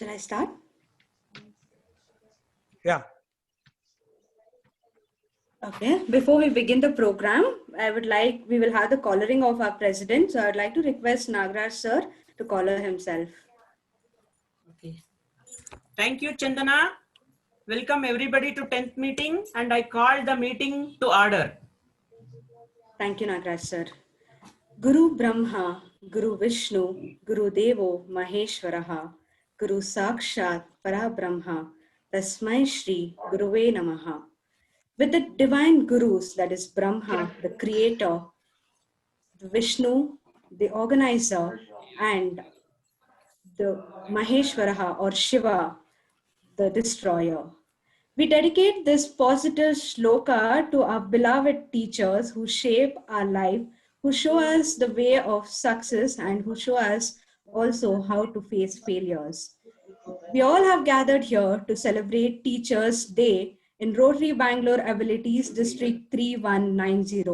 Shall I start? Yeah. Okay. Before we begin the program, we will have the collaring of our president. So I'd like to request Nagraj sir to collar himself. Okay. Thank you, Chandana. Welcome everybody to 10th meeting, and I call the meeting to order. Thank you, Nagraj sir. Guru Brahma, Guru Vishnu, Guru Devo Maheshwaraha, Guru Sakshat Parabrahma, Tasmai Shri Guruve Namaha. With the divine gurus, that is Brahma, the creator, the Vishnu, the organizer, and the Maheshwaraha or Shiva, the destroyer. We dedicate this positive shloka to our beloved teachers who shape our life, who show us the way of success and who show us also how to face failures. We all have gathered here to celebrate Teachers' Day in Rotary Bangalore Abilities District 3190.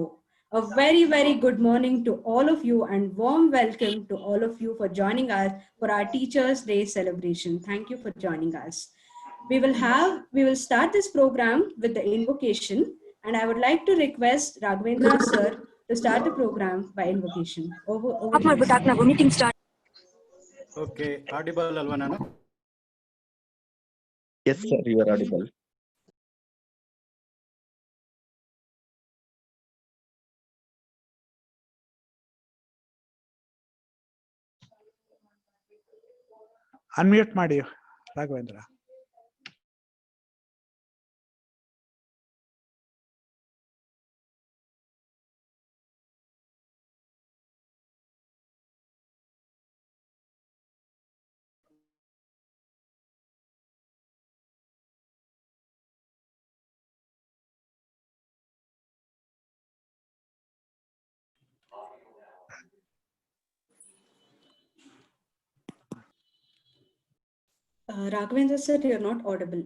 A very, very good morning to all of you and warm welcome to all of you for joining us for our Teachers' Day celebration. Thank you for joining us. We will start this program with the invocation, and I would like to request Raghavendra sir to start the program by invocation. Over to you, sir. Meeting start. Okay, audible alva nanu? Yes, sir, you are audible. Unmute ಮಾಡಿ Raghavendra. Raghavendra sir, you are not audible.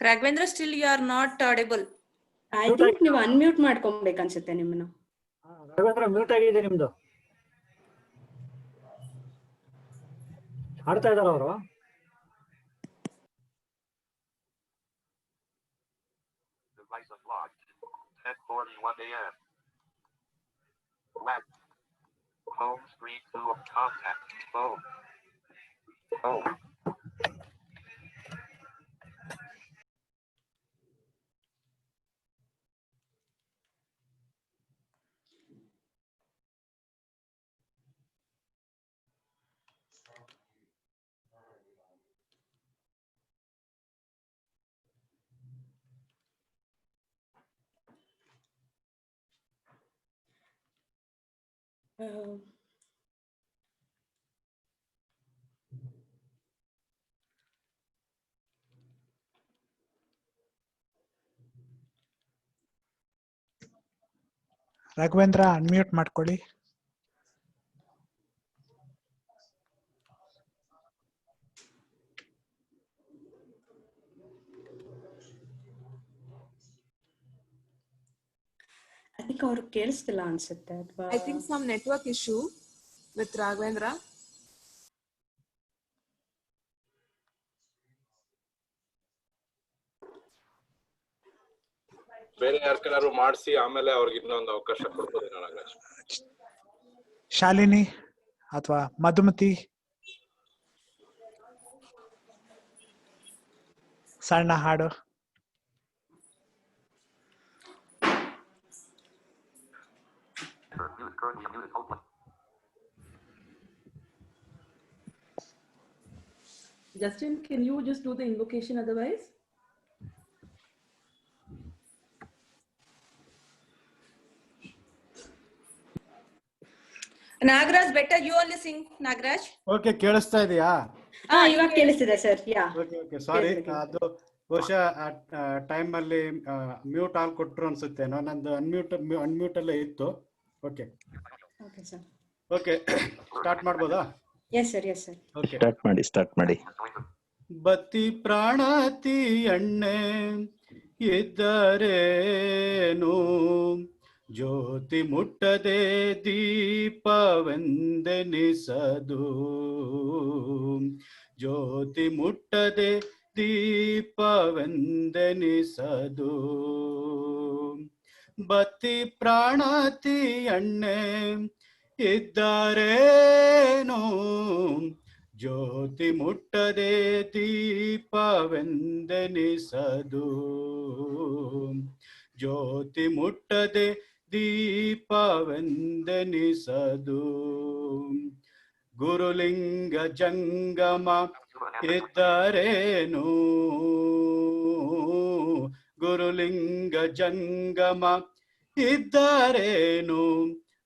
Raghavendra, still you are not audible. I think ನೀವು unmute ಮಾಡ್ಕೊಬೇಕು ಅನ್ಸುತ್ತೆ ನಿಮ್ಮನ್ನು. Raghavendra mute ಆಗಿದೆ ನಿಮ್ದು. ಆಡ್ತಾ ಇದಾರ ಅವರು? Device unlocked. 10:41 a.m. Left. Home screen to contact. Phone. Home. Raghavendra unmute ಮಾಡ್ಕೊಳ್ಳಿ. I think ಅವರು ಕೇಳಿಸ್ತಿಲ್ಲ ಅನ್ಸುತ್ತೆ ಅಥವಾ I think some network issue with Raghavendra. ಬೇರೆ ಯಾರ್ಕನಾದ್ರು ಮಾಡಿಸಿ ಆಮೇಲೆ ಅವ್ರಿಗೆ ಇನ್ನೊಂದು ಅವಕಾಶ ಕೊಡ್ಬೋದೇನೋ ನಾಗರಾಜ್. ಶಾಲಿನಿ ಅಥವಾ ಮಧುಮತಿ, ಸಣ್ಣ ಹಾಡು. Justin, can you just do the invocation otherwise? Nagraj, better you only sing, Nagraj. Okay ಕೇಳಿಸ್ತಾ ಇದೆಯಾ? ಇವಾಗ ಕೇಳಿಸ್ತಿದೆ ಸರ್. ಯಾ ಓಕೆ ಸಾರಿ, ಅದು ಬಹುಶಃ ಟೈಮ್ ಅಲ್ಲಿ ಮ್ಯೂಟ್ ಆಲ್ ಕೊಟ್ರು ಅನ್ಸುತ್ತೇನೋ, ನಂದು ಅನ್ಮ್ಯೂಟ್ ಅಲ್ಲೇ ಇತ್ತು. Okay okay sir. Okay start ಮಾಡ್ಬೋದಾ? Yes sir, yes sir. Okay start ಮಾಡಿ. ಬತ್ತಿ ಪ್ರಾಣತಿ ಎಣ್ಣೆ ಇದ್ದರೇನು, ಜ್ಯೋತಿ ಮುಟ್ಟದೆ ದೀಪವೆಂದೆನಿಸದು, ಜ್ಯೋತಿ ಮುಟ್ಟದೆ ದೀಪವೆಂದೆನಿಸದು. ಬತ್ತಿ ಪ್ರಾಣತಿ ಎಣ್ಣೆ ಇದ್ದರೇನು, ಜ್ಯೋತಿ ಮುಟ್ಟದೆ ದೀಪವೆಂದೆನಿಸದು, ಜ್ಯೋತಿ ಮುಟ್ಟದೆ ದೀಪವೆಂದೆನಿಸದು. ಗುರುಲಿಂಗ ಜಂಗಮ ಇದ್ದರೇನು, ಗುರುಲಿಂಗ ಜಂಗಮ ಇದ್ದರೇನು,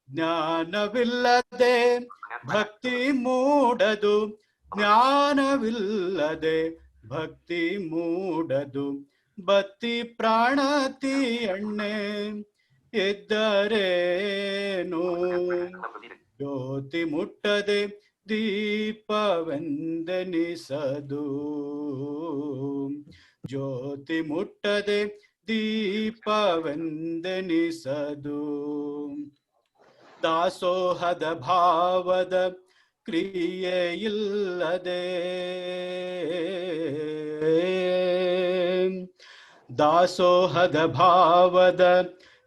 ಜ್ಞಾನವಿಲ್ಲದೆ ಭಕ್ತಿ ಮೂಡದು, ಜ್ಞಾನವಿಲ್ಲದೆ ಭಕ್ತಿ ಮೂಡದು. ಬತ್ತಿ ಪ್ರಾಣತಿ ಎಣ್ಣೆ ಇದ್ದರೇನು, ಜ್ಯೋತಿ ಮುಟ್ಟದೆ ದೀಪವೆಂದೆನಿಸದು, ಜ್ಯೋತಿ ಮುಟ್ಟದೆ ದೀಪವೆಂದೆನಿಸದು. ದಾಸೋಹದ ಭಾವದ ಕ್ರಿಯೆಯಿಲ್ಲದೆ, ದಾಸೋಹದ ಭಾವದ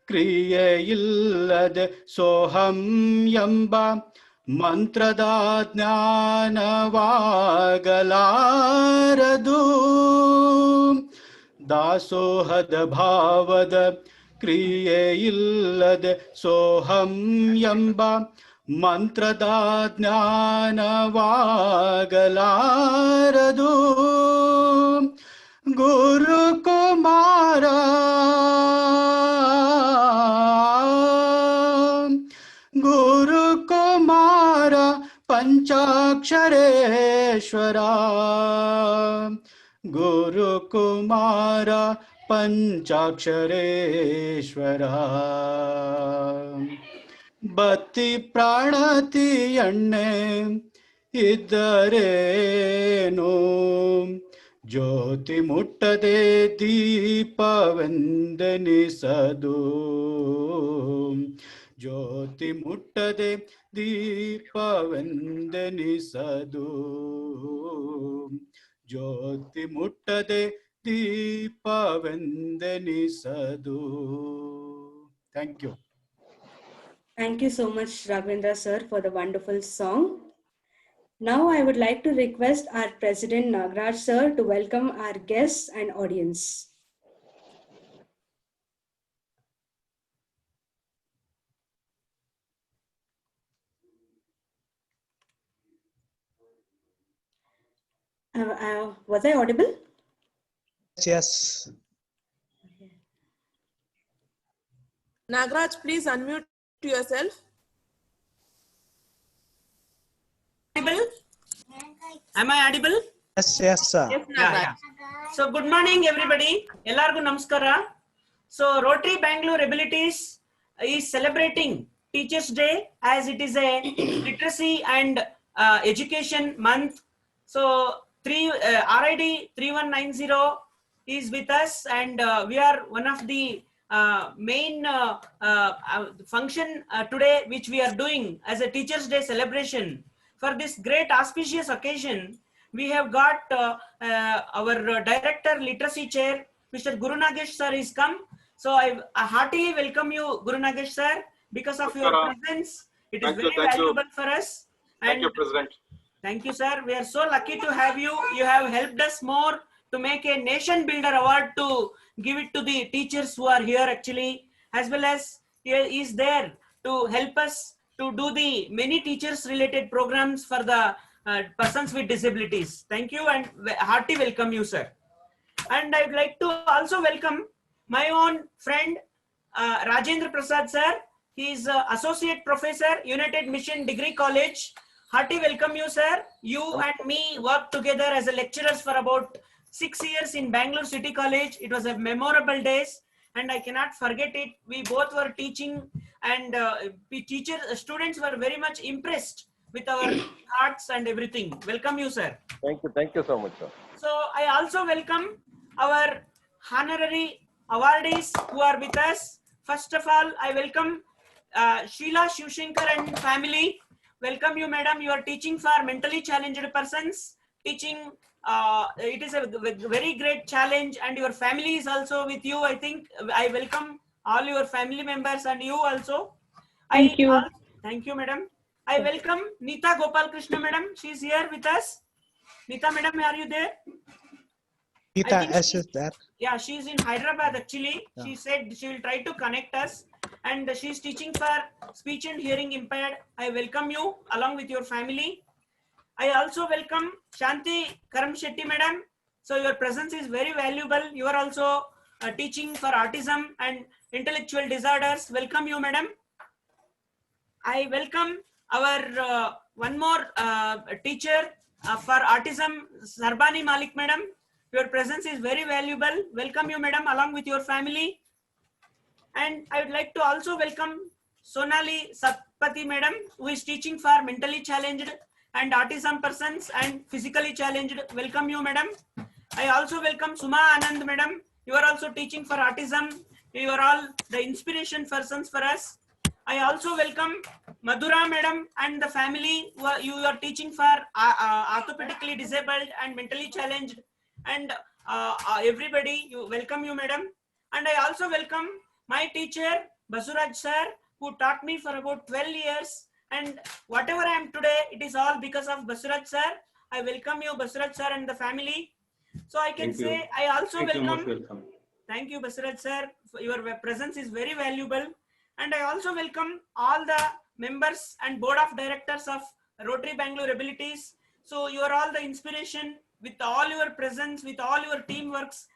ಕ್ರಿಯೆಯಿಲ್ಲದೆ, ಸೋಹಂ ಎಂಬ ಮಂತ್ರದ ಜ್ಞಾನವಾಗಲಾರದು. ದಾಸೋಹದ ಭಾವದ ಕ್ರಿಯೆಯಿಲ್ಲದೆ, ಸೋಹಂ ಎಂಬ ಮಂತ್ರದ ಜ್ಞಾನವಾಗಲಾರದು. ಗುರುಕುಮಾರ ಗುರುಕುಮಾರ ಪಂಚಾಕ್ಷರೇಶ್ವರ, ಗುರುಕುಮಾರ ಪಂಚಾಕ್ಷರೇಶ್ವರ. ಬತ್ತಿ ಪ್ರಾಣತಿ ಎಣ್ಣೆ ಇದ್ದರೇನು, ಜ್ಯೋತಿ ಮುಟ್ಟದೆ ದೀಪವೆಂದೆನಿಸದು, ಜ್ಯೋತಿ ಮುಟ್ಟದೆ ದೀಪವೆಂದೆನಿಸದು, ಜ್ಯೋತಿ ಮುಟ್ಟದೆ ದೀಪವೆಂದೆನಿಸದು. Thank you. Thank you so much, Raghavendra sir, for the wonderful song. Now I would like to request our President Nagraj sir to welcome our guests and audience. Was I audible? Yes. Nagraj, please unmute yourself. Audible? Am I audible? Yes, yes, sir. Yes, Nagraj. So good morning everybody. Ellargu namaskara. So Rotary Bangalore Abilities is celebrating Teachers Day as it is a literacy and education month. So RID 3190 is with us, and we are one of the main function today which we are doing as a Teachers Day celebration. For this great auspicious occasion, we have got our Director Literacy Chair, Mr. Guru Nagesh sir is come. So I heartily welcome you, Guru Nagesh sir, because of your presence. It is very valuable for us. Thank you, President. Thank you, sir. We are so lucky to have you. You have helped us more to make a Nation Builder Award to give it to the teachers who are here actually, as well as he is there to help us to do the many teachers related programs for the persons with disabilities. Thank you and hearty welcome you, sir. And I would like to also welcome my own friend Rajendra Prasad sir, He is Associate Professor, United Mission Degree College. Hearty welcome you, sir. You and me worked together as a lecturers for about 6 years in Bangalore City College. It was a memorable days, and I cannot forget it. We both were teaching, and students were very much impressed with our thoughts and everything. Welcome you, sir. Thank you so much, sir. So I also welcome our honorary awardees who are with us. First of all, I welcome Sheila Shivshankar and family. Welcome you, madam. You are teaching for mentally challenged persons. Teaching, it is a very great challenge, and your family is also with you. I think I welcome all your family members and you also. Thank you. Thank you, madam. I welcome Neeta Gopal Krishna, madam. She is here with us. Neeta, madam, are you there? Nita S is there. Yeah, she's in Hyderabad actually. Yeah. She said she will try to connect us, and she's teaching for speech and hearing impaired. I welcome you along with your family. I also welcome Shanti Karam Shetty, madam. So your presence is very valuable. You are also teaching for autism and intellectual disorders. Welcome you, madam. I welcome our one more teacher for autism, Sarbani Malik, madam. Your presence is very valuable. Welcome you, madam, along with your family. And I would like to also welcome Sonali Satpathy, madam, who is teaching for mentally challenged and autism persons and physically challenged. Welcome you, madam. I also welcome Suma Anand, madam. You are also teaching for autism. You are all the inspiration persons for us. I also welcome Madhura, madam, and the family. You are teaching for orthopedically disabled and mentally challenged. And everybody, you welcome you, madam. And I also welcome my teacher, Basuraj sir, who taught me for about 12 years. And whatever I am today, it is all because of Basuraj sir. I welcome you, Basuraj sir, and the family. So I can say, I also welcome. Thank you, Basuraj sir. Your presence is very valuable. And I also welcome all the members and board of directors of Rotary Bangalore Abilities. So you are all the inspiration. With all your presence, with all your teamworks,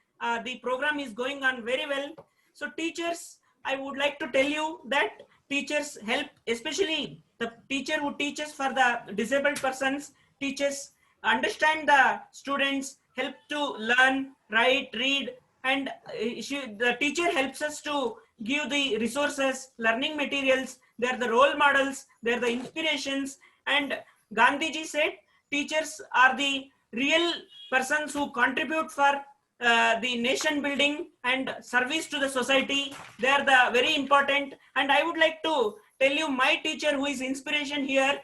the program is going on very well. So teachers, I would like to tell you that teachers help, especially the teacher who teaches for the disabled persons, teachers understand the students, help to learn, write, read, and the teacher helps us to give the resources, learning materials. They are the role models, they are the inspirations. And Gandhiji said, teachers are the real persons who contribute for the nation building and service to the society. They are the very important. And I would like to tell you my teacher who is inspiration here,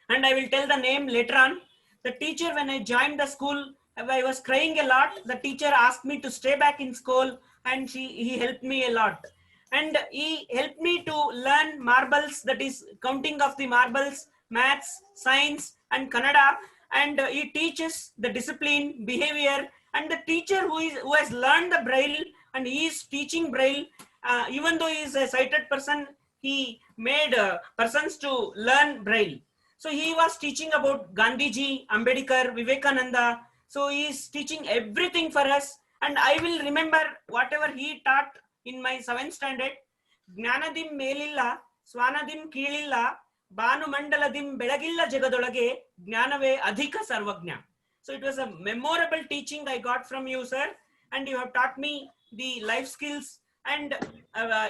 and I will tell the name later on. The teacher, when I joined the school, I was crying a lot. The teacher asked me to stay back in school, and he helped me a lot. And he helped me to learn marbles, that is counting of the marbles, maths, science, and Kannada. And he teaches the discipline, behavior, and the teacher who has learned the Braille and he is teaching Braille, even though he is a sighted person, he made persons to learn Braille. So he was teaching about Gandhiji, Ambedkar, Vivekananda. So he is teaching everything for us. And I will remember whatever he taught in my 7th standard. Gnanadim melilla, swanadim keelilla, Banu Mandaladim Belagilla Jagadolage, Gnanave Adhika Sarvagna. So it was a memorable teaching I got from you, sir. And you have taught me the life skills and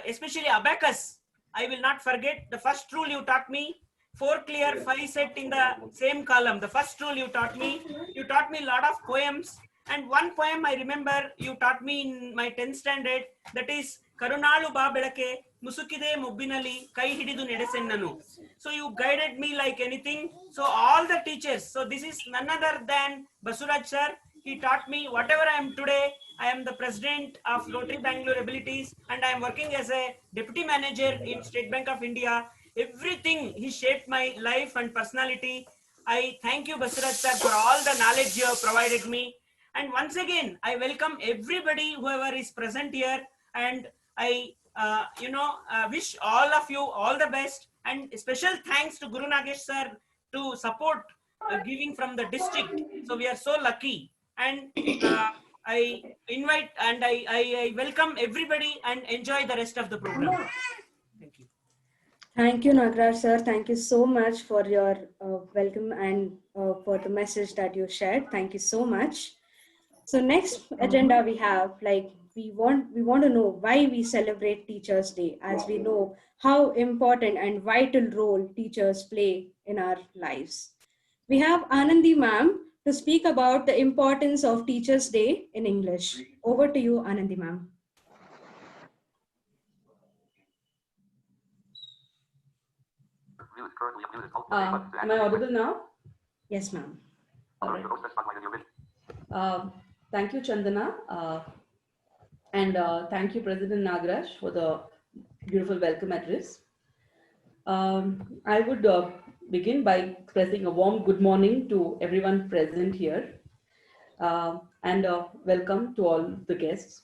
especially abacus. I will not forget the first rule you taught me. 4 clear, 5 set in the same column. The first rule you taught me a lot of poems. And one poem I remember you taught me in my 10th standard, that is Karunalu ba belake musukide mobbinali kai hididu nedesennanu. So you guided me like anything. So all the teachers, so this is none other than Basuraj sir. He taught me whatever I am today. I am the president of Rotary Bangalore Abilities, and I am working as a deputy manager in State Bank of India. Everything he shaped my life and personality. I thank you, Basuraj sir, for all the knowledge you have provided me. And once again, I welcome everybody, whoever is present here, and I, wish all of you all the best. And special thanks to Guru Nagesh sir to support giving from the district. So we are so lucky. And I invite and I welcome everybody and enjoy the rest of the program. Thank you. Thank you, Nagraj sir. Thank you so much for your welcome and for the message that you shared. Thank you so much. So next agenda we have, like, we want to know why we celebrate Teachers Day, as we know how important and vital role teachers play in our lives. We have Anandi ma'am to speak about the importance of Teachers Day in English. Over to you, Anandi ma'am. Am I audible now? Yes, ma'am. All right. Thank you, Chandana. And thank you, President Nagraj, for the beautiful welcome address. I would begin by expressing a warm good morning to everyone present here. And welcome to all the guests.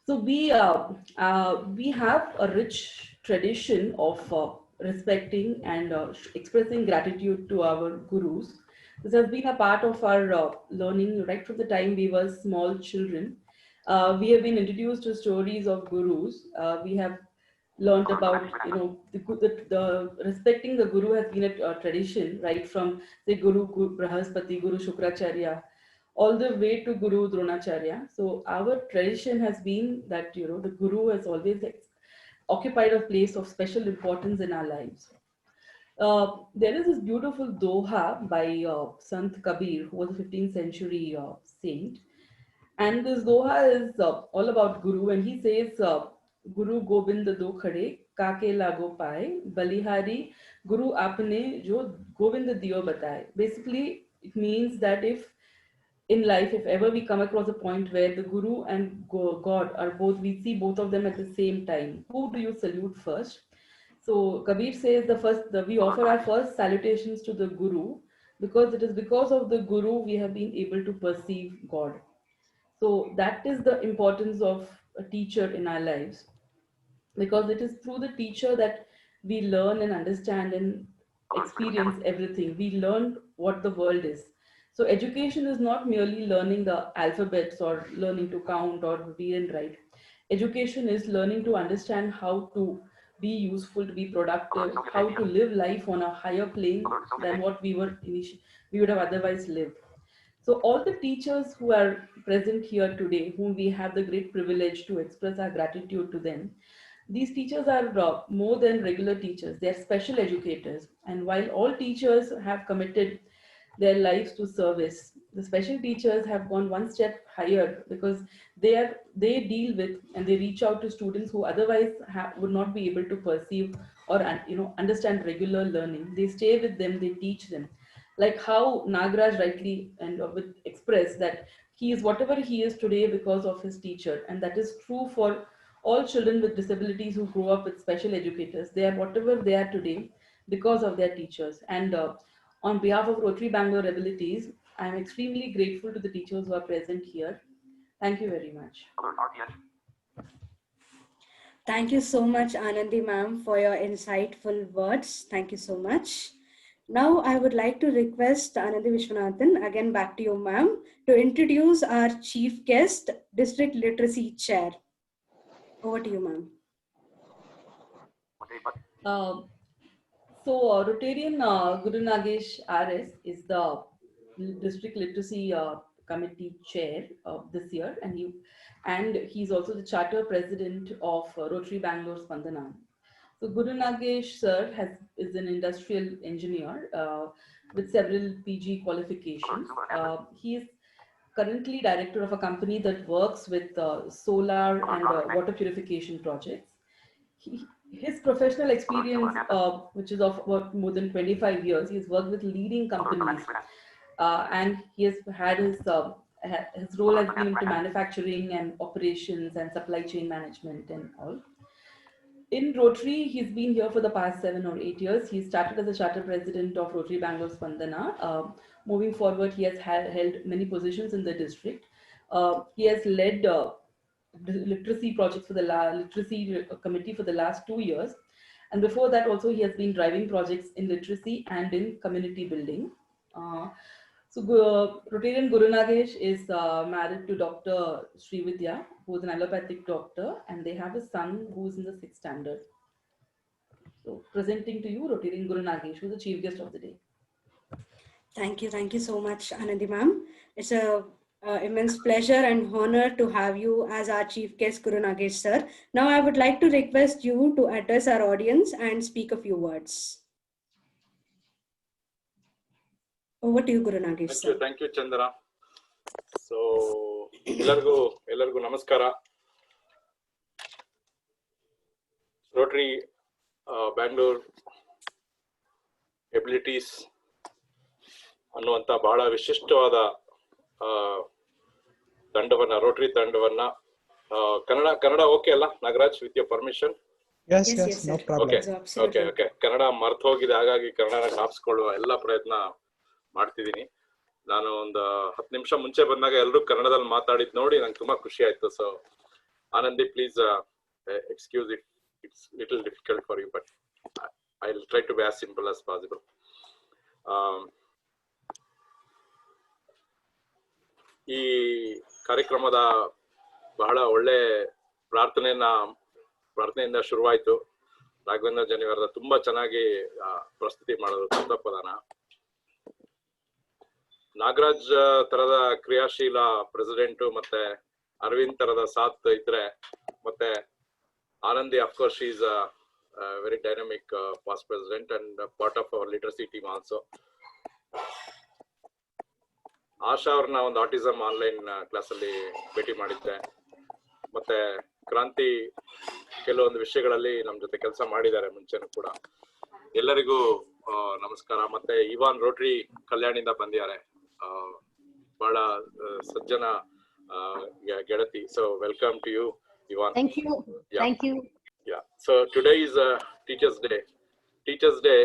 So we have a rich tradition of respecting and expressing gratitude to our gurus. This has been a part of our learning right from the time we were small children. We have been introduced to stories of gurus. We have learned about, you know, the respecting the guru has been a tradition right from the Guru Brahaspati, Guru Shukracharya, all the way to Guru Dronacharya. So our tradition has been that, you know, the guru has always occupied a place of special importance in our lives. There is this beautiful doha by Sant Kabir, who was a 15th century saint. And this doha is all about guru, and he says, Guru Gobind do khade, kake lago paye, balihari guru apne jo Govind diyo bataye. Basically, it means that if in life, if ever we come across a point where the guru and God are both, we see both of them at the same time, who do you salute first? So Kabir says we offer our first salutations to the guru, because it is because of the guru we have been able to perceive God. So that is the importance of a teacher in our lives, because it is through the teacher that we learn and understand and experience everything. We learn what the world is. So education is not merely learning the alphabets or learning to count or read and write. Education is learning to understand how to be useful, to be productive, how to live life on a higher plane than what we would have otherwise lived. So all the teachers who are present here today, whom we have the great privilege to express our gratitude to them, these teachers are more than regular teachers. They are special educators. And while all teachers have committed their lives to service, the special teachers have gone one step higher, because they deal with and they reach out to students who otherwise would not be able to perceive or understand regular learning. They stay with them, they teach them. Like how Nagraj rightly and would express that he is whatever he is today because of his teacher, and that is true for all children with disabilities who grow up with special educators. They are whatever they are today because of their teachers. And on behalf of Rotary Bangalore Abilities, I am extremely grateful to the teachers who are present here. Thank you very much. Thank you so much, Anandi ma'am, for your insightful words. Thank you so much. Now I would like to request Anandi Vishwanathan, again back to you, ma'am, to introduce our chief guest, District Literacy Chair. Over to you, ma'am. Rotarian Guru Nagesh RS is the District Literacy Committee Chair this year, and he's also the Charter President of Rotary Bangalore Spandana. So Guru Nagesh sir is an industrial engineer with several PG qualifications. He is currently director of a company that works with solar and water purification projects. His professional experience, which is of about more than 25 years, he's worked with leading companies, and he has had his role has been into manufacturing and operations and supply chain management and all. In Rotary, he's been here for the past 7 or 8 years. He started as a charter president of Rotary Bangalore Spandana. Moving forward, he has held many positions in the district. He has led literacy projects for the literacy committee for the last 2 years. And before that also, he has been driving projects in literacy and in community building. So Rotarian Guru Nagesh is married to Dr. Srividya, who is an allopathic doctor, and they have a son who is in the 6th standard. So presenting to you Rotarian Guru Nagesh, who is the chief guest of the day. Thank you so much, Anandi ma'am. It's a immense pleasure and honor to have you as our chief guest, Guru Nagesh sir. Now I would like to request you to address our audience and speak a few words. Over to you, Guru Nagesh sir. Thank you, Chandra. So, ಎಲ್ಲರಿಗೂ ನಮಸ್ಕಾರ. Rotary Bangalore abilities ಅನ್ನುವಂತ ಬಹಳ ವಿಶಿಷ್ಟವಾದ ತಂಡವನ್ನ, Rotary ತಂಡವನ್ನ, Kannada okay ಅಲ್ಲ Nagaraj, with your permission? Yes, no problem. Okay. Kannada ಮರ್ತು ಹೋಗಿದೆ, ಹಾಗಾಗಿ ಕನ್ನಡನ ಜ್ಞಾಪಿಸ್ಕೊಳ್ಳುವ ಎಲ್ಲ ಪ್ರಯತ್ನ ಮಾಡ್ತಿದ್ದೀನಿ. ನಾನು ಒಂದು 10 ನಿಮಿಷ ಮುಂಚೆ ಬಂದಾಗ ಎಲ್ಲರೂ ಕನ್ನಡದಲ್ಲಿ ಮಾತಾಡಿದ್ ನೋಡಿ ನಂಗೆ ತುಂಬಾ ಖುಷಿ ಆಯ್ತು. So Anandi, please excuse it, it's little difficult for you, but I will try to be as simple as possible. ಈ ಕಾರ್ಯಕ್ರಮದ ಬಹಳ ಒಳ್ಳೆ ಪ್ರಾರ್ಥನೆಯಿಂದ ಶುರುವಾಯ್ತು. ರಾಘವೇಂದ್ರ ಜನಿವಾರದ ತುಂಬಾ ಚೆನ್ನಾಗಿ ಪ್ರಸ್ತುತಿ ಮಾಡೋದು ತತ್ವಪದಾನ. ನಾಗರಾಜ್ ತರದ ಕ್ರಿಯಾಶೀಲ ಪ್ರೆಸಿಡೆಂಟ್, ಮತ್ತೆ ಅರವಿಂದ್ ತರದ ಸಾಥ್ ಇದ್ರೆ, ಮತ್ತೆ Anandi of course is very dynamic past president and part of our literacy team also. Asha ಅವ್ರನ್ನ ಒಂದು ಆಟಿಸಮ್ ಆನ್ಲೈನ್ ಕ್ಲಾಸ್ ಅಲ್ಲಿ ಭೇಟಿ ಮಾಡಿದ್ದೆ. ಮತ್ತೆ ಕ್ರಾಂತಿ ಕೆಲವೊಂದು ವಿಷಯಗಳಲ್ಲಿ ನಮ್ ಜೊತೆ ಕೆಲಸ ಮಾಡಿದ್ದಾರೆ ಮುಂಚೆನೂ ಕೂಡ. ಎಲ್ಲರಿಗೂ ನಮಸ್ಕಾರ. ಮತ್ತೆ ಇವಾನ್ ರೋಟರಿ ಕಲ್ಯಾಣಿಂದ ಬಂದಿದ್ದಾರೆ, ಬಹಳ ಸಜ್ಜನ ಗೆಳತಿ. So welcome to you, Ivan. Thank you. Thank you. So today is Teachers Day. Teachers Day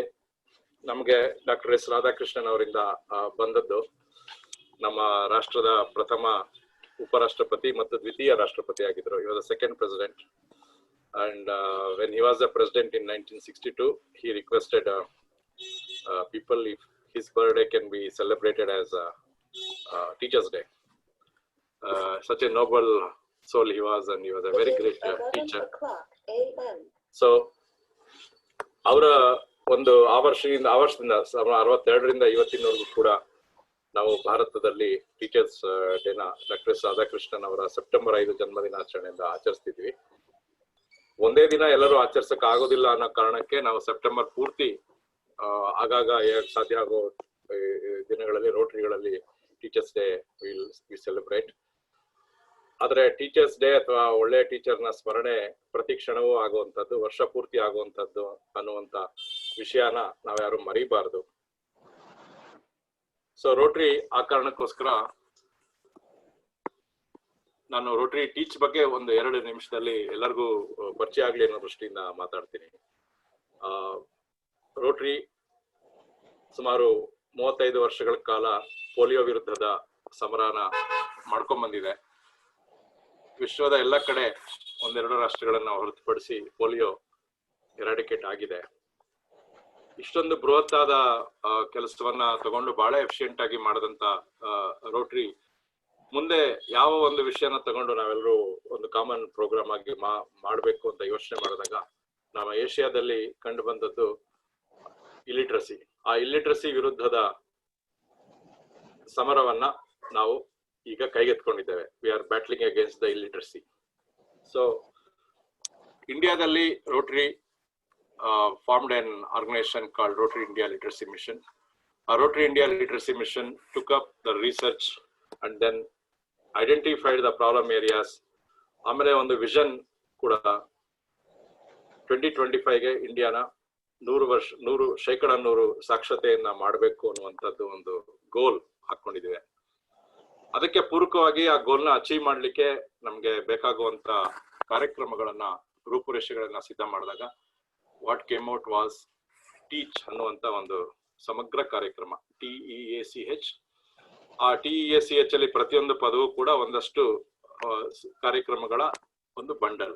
ನಮಗೆ ಡಾಕ್ಟರ್ ಎಸ್ ರಾಧಾಕೃಷ್ಣನ್ ಅವರಿಂದ ಬಂದದ್ದು. ನಮ್ಮ ರಾಷ್ಟ್ರದ ಪ್ರಥಮ ಉಪರಾಷ್ಟ್ರಪತಿ ಮತ್ತು ದ್ವಿತೀಯ ರಾಷ್ಟ್ರಪತಿ ಆಗಿದ್ರು. He was the second president, and when he was the president in 1962, he requested people if his birthday can be celebrated as Teachers Day. Such a noble soul he was, and he was a very great teacher. So ಅವರ ಒಂದು ಆ ವರ್ಷದಿಂದ 62ರಿಂದ ಇವತ್ತಿನವರೆಗೂ ಕೂಡ ನಾವು ಭಾರತದಲ್ಲಿ teachers ಡೇನ doctor S Radhakrishnan ಅವರ September 5 ಜನ್ಮದಿನಾಚರಣೆಯಿಂದ ಆಚರಿಸ್ತಿದ್ವಿ. ಒಂದೇ ದಿನ ಎಲ್ಲರೂ ಆಚರಿಸಕ್ ಆಗೋದಿಲ್ಲ ಅನ್ನೋ ಕಾರಣಕ್ಕೆ ನಾವು ಸೆಪ್ಟೆಂಬರ್ ಪೂರ್ತಿ ಆಗಾಗ ಸಾಧ್ಯ ಆಗೋ ದಿನಗಳಲ್ಲಿ ರೋಟರಿಗಳಲ್ಲಿ ಟೀಚರ್ಸ್ ಡೇ ವಿ ಸೆಲೆಬ್ರೇಟ್. ಆದ್ರೆ ಟೀಚರ್ಸ್ ಡೇ ಅಥವಾ ಒಳ್ಳೆ ಟೀಚರ್ನ ಸ್ಮರಣೆ ಪ್ರತಿ ಕ್ಷಣವೂ ಆಗುವಂಥದ್ದು, ವರ್ಷ ಪೂರ್ತಿ ಆಗುವಂಥದ್ದು ಅನ್ನುವಂಥ ವಿಷಯನ ನಾವ್ಯಾರು ಮರಿಬಾರ್ದು. ಸೊ ರೋಟರಿ ಆ ಕಾರಣಕ್ಕೋಸ್ಕರ ನಾನು ರೋಟರಿ ಟೀಚ್ ಬಗ್ಗೆ ಒಂದು 2 ನಿಮಿಷದಲ್ಲಿ ಎಲ್ಲರಿಗೂ ಪರಿಚಯ ಆಗ್ಲಿ ಅನ್ನೋ ದೃಷ್ಟಿಯಿಂದ ಮಾತಾಡ್ತೀನಿ. ರೋಟರಿ ಸುಮಾರು 35 ವರ್ಷಗಳ ಕಾಲ ಪೋಲಿಯೋ ವಿರುದ್ಧದ ಸಮರನ ಮಾಡ್ಕೊಂಡ್ ಬಂದಿದೆ. ವಿಶ್ವದ ಎಲ್ಲ ಕಡೆ 1-2 ರಾಷ್ಟ್ರಗಳನ್ನ ಹೊರತುಪಡಿಸಿ ಪೋಲಿಯೋ ಎರಾಡಿಕೇಟ್ ಆಗಿದೆ. ಇಷ್ಟೊಂದು ಬೃಹತ್ತಾದ ಕೆಲಸವನ್ನ ತಗೊಂಡು ಬಹಳ ಎಫಿಷಿಯಂಟ್ ಆಗಿ ಮಾಡದಂತ ರೋಟರಿ ಮುಂದೆ ಯಾವ ಒಂದು ವಿಷಯನ ತಗೊಂಡು ನಾವೆಲ್ಲರೂ ಒಂದು ಕಾಮನ್ ಪ್ರೋಗ್ರಾಮ್ ಆಗಿ ಮಾಡಬೇಕು ಅಂತ ಯೋಚನೆ ಮಾಡಿದಾಗ ನಮ್ಮ ಏಷ್ಯಾದಲ್ಲಿ ಕಂಡು ಬಂದದ್ದು ಇಲಿಟ್ರಸಿ. ಆ ಇಲಿಟ್ರಸಿ ವಿರುದ್ಧದ ಸಮರವನ್ನ ನಾವು ಈಗ ಕೈಗೆತ್ಕೊಂಡಿದ್ದೇವೆ. We are battling against the illiteracy. So ಇಂಡಿಯಾದಲ್ಲಿ Rotary formed an organization called Rotary India Literacy Mission. Rotary India Literacy Mission took up the research and then identified the problem areas. ಆಮೇಲೆ ಒಂದು ವಿಷನ್ ಕೂಡ 2025ಗೆ ಇಂಡಿಯಾನ 100% ಸಾಕ್ಷರತೆಯನ್ನ ಮಾಡಬೇಕು ಅನ್ನುವಂಥದ್ದು ಒಂದು ಗೋಲ್ ಹಾಕೊಂಡಿದ್ದೇವೆ. ಅದಕ್ಕೆ ಪೂರಕವಾಗಿ ಆ ಗೋಲ್ನ ಅಚೀವ್ ಮಾಡ್ಲಿಕ್ಕೆ ನಮ್ಗೆ ಬೇಕಾಗುವಂತ ಕಾರ್ಯಕ್ರಮಗಳನ್ನ, ರೂಪುರೇಷೆಗಳನ್ನ ಸಿದ್ಧ ಮಾಡಿದಾಗ what came out was teach ಅನ್ನುವಂತ ಒಂದು ಸಮಗ್ರ ಕಾರ್ಯಕ್ರಮ, TEACH. ಆ TEACH ಅಲ್ಲಿ ಪ್ರತಿಯೊಂದು ಪದವು ಕೂಡ ಒಂದಷ್ಟು ಕಾರ್ಯಕ್ರಮಗಳ ಒಂದು ಬಂಡಲ್.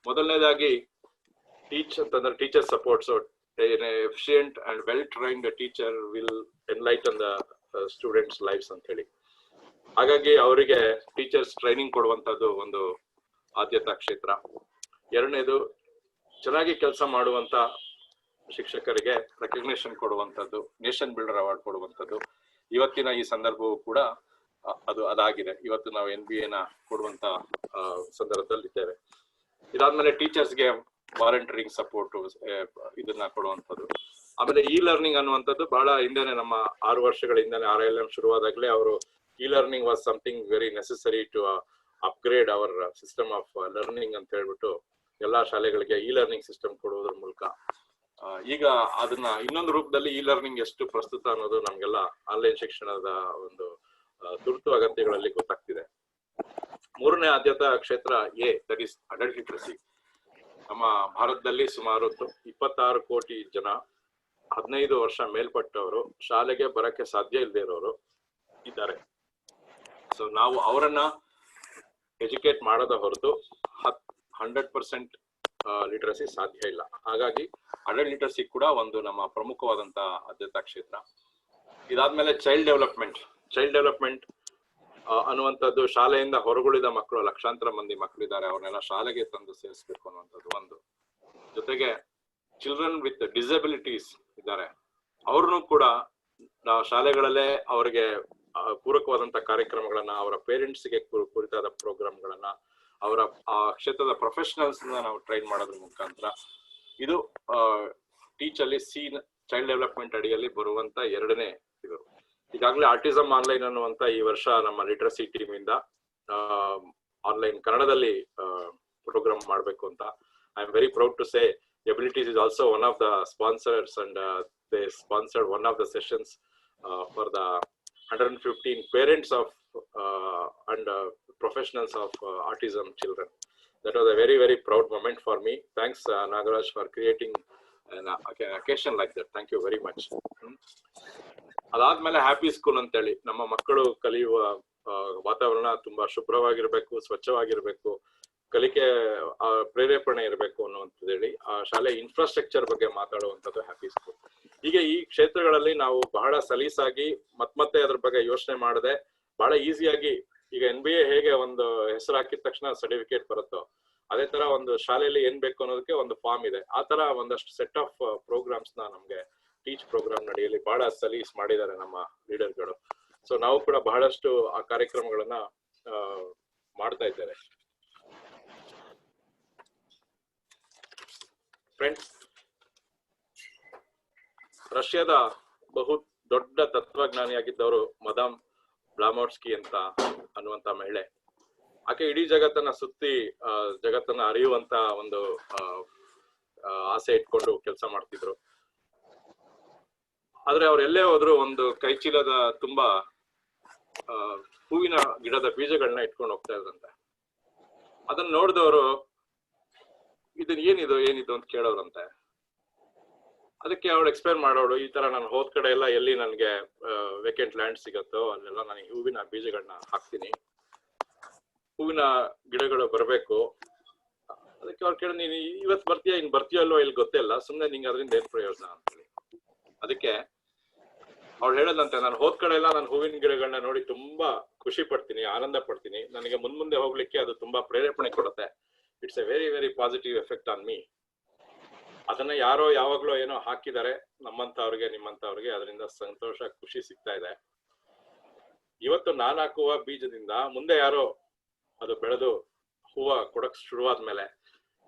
ಮೊದಲನೇದಾಗಿ ಟೀಚ್ ಅಂತಂದ್ರೆ teacher support. So efficient and well trained teacher will enlighten the students lives ಅಂತ ಹೇಳಿ. ಹಾಗಾಗಿ ಅವರಿಗೆ ಟೀಚರ್ಸ್ ಟ್ರೈನಿಂಗ್ ಕೊಡುವಂತದ್ದು ಒಂದು ಆದ್ಯತಾ ಕ್ಷೇತ್ರ. ಎರಡನೇದು, ಚೆನ್ನಾಗಿ ಕೆಲಸ ಮಾಡುವಂತ ಶಿಕ್ಷಕರಿಗೆ ರೆಕಗ್ನಿಷನ್ ಕೊಡುವಂತದ್ದು, ನೇಷನ್ ಬಿಲ್ಡರ್ ಅವಾರ್ಡ್ ಕೊಡುವಂತದ್ದು. ಇವತ್ತಿನ ಈ ಸಂದರ್ಭವೂ ಕೂಡ ಅದಾಗಿದೆ. ಇವತ್ತು ನಾವು NBA ನ ಕೊಡುವಂತ ಸಂದರ್ಭದಲ್ಲಿ ಇದ್ದೇವೆ. ಇದಾದ್ಮೇಲೆ ಟೀಚರ್ಸ್ಗೆ ವಾಲಂಟಿಯರಿಂಗ್ ಸಪೋರ್ಟ್ ಇದನ್ನ ಕೊಡುವಂಥದ್ದು. ಆಮೇಲೆ ಲರ್ನಿಂಗ್ ಅನ್ನುವಂಥದ್ದು ಬಹಳ ಹಿಂದೆನೆ, ನಮ್ಮ 6 ವರ್ಷಗಳಿಂದನೇ RILM ಶುರುವಾದಾಗಲೇ ಅವರು learning was something very necessary to upgrade our system of learning ಅಂತ ಹೇಳ್ಬಿಟ್ಟು ಎಲ್ಲಾ ಶಾಲೆಗಳಿಗೆ ಲರ್ನಿಂಗ್ ಸಿಸ್ಟಮ್ ಕೊಡುವುದರ ಮೂಲಕ ಈಗ ಅದನ್ನ ಇನ್ನೊಂದು ರೂಪದಲ್ಲಿ ಲರ್ನಿಂಗ್ ಎಷ್ಟು ಪ್ರಸ್ತುತ ಅನ್ನೋದು ನಮ್ಗೆಲ್ಲ ಆನ್ಲೈನ್ ಶಿಕ್ಷಣದ ಒಂದು ತುರ್ತು ಅಗತ್ಯಗಳಲ್ಲಿ ಗೊತ್ತಾಗ್ತಿದೆ. ಮೂರನೇ ಆದ್ಯತಾ ಕ್ಷೇತ್ರ ದಟ್ ಈಸ್ ಅಡಲ್ಟ್ ಲಿಟ್ರಸಿ. ನಮ್ಮ ಭಾರತದಲ್ಲಿ ಸುಮಾರು 26 ಕೋಟಿ ಜನ 15 ವರ್ಷ ಮೇಲ್ಪಟ್ಟವರು ಶಾಲೆಗೆ ಬರಕ್ಕೆ ಸಾಧ್ಯ ಇಲ್ಲದೆ ಇರೋರು ಇದ್ದಾರೆ. ಸೊ ನಾವು ಅವರನ್ನ ಎಜುಕೇಟ್ ಮಾಡೋದ ಹೊರತು 100% ಲಿಟ್ರಸಿ ಸಾಧ್ಯ ಇಲ್ಲ. ಹಾಗಾಗಿ ಅಡಲ್ಟ್ ಲಿಟ್ರಸಿ ಕೂಡ ಒಂದು ನಮ್ಮ ಪ್ರಮುಖವಾದಂತ ಆದ್ಯತಾ ಕ್ಷೇತ್ರ. ಇದಾದ್ಮೇಲೆ ಚೈಲ್ಡ್ ಡೆವಲಪ್ಮೆಂಟ್ ಅನ್ನುವಂಥದ್ದು, ಶಾಲೆಯಿಂದ ಹೊರಗುಳಿದ ಮಕ್ಕಳು, ಲಕ್ಷಾಂತರ ಮಂದಿ ಮಕ್ಕಳಿದ್ದಾರೆ, ಅವ್ರನ್ನೆಲ್ಲ ಶಾಲೆಗೆ ತಂದು ಸೇರಿಸಬೇಕು ಅನ್ನುವಂಥದ್ದು ಒಂದು. ಜೊತೆಗೆ ಚಿಲ್ಡ್ರನ್ ವಿತ್ ಡಿಸಬಿಲಿಟೀಸ್ ಇದ್ದಾರೆ, ಅವ್ರನ್ನು ಕೂಡ ನಾವು ಶಾಲೆಗಳಲ್ಲೇ ಅವರಿಗೆ ಪೂರಕವಾದಂತ ಕಾರ್ಯಕ್ರಮಗಳನ್ನ, ಅವರ ಪೇರೆಂಟ್ಸ್ಗೆ ಕುರಿತಾದ ಪ್ರೋಗ್ರಾಮ್ಗಳನ್ನ, ಅವರ ಆ ಕ್ಷೇತ್ರದ ಪ್ರೊಫೆಷನಲ್ಸ್ ನಾವು ಟ್ರೈನ್ ಮಾಡೋದ್ರ ಮುಖಾಂತರ ಇದು ಟೀಚಲ್ಲಿ ಚೈಲ್ಡ್ ಡೆವಲಪ್ಮೆಂಟ್ ಅಡಿಯಲ್ಲಿ ಬರುವಂತ ಎರಡನೇ ಇದು. ಈಗಾಗಲೇ ಆಟಿಸಮ್ ಆನ್ಲೈನ್ ಅನ್ನುವಂತ ಈ ವರ್ಷ ನಮ್ಮ ಲಿಟ್ರಸಿ ಟೀಮ್ ಇಂದ ಆನ್ಲೈನ್ ಕನ್ನಡದಲ್ಲಿ ಪ್ರೋಗ್ರಾಮ್ ಮಾಡಬೇಕು ಅಂತ. I am very proud to say abilities is also one of the sponsors and they sponsored one of the sessions for the 115 parents of and professionals of autism children. That was a very, very proud moment for me. Thanks Nagaraj for creating an occasion like that. Thank you very much. ಅದಾದ್ಮೇಲೆ happy school ಅಂತೇಳಿ, ನಮ್ಮ ಮಕ್ಕಳು ಕಲಿಯುವ ವಾತಾವರಣ ತುಂಬಾ ಶುಭ್ರವಾಗಿರ್ಬೇಕು, ಸ್ವಚ್ಛವಾಗಿರ್ಬೇಕು, ಕಲಿಕೆ ಪ್ರೇರೇಪಣೆ ಇರಬೇಕು ಅನ್ನುವಂಥದ್ದು ಹೇಳಿ ಆ ಶಾಲೆ ಇನ್ಫ್ರಾಸ್ಟ್ರಕ್ಚರ್ ಬಗ್ಗೆ ಮಾತಾಡುವಂಥದ್ದು ಹ್ಯಾಪಿ ಸ್ಕೂಲ್. ಹೀಗೆ ಈ ಕ್ಷೇತ್ರಗಳಲ್ಲಿ ನಾವು ಬಹಳ ಸಲೀಸಾಗಿ ಮತ್ತೆ ಅದ್ರ ಬಗ್ಗೆ ಯೋಚನೆ ಮಾಡದೆ ಬಹಳ ಈಸಿಯಾಗಿ, ಈಗ NBA ಹೇಗೆ ಒಂದು ಹೆಸರು ಹಾಕಿದ ತಕ್ಷಣ ಸರ್ಟಿಫಿಕೇಟ್ ಬರುತ್ತೋ, ಅದೇ ತರ ಒಂದು ಶಾಲೆಯಲ್ಲಿ ಏನ್ ಬೇಕು ಅನ್ನೋದಕ್ಕೆ ಒಂದು ಫಾರ್ಮ್ ಇದೆ. ಆ ತರ ಒಂದಷ್ಟು ಸೆಟ್ ಆಫ್ ಪ್ರೋಗ್ರಾಮ್ಸ್ ನ ನಮ್ಗೆ ಟೀಚ್ ಪ್ರೋಗ್ರಾಮ್ ನಡೆಯಲ್ಲಿ ಬಹಳ ಸಲೀಸ್ ಮಾಡಿದ್ದಾರೆ ನಮ್ಮ ಲೀಡರ್ಗಳು. ಸೊ ನಾವು ಕೂಡ ಬಹಳಷ್ಟು ಆ ಕಾರ್ಯಕ್ರಮಗಳನ್ನ ಮಾಡ್ತಾ ಇದ್ದೇವೆ. ಫ್ರೆಂಡ್ಸ್, ರಷ್ಯಾದ ಬಹು ದೊಡ್ಡ ತತ್ವಜ್ಞಾನಿಯಾಗಿದ್ದವರು ಮದಾಮ್ ಬ್ಲಾಮೋಟ್ಸ್ಕಿ ಅಂತ ಅನ್ನುವಂತ ಮಹಿಳೆ. ಆಕೆ ಇಡೀ ಜಗತ್ತನ್ನ ಸುತ್ತಿ ಜಗತ್ತನ್ನ ಅರಿಯುವಂತ ಒಂದು ಆಸೆ ಇಟ್ಕೊಂಡು ಕೆಲಸ ಮಾಡ್ತಿದ್ರು. ಆದ್ರೆ ಅವ್ರು ಎಲ್ಲೇ ಹೋದ್ರು ಒಂದು ಕೈಚೀಲದ ತುಂಬಾ ಹೂವಿನ ಗಿಡದ ಬೀಜಗಳನ್ನ ಇಟ್ಕೊಂಡು ಹೋಗ್ತಾ ಇದ್ರಂತೆ. ಅದನ್ನ ನೋಡಿದವರು ಇದನ್ ಏನಿದು ಅಂತ ಕೇಳೋರಂತೆ. ಅದಕ್ಕೆ ಅವಳು ಎಕ್ಸ್ಪ್ಲೇನ್ ಮಾಡೋಳು, ಈ ತರ ನಾನು ಹೋದ್ ಕಡೆ ಎಲ್ಲ ಎಲ್ಲಿ ನನ್ಗೆ ವೇಕೆಂಟ್ ಲ್ಯಾಂಡ್ ಸಿಗತ್ತೋ ಅಲ್ಲೆಲ್ಲ ನಾನು ಹೂವಿನ ಬೀಜಗಳನ್ನ ಹಾಕ್ತೀನಿ, ಹೂವಿನ ಗಿಡಗಳು ಬರಬೇಕು. ಅದಕ್ಕೆ ಅವ್ರು ಕೇಳಿ, ನೀನು ಇವತ್ತು ಬರ್ತೀಯಾ, ಇನ್ ಬರ್ತೀಯೋ ಅಲ್ವೋ ಇಲ್ಲಿ ಗೊತ್ತೇ ಇಲ್ಲ, ಸುಮ್ನೆ ನಿಂಗೆ ಅದರಿಂದ ಏನ್ ಪ್ರಯೋಜನ ಅಂತೇಳಿ. ಅದಕ್ಕೆ ಅವಳು ಹೇಳದಂತೆ, ನಾನು ಹೋದ್ ಕಡೆ ಎಲ್ಲ ನಾನು ಹೂವಿನ ಗಿಡಗಳನ್ನ ನೋಡಿ ತುಂಬಾ ಖುಷಿ ಪಡ್ತೀನಿ, ಆನಂದ ಪಡ್ತೀನಿ, ನನಗೆ ಮುಂದೆ ಹೋಗ್ಲಿಕ್ಕೆ ಅದು ತುಂಬಾ ಪ್ರೇರೇಪಣೆ ಕೊಡುತ್ತೆ. It's A very very positive effect on me. ಅದನ್ನ ಯಾರೋ ಯಾವಾಗ್ಲೂ ಏನೋ ಹಾಕಿದ್ದಾರೆ, ನಮ್ಮಂತವ್ರಿಗೆ ನಿಮ್ಮಂತವ್ರಿಗೆ ಅದರಿಂದ ಸಂತೋಷ, ಖುಷಿ ಸಿಗ್ತಾ ಇದೆ. ಇವತ್ತು ನಾನು ಹಾಕುವ ಬೀಜದಿಂದ ಮುಂದೆ ಯಾರೋ ಅದು ಬೆಳೆದು ಹೂವ ಕೊಡಕ್ ಶುರುವಾದ್ಮೇಲೆ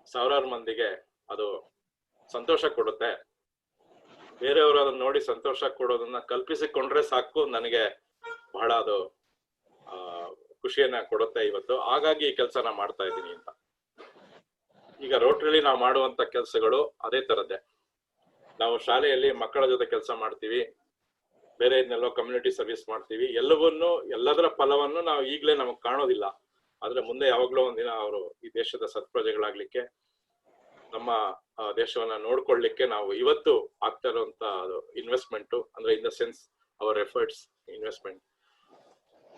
ಸಾವಿರಾರು ಮಂದಿಗೆ ಅದು ಸಂತೋಷ ಕೊಡುತ್ತೆ. ಬೇರೆಯವರು ಅದನ್ನ ನೋಡಿ ಸಂತೋಷ ಕೊಡೋದನ್ನ ಕಲ್ಪಿಸಿಕೊಂಡ್ರೆ ಸಾಕು, ನನಗೆ ಬಹಳ ಅದು ಖುಷಿಯನ್ನ ಕೊಡುತ್ತೆ ಇವತ್ತು. ಹಾಗಾಗಿ ಈ ಕೆಲಸನ ಮಾಡ್ತಾ ಇದ್ದೀನಿ ಅಂತ. ಈಗ ರೋಟ್ರಿಲಿ ನಾವು ಮಾಡುವಂತ ಕೆಲಸಗಳು ಅದೇ ತರದ್ದೇ. ನಾವು ಶಾಲೆಯಲ್ಲಿ ಮಕ್ಕಳ ಜೊತೆ ಕೆಲಸ ಮಾಡ್ತೀವಿ, ಬೇರೆ ಇದನ್ನೆಲ್ಲೋ ಕಮ್ಯುನಿಟಿ ಸರ್ವಿಸ್ ಮಾಡ್ತೀವಿ. ಎಲ್ಲದರ ಫಲವನ್ನು ನಾವು ಈಗಲೇ ನಮಗ್ ಕಾಣೋದಿಲ್ಲ, ಆದ್ರೆ ಮುಂದೆ ಯಾವಾಗ್ಲೋ ಒಂದಿನ ಅವರು ಈ ದೇಶದ ಸತ್ಪ್ರಜೆಗಳಾಗ್ಲಿಕ್ಕೆ, ನಮ್ಮ ದೇಶವನ್ನ ನೋಡ್ಕೊಳ್ಲಿಕ್ಕೆ ನಾವು ಇವತ್ತು ಆಗ್ತಾ ಇರುವಂತ ಇನ್ವೆಸ್ಟ್ಮೆಂಟ್, ಅಂದ್ರೆ in the sense our efforts investment.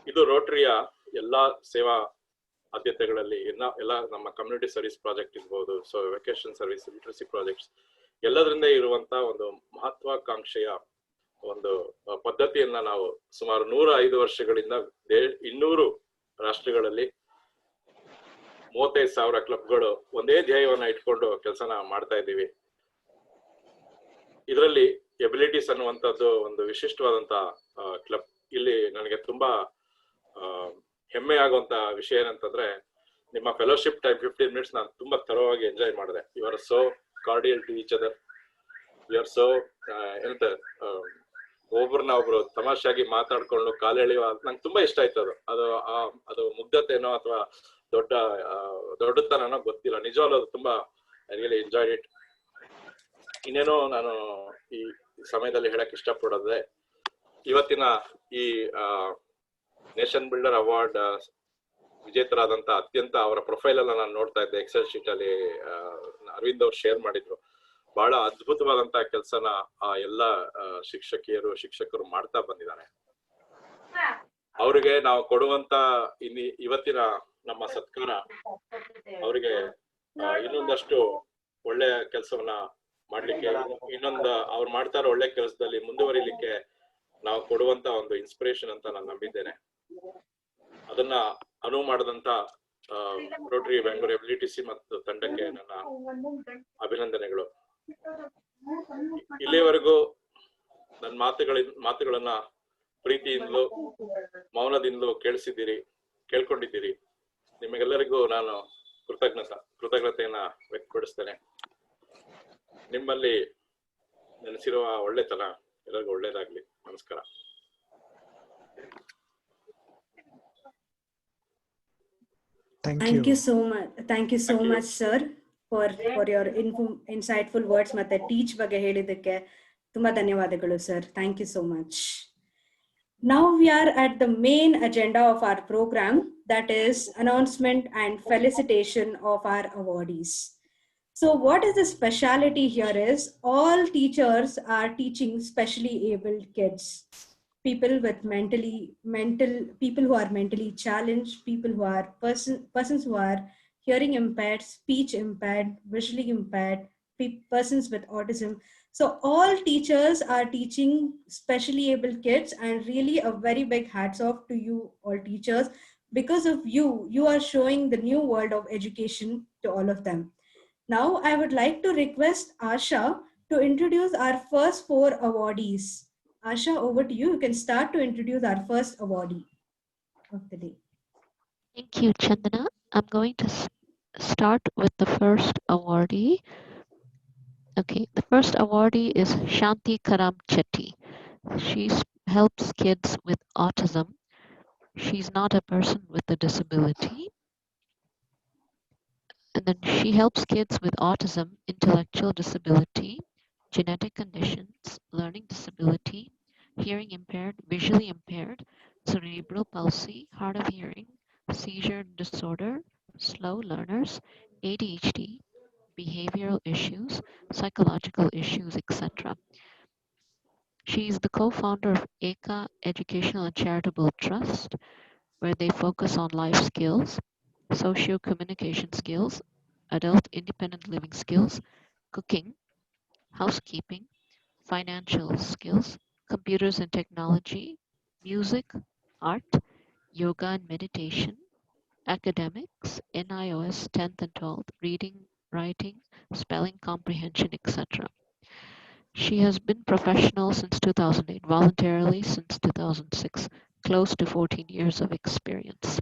ಇದು ರೋಟರಿಯ ಎಲ್ಲಾ ಸೇವಾ ಆದ್ಯತೆಗಳಲ್ಲಿ ಎಲ್ಲ ನಮ್ಮ ಕಮ್ಯುನಿಟಿ ಸರ್ವಿಸ್ ಪ್ರಾಜೆಕ್ಟ್ ಇರ್ಬೋದು, so vocation service, literacy projects, ಎಲ್ಲದರಿಂದ ಇರುವಂತ ಒಂದು ಮಹತ್ವಾಕಾಂಕ್ಷೆಯ ಒಂದು ಪದ್ಧತಿಯನ್ನ ನಾವು ಸುಮಾರು 105 ವರ್ಷಗಳಿಂದ 200 ರಾಷ್ಟ್ರಗಳಲ್ಲಿ 35,000 ಕ್ಲಬ್ಗಳು ಒಂದೇ ಧ್ಯೇಯವನ್ನ ಇಟ್ಕೊಂಡು ಕೆಲಸನ ಮಾಡ್ತಾ ಇದ್ದೀವಿ. ಇದರಲ್ಲಿ ಎಬಿಲಿಟೀಸ್ ಅನ್ನುವಂಥದ್ದು ಒಂದು ವಿಶಿಷ್ಟವಾದಂತ ಕ್ಲಬ್. ಇಲ್ಲಿ ನನಗೆ ತುಂಬಾ ಹೆಮ್ಮೆ ಆಗುವಂತ ವಿಷಯ ಏನಂತಂದ್ರೆ, ನಿಮ್ಮ ಫೆಲೋಶಿಪ್ ಟೈಮ್ 15 ಮಿನಿಟ್ಸ್ ನಾನು ತುಂಬಾ ತರವಾಗಿ ಎಂಜಾಯ್ ಮಾಡಿದೆ. You are so cordial to each other, you are so ಎಂತ ಒಬ್ರನ್ನ ಒಬ್ರು ತಮಾಷೆಯಾಗಿ ಮಾತಾಡ್ಕೊಂಡು ಕಾಲೆಳೆಯುವ, ನಂಗೆ ತುಂಬಾ ಇಷ್ಟ ಆಯ್ತು ಅದು. ಅದು ಮುಗ್ಧತೆನೋ ಅಥವಾ ದೊಡ್ಡತನನೋ ಗೊತ್ತಿಲ್ಲ, ನಿಜವಾಗ್ಲೂ ಅದು ತುಂಬಾ ಐ ರಿಯಲಿ ಎಂಜಾಯ್ಡ್ ಇಟ್. ಇನ್ನೇನೋ ನಾನು ಈ ಸಮಯದಲ್ಲಿ ಹೇಳಕ್ ಇಷ್ಟಪಡೋದೆ, ಇವತ್ತಿನ ಈ ನೇಷನ್ ಬಿಲ್ಡರ್ ಅವಾರ್ಡ್ ವಿಜೇತರಾದಂತ ಅತ್ಯಂತ ಅವರ ಪ್ರೊಫೈಲ್ ಅನ್ನ ನಾನು ನೋಡ್ತಾ ಇದ್ದೆ, ಎಕ್ಸೆಲ್ ಶೀಟ್ ಅಲ್ಲಿ ಅರವಿಂದ್ ಅವ್ರು ಶೇರ್ ಮಾಡಿದ್ರು. ಬಹಳ ಅದ್ಭುತವಾದಂತ ಕೆಲಸನ ಆ ಎಲ್ಲ ಶಿಕ್ಷಕರು ಮಾಡ್ತಾ ಬಂದಿದ್ದಾರೆ. ಅವ್ರಿಗೆ ನಾವು ಕೊಡುವಂತ ಇವತ್ತಿನ ನಮ್ಮ ಸತ್ಕಾರ ಅವರಿಗೆ ಇನ್ನೊಂದಷ್ಟು ಒಳ್ಳೆಯ ಕೆಲಸವನ್ನ ಮಾಡ್ಲಿಕ್ಕೆ, ಅವ್ರು ಮಾಡ್ತಾ ಇರೋ ಒಳ್ಳೆ ಕೆಲಸದಲ್ಲಿ ಮುಂದುವರಿಲಿಕ್ಕೆ ನಾವು ಕೊಡುವಂತ ಒಂದು ಇನ್ಸ್ಪಿರೇಷನ್ ಅಂತ ನಾನು ನಂಬಿದ್ದೇನೆ. ಅದನ್ನ ಅನುವು ಮಾಡಿದಂತ ರೋಟರಿ ಬೆಂಗಳೂರು ಎಬಿಲಿಟಿಸಿ ಮತ್ತು ತಂಡಕ್ಕೆ ನನ್ನ ಅಭಿನಂದನೆಗಳು. ಇಲ್ಲಿವರೆಗೂ ನನ್ನ ಮಾತುಗಳನ್ನ ಪ್ರೀತಿಯಿಂದಲೂ ಮೌನದಿಂದಲೂ ಕೇಳ್ಕೊಂಡಿದ್ದೀರಿ. ನಿಮಗೆಲ್ಲರಿಗೂ ನಾನು ಕೃತಜ್ಞತೆಯನ್ನ ವ್ಯಕ್ತಪಡಿಸ್ತೇನೆ. ನಿಮ್ಮಲ್ಲಿ ನೆಲೆಸಿರುವ ಒಳ್ಳೆತನ ಎಲ್ಲರಿಗೂ ಒಳ್ಳೇದಾಗ್ಲಿ. ನಮಸ್ಕಾರ. Thank you so much. Thank you so much, sir, for your insightful words. ಮತ್ತೆ ಟೀಚ್ ಬಗ್ಗೆ ಹೇಳಿದ್ದಕ್ಕೆ ತುಂಬಾ ಧನ್ಯವಾದಗಳು sir. Thank you so much. Now we are at the main agenda of our program, that is announcement and felicitation of our awardees. So what is the speciality here is all teachers are teaching specially abled kids, people with people who are mentally challenged, people who are persons who are hearing impaired, speech impaired, visually impaired, persons with autism. So all teachers are teaching specially able kids, and really a very big hats off to you all teachers. Because of you are showing the new world of education to all of them. Now I would like to request Asha to introduce our first 4 awardees. Asha, over to you. You can start to introduce our first awardee of the day. Thank you, Chandana. I'm going to start with the first awardee. Okay, the first awardee is Shanti Karam Chetty. She helps kids with autism. She's not a person with a disability. And then she helps kids with autism, intellectual disability, genetic conditions, learning disability, hearing impaired, visually impaired, cerebral palsy, hard of hearing, seizure disorder, slow learners, ADHD, behavioral issues, psychological issues, etc. She is the co-founder of Eka Educational and Charitable Trust, where they focus on life skills, socio-communication skills, adult independent living skills, cooking, housekeeping, financial skills, computers and technology, music, art, yoga and meditation, academics, NIOS 10th and 12th, reading, writing, spelling comprehension, etc. She has been professional since 2008, voluntarily since 2006, close to 14 years of experience.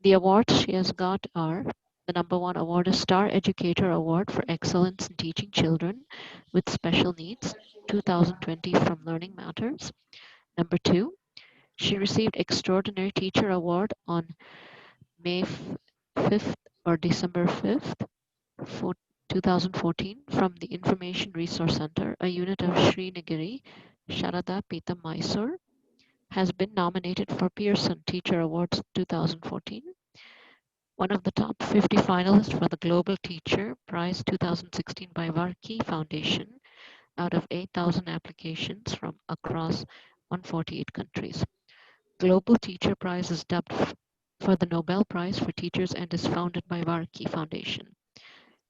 The awards she has got are: the number 1 award is Star Educator Award for Excellence in Teaching Children with Special Needs 2020 from Learning Matters. Number 2, she received Extraordinary Teacher Award on May 5th or December 5th, 2014 from the Information Resource Center, a unit of Srinagiri Sharada Peetham Mysore. Has been nominated for Pearson Teacher Awards 2014. One of the top 50 finalists for the Global Teacher Prize 2016 by Varkey Foundation out of 8,000 applications from across 148 countries. Global Teacher Prize is dubbed for the Nobel Prize for Teachers and is founded by Varkey Foundation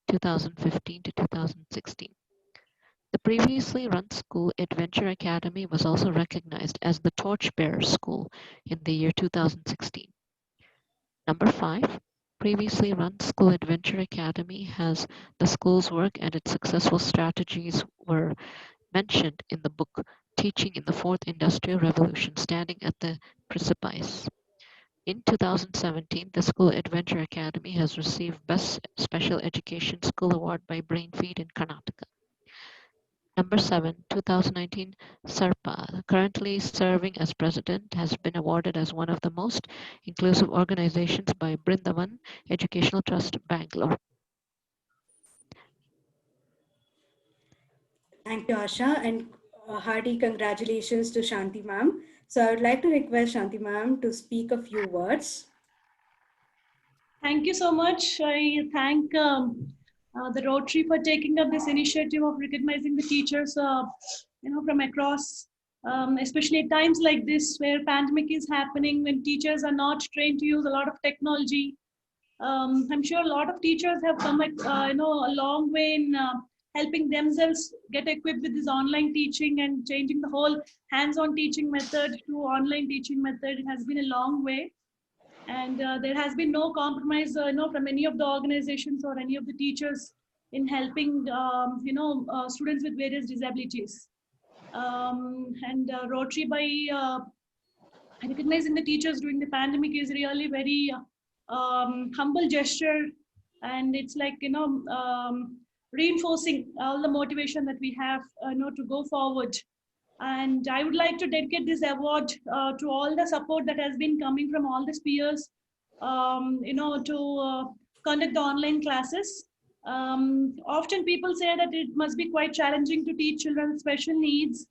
2015 to 2016. The previously run school, Adventure Academy was also recognized as the Torchbearer School in the year 2016. Number 5, previously run school Adventure Academy has the school's work and its successful strategies were mentioned in the book Teaching in the Fourth Industrial Revolution, Standing at the Precipice. In 2017, the School Adventure Academy has received Best Special Education School Award by Brainfeed in Karnataka. Number 7, 2019, SERPA, currently serving as president, has been awarded as one of the most inclusive organizations by Brindavan Educational Trust, Bangalore. Thank you, Asha, and hearty congratulations to Shanti ma'am. So I would like to request Shanti ma'am to speak a few words. Thank you so much. I thank the Rotary for taking up this initiative of recognizing the teachers, from across, especially at times like this where pandemic is happening, when teachers are not trained to use a lot of technology. I'm sure a lot of teachers have come, a long way in helping themselves get equipped with this online teaching and changing the whole hands-on teaching method to online teaching method. It has been a long way. And there has been no compromise, from any of the organizations or any of the teachers in helping, students with various disabilities. Rotary, by recognizing the teachers during the pandemic, is really very humble gesture, and it's like reinforcing all the motivation that we have, to go forward. And I would like to dedicate this award to all the support that has been coming from all the spheres, to conduct the online classes. Often people say that it must be quite challenging to teach children with special needs.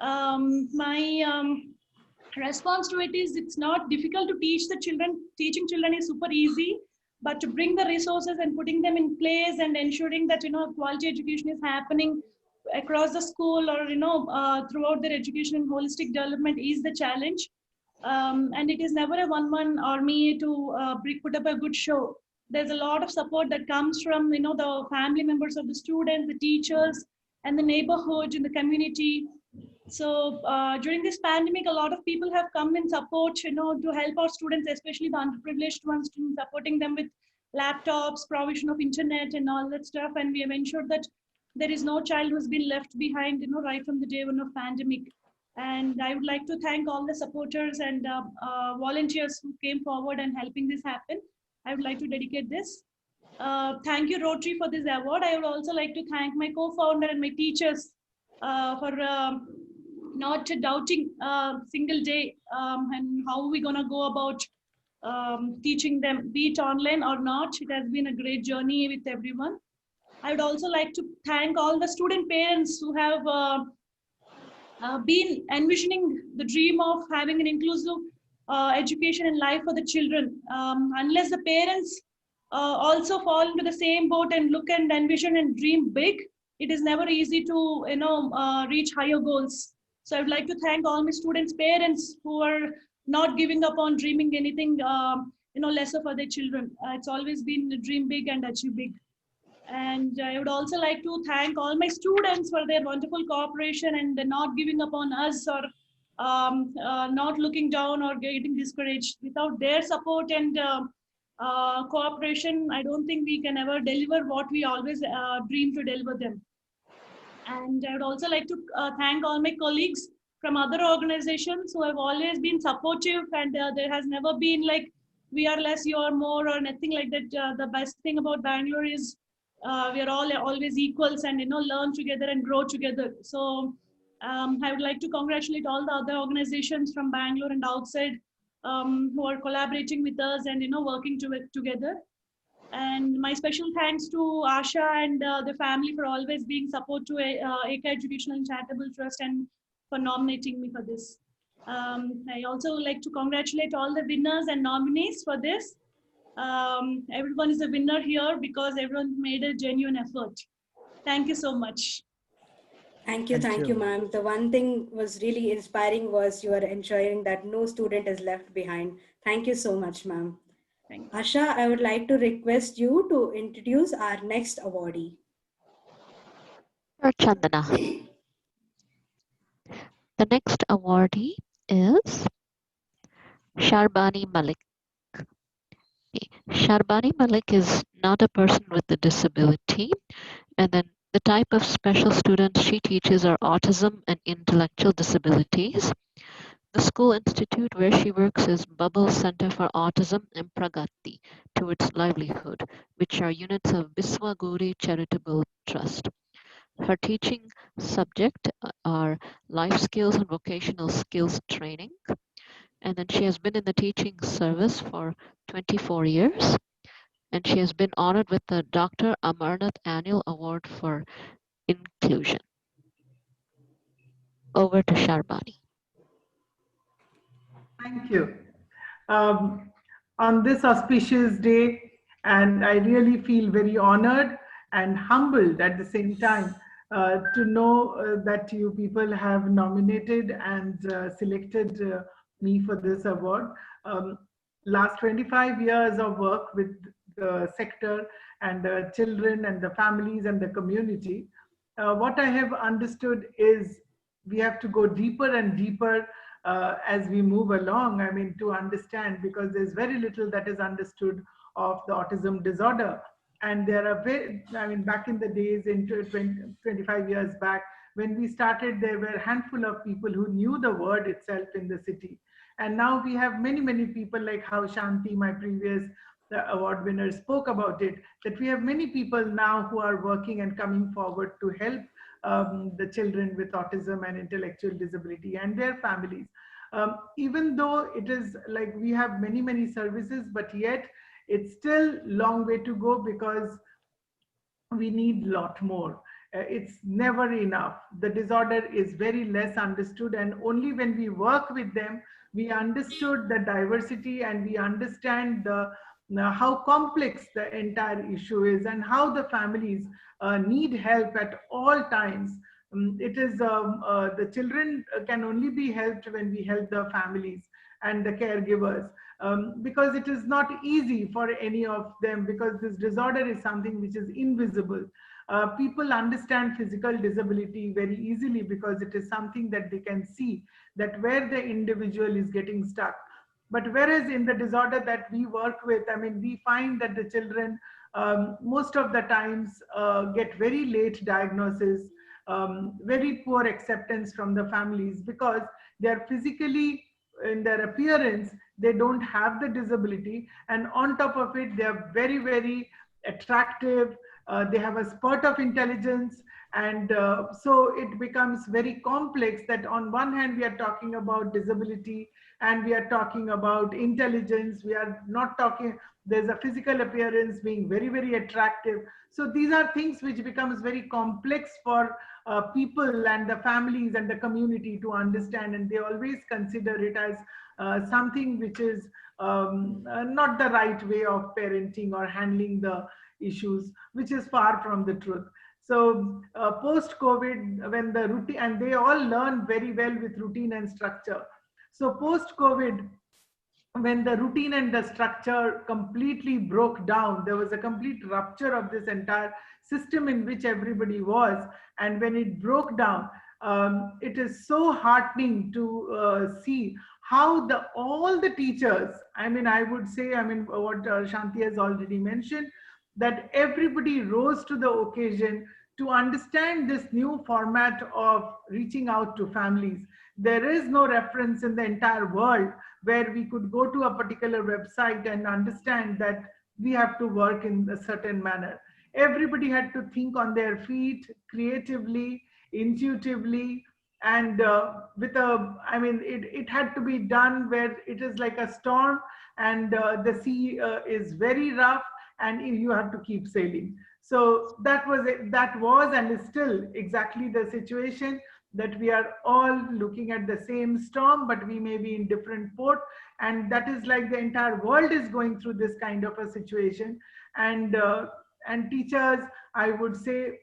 My response to it is, it's not difficult to teach the children. Teaching children is super easy, but to bring the resources and putting them in place and ensuring that quality education is happening across the school or throughout their education and holistic development is the challenge. And it is never a one-man army to put up a good show. There's a lot of support that comes from the family members of the students, the teachers, and the neighborhood in the community. So during this pandemic, a lot of people have come in support, to help our students, especially the underprivileged ones, to supporting them with laptops, provision of internet, and all that stuff. And we have ensured that there is no child who's been left behind, right from the day one of pandemic. And I would like to thank all the supporters and volunteers who came forward and helping this happen. I would like to dedicate this. Thank you, Rotary, for this award. I would also like to thank my co-founder and my teachers for not doubting single day and how we're gonna go about teaching them, be it online or not. It has been a great journey with everyone. I would also like to thank all the student parents who have been envisioning the dream of having an inclusive education and life for the children. Unless the parents also fall into the same boat and look and envision and dream big, it is never easy to reach higher goals. So I would like to thank all my students' parents who are not giving up on dreaming anything lesser for their children. It's always been dream big and achieve big. And I would also like to thank all my students for their wonderful cooperation and not giving up on us or not looking down or getting discouraged. Without their support and cooperation, I don't think we can ever deliver what we always dream to deliver them. And I would also like to thank all my colleagues from other organizations who have always been supportive, and there has never been like we are less, you are more, or nothing like that. The best thing about Bangalore is we are all always equals and learn together and grow together. So I would like to congratulate all the other organizations from Bangalore and outside who are collaborating with us and working together. And my special thanks to Asha and the family for always being support to Eka Educational and Charitable Trust and for nominating me for this. I also like to congratulate all the winners and nominees for this. Everyone is a winner here because everyone made a genuine effort. Thank you so much. Thank you, ma'am. The one thing was really inspiring was you are ensuring that no student is left behind. Thank you so much, ma'am. Asha, I would like to request you to introduce our next awardee. or Chandana? The next awardee is Sharbani Malik. Okay. Sharbani Malik is not a person with a disability, and then the type of special students she teaches are autism and intellectual disabilities. The school institute where she works is Bubble Center for Autism and Pragati Towards Livelihood, which are units of Biswa Guri Charitable Trust. Her teaching subject are life skills and vocational skills training. And then she has been in the teaching service for 24 years. And she has been honored with the Dr. Amarnath Annual Award for Inclusion. Over to Sharbani. Thank you. On this auspicious day, and I really feel very honored and humbled at the same time to know that you people have nominated and selected me for this award. Last 25 years of work with the sector and the children and the families and the community, what I have understood is we have to go deeper and deeper as we move along, I mean, to understand, because there's very little that is understood of the autism disorder. And there are very, I mean, back in the days, 25 years back, when we started, there were a handful of people who knew the word itself in the city. And now we have many, many people, like how Shanti, my previous award winner, spoke about it, that we have many people now who are working and coming forward to help the children with autism and intellectual disability and their families. Even though it is like we have many, many services, but yet it's still long way to go because we need a lot more. It's never enough. The disorder is very less understood, and only when we work with them, we understood the diversity and we understand the how complex the entire issue is and how the families need help at all times. It is the children can only be helped when we help the families and the caregivers, because it is not easy for any of them, because this disorder is something which is invisible. People understand physical disability very easily because it is something that they can see, that where the individual is getting stuck. But whereas in the disorder that we work with, I mean, we find that the children most of the times get very late diagnosis, very poor acceptance from the families, because they are physically, in their appearance, they don't have the disability. And on top of it, they are very, very attractive. They have a spurt of intelligence. And so it becomes very complex that on one hand, we are talking about disability and we are talking about intelligence. We are not talking, there's a physical appearance being very, very attractive. So these are things which becomes very complex for people and the families and the community to understand. And they always consider it as something which is not the right way of parenting or handling the issues, which is far from the truth. So post-COVID, when the routine, and they all learn very well with routine and structure. So post-COVID, when the routine and the structure completely broke down, there was a complete rupture of this entire system in which everybody was. And when it broke down, it is so heartening to see how all the teachers, I mean, I would say, I mean, what Shanti has already mentioned, that everybody rose to the occasion to understand this new format of reaching out to families. There is no reference in the entire world where we could go to a particular website and understand that we have to work in a certain manner. Everybody had to think on their feet, creatively, intuitively, and with a, I mean, it had to be done where it is like a storm and the sea is very rough and you have to keep sailing. So that was and is still exactly the situation, that we are all looking at the same storm, but we may be in different port. And that is like the entire world is going through this kind of a situation. And teachers, I would say,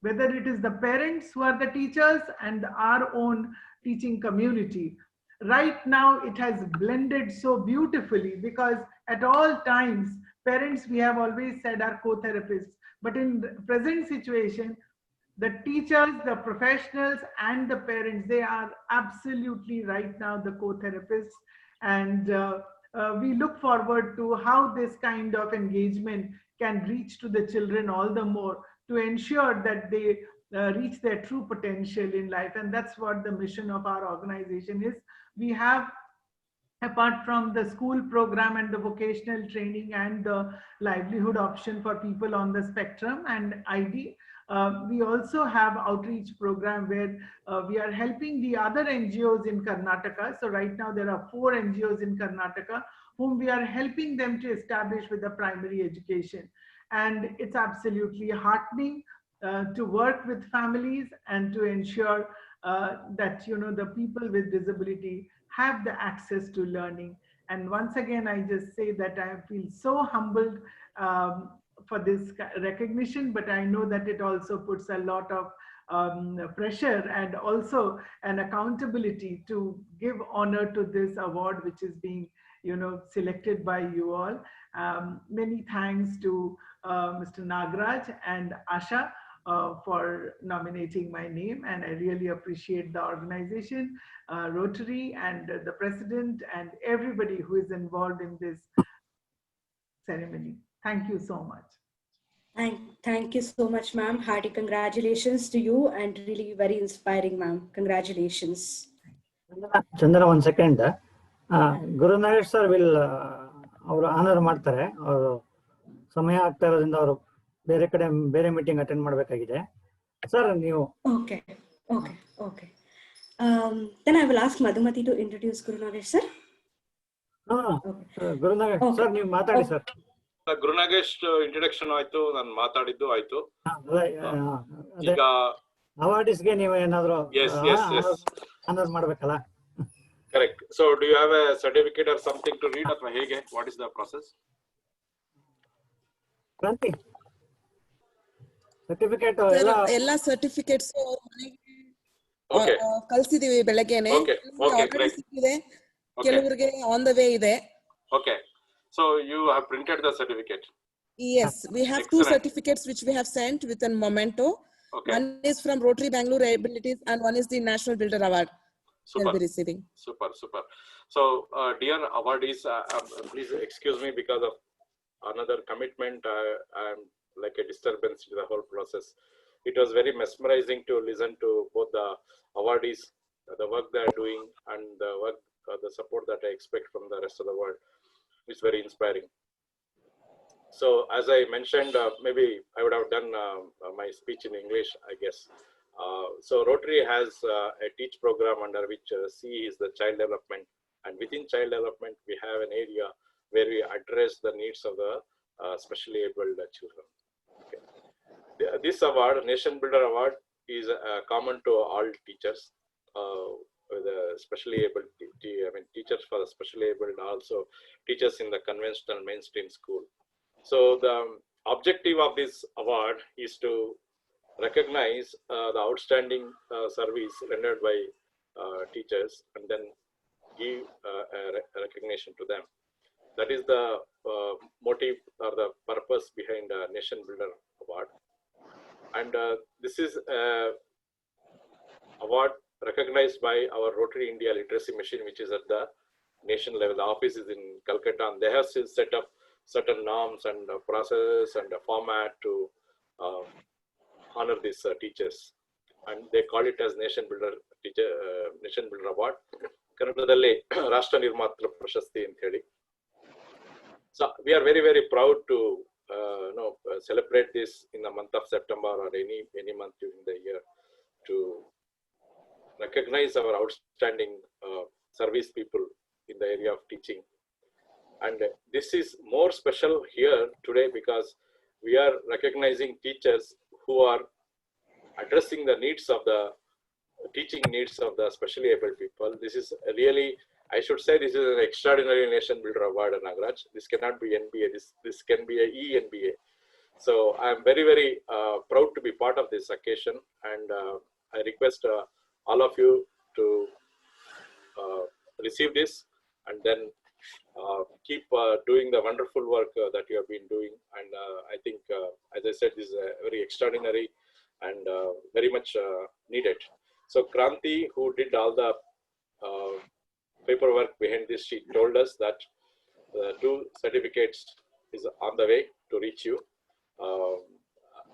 whether it is the parents who are the teachers and our own teaching community, right now it has blended so beautifully, because at all times, parents, we have always said, are co-therapists. But in the present situation, The teachers, the professionals, and the parents, they are absolutely right now the co-therapists. And we look forward to how this kind of engagement can reach to the children all the more to ensure that they reach their true potential in life. And that's what the mission of our organization is. We have, apart from the school program and the vocational training and the livelihood option for people on the spectrum and ID, we also have outreach program where we are helping the other NGOs in Karnataka. So right now there are 4 NGOs in Karnataka whom we are helping them to establish with the primary education. And it's absolutely heartening to work with families and to ensure that, you know, the people with disability have the access to learning. And once again, I just say that I feel so humbled for this recognition, but I know that it also puts a lot of pressure and also an accountability to give honor to this award, which is being, you know, selected by you all. Many thanks to Mr. Nagraj and Asha for nominating my name, and I really appreciate the organization, Rotary, and the president, and everybody who is involved in this ceremony. Thank you so much. Thank you so much, ma'am. Hearty congratulations to you, and really very inspiring, ma'am. Congratulations. Chandra, 1 second. Guru Naresh sir will ಅವರು honour ಮಾಡ್ತಾರೆ. ಅವರು ಸಮಯ ಆಗ್ತಾ ಇರೋದ್ರಿಂದ ಅವರು ಬೇರೆ meeting attend ಮಾಡಬೇಕಾಗಿದೆ. Sir ನೀವು Okay. Then I will ask Madhumati to introduce Guru Naresh sir. Guru Nagesh sir ನೀವು ಮಾತಾಡಿ ಸರ್. ಗುರು ನಾಗೇಶ್ ಇಂಟ್ರೊಡಕ್ಷನ್ ಆಯ್ತು, ನಾನು ಮಾತಾಡಿದ್ದು ಆಯ್ತು. ಈಗ ಅವಾರ್ಡಿಸ್ಗೆ ನೀವು ಏನಾದ್ರು ಆನರ್ ಮಾಡಬೇಕಲ್ಲ. Correct. So do you have a certificate or something to read ಅಥವಾ ಹೇಗೆ? What is the process? ಕ್ರಾಂತಿ ಸರ್ಟಿಫಿಕೇಟ್ ಎಲ್ಲ ಸರ್ಟಿಫಿಕೇಟ್ಸ್ ಕಳ್ಸಿದೀವಿ ಬೆಳಗ್ಗೆನೆ. ಸಿಕ್ಕಿದೆ, ಕೆಲವರಿಗೆ ಆನ್ ದ ವೇ ಇದೆ. Okay. So you have printed the certificate? Yes, we have 2 certificates which we have sent with a memento. Okay. One is from Rotary Bangalore Abilities and one is the National Builder Award. Super. Be receiving. Super. So dear awardees, please excuse me because of another commitment. I'm like a disturbance to the whole process. It was very mesmerizing to listen to both the awardees, the work they are doing, and the work, the support that I expect from the rest of the world. It's very inspiring. So as I mentioned, maybe I would have done my speech in English, I guess. So Rotary has a teach program under which C is the child development, and within child development we have an area where we address the needs of the specially abled children. Okay. This award, Nation Builder Award, is common to all teachers. With the specially able, teachers for the specially able, also teachers in the conventional mainstream school. So the objective of this award is to recognize the outstanding service rendered by teachers and then give a recognition to them. That is the motive or the purpose behind the Nation Builder Award. And this is award recognized by our Rotary India Literacy Mission, which is at the nation level. The office is in Calcutta, and they have set up certain norms and processes and a format to honor these teachers, and they call it as Nation Builder Award. Kannadadalli Rashtra Nirmatru Prashasti anta heli. So we are very, very proud to celebrate this in the month of September or any month during the year to recognize our outstanding service people in the area of teaching. And this is more special here today because we are recognizing teachers who are addressing the needs of the teaching needs of the specially able people. This is really, I should say, this is an extraordinary Nation Builder Award, Nagraj. This cannot be NBA. This can be a ENBA. So I am very, very proud to be part of this occasion, and I request all of you to receive this and then keep doing the wonderful work that you have been doing. And I think, as I said, this is a very extraordinary and very much needed. So Kranti, who did all the paperwork behind this, she told us that 2 certificates is on the way to reach you.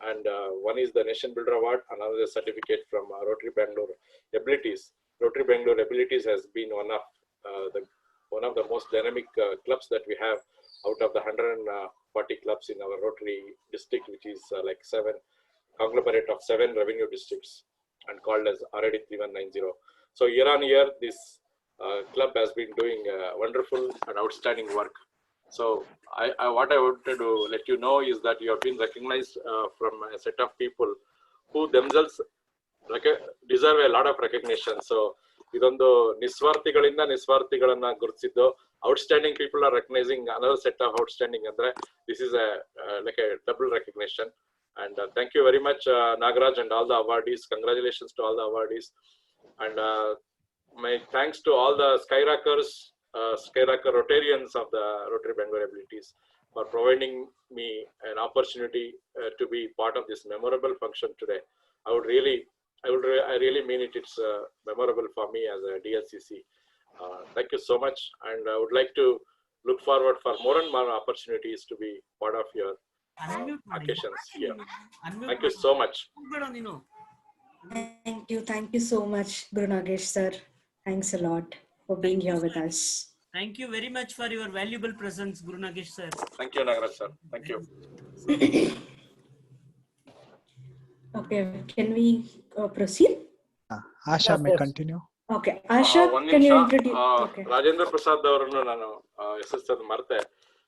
And one is the Nation Builder Award, another certificate from Rotary Bangalore Abilities. Rotary Bangalore Abilities has been one of the most dynamic clubs that we have out of the 140 clubs in our Rotary district, which is like 7 conglomerate of 7 revenue districts and called as RAD 3190. So year on year, this club has been doing wonderful and outstanding work. So what I wanted to let you know is that you have been recognized from a set of people who themselves deserve a lot of recognition. So ಇದೊಂದು ನಿಸ್ವಾರ್ಥಿಗಳಿಂದ ನಿಸ್ವಾರ್ಥಿಗಳನ್ನ ಗುರುತಿಸಿದ್ದು, outstanding people are recognizing another set of outstanding andre this is a like a double recognition. And thank you very much, Nagaraj and all the awardees. Congratulations to all the awardees. And my thanks to all the Skyrockers, Skyrocker Rotarians of the Rotary Bangalore Abilities for providing me an opportunity to be part of this memorable function today. I really mean it. It's memorable for me as a DLCC. Thank you so much. And I would like to look forward for more and more opportunities to be part of your occasions here. Thank you so much. Thank you so much, Guru Nagesh sir. Thanks a lot for being here with us. Thank you very much for your valuable presence, Guru Nagesh sir. Thank you, Nagaraj sir. Thank you. Okay, can we proceed? Asha Yes, may yes. continue. Okay, Asha, one can you ನಿಮಿಷ, introduce? Okay. Rajendra Prasad ಅವರನ್ನು ನಾನು ಹೆಸರಿಸೋದು ಮರ್ತೆ.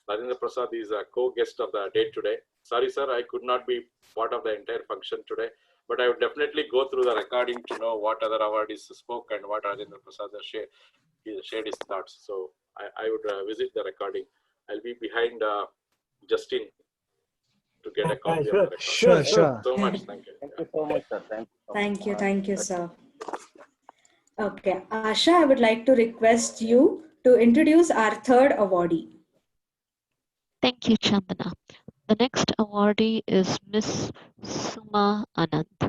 Rajendra Prasad is a co-guest of the day today. Sorry sir, I could not be part of the entire function today, but I would definitely go through the recording to know what other awardees spoke and what Rajendra Prasad has shared his thoughts. So I would visit the recording. I'll be behind Justin to get a copy of the recording. Sure. So much. Thank you. Thank you so much, sir. Thank you, sir. Okay, Asha, I would like to request you to introduce our third awardee. Thank you, Chandana. The next awardee is Miss Suma Anand.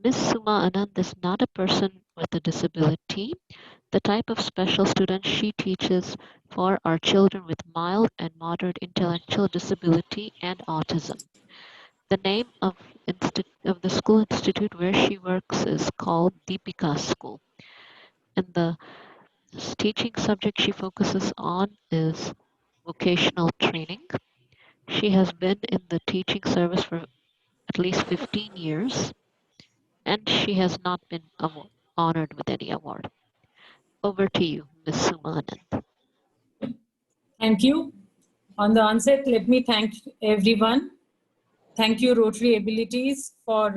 Miss Suma Anand is not a person with a disability. The type of special students she teaches for are children with mild and moderate intellectual disability and autism. The name of the school institute where she works is called Deepika School. And the teaching subject she focuses on is vocational training. She has been in the teaching service for at least 15 years, and she has not been honored with any award. Over to you, Ms. Suma Anand. Thank you. On the onset, let me thank everyone. Thank you, Rotary Abilities, for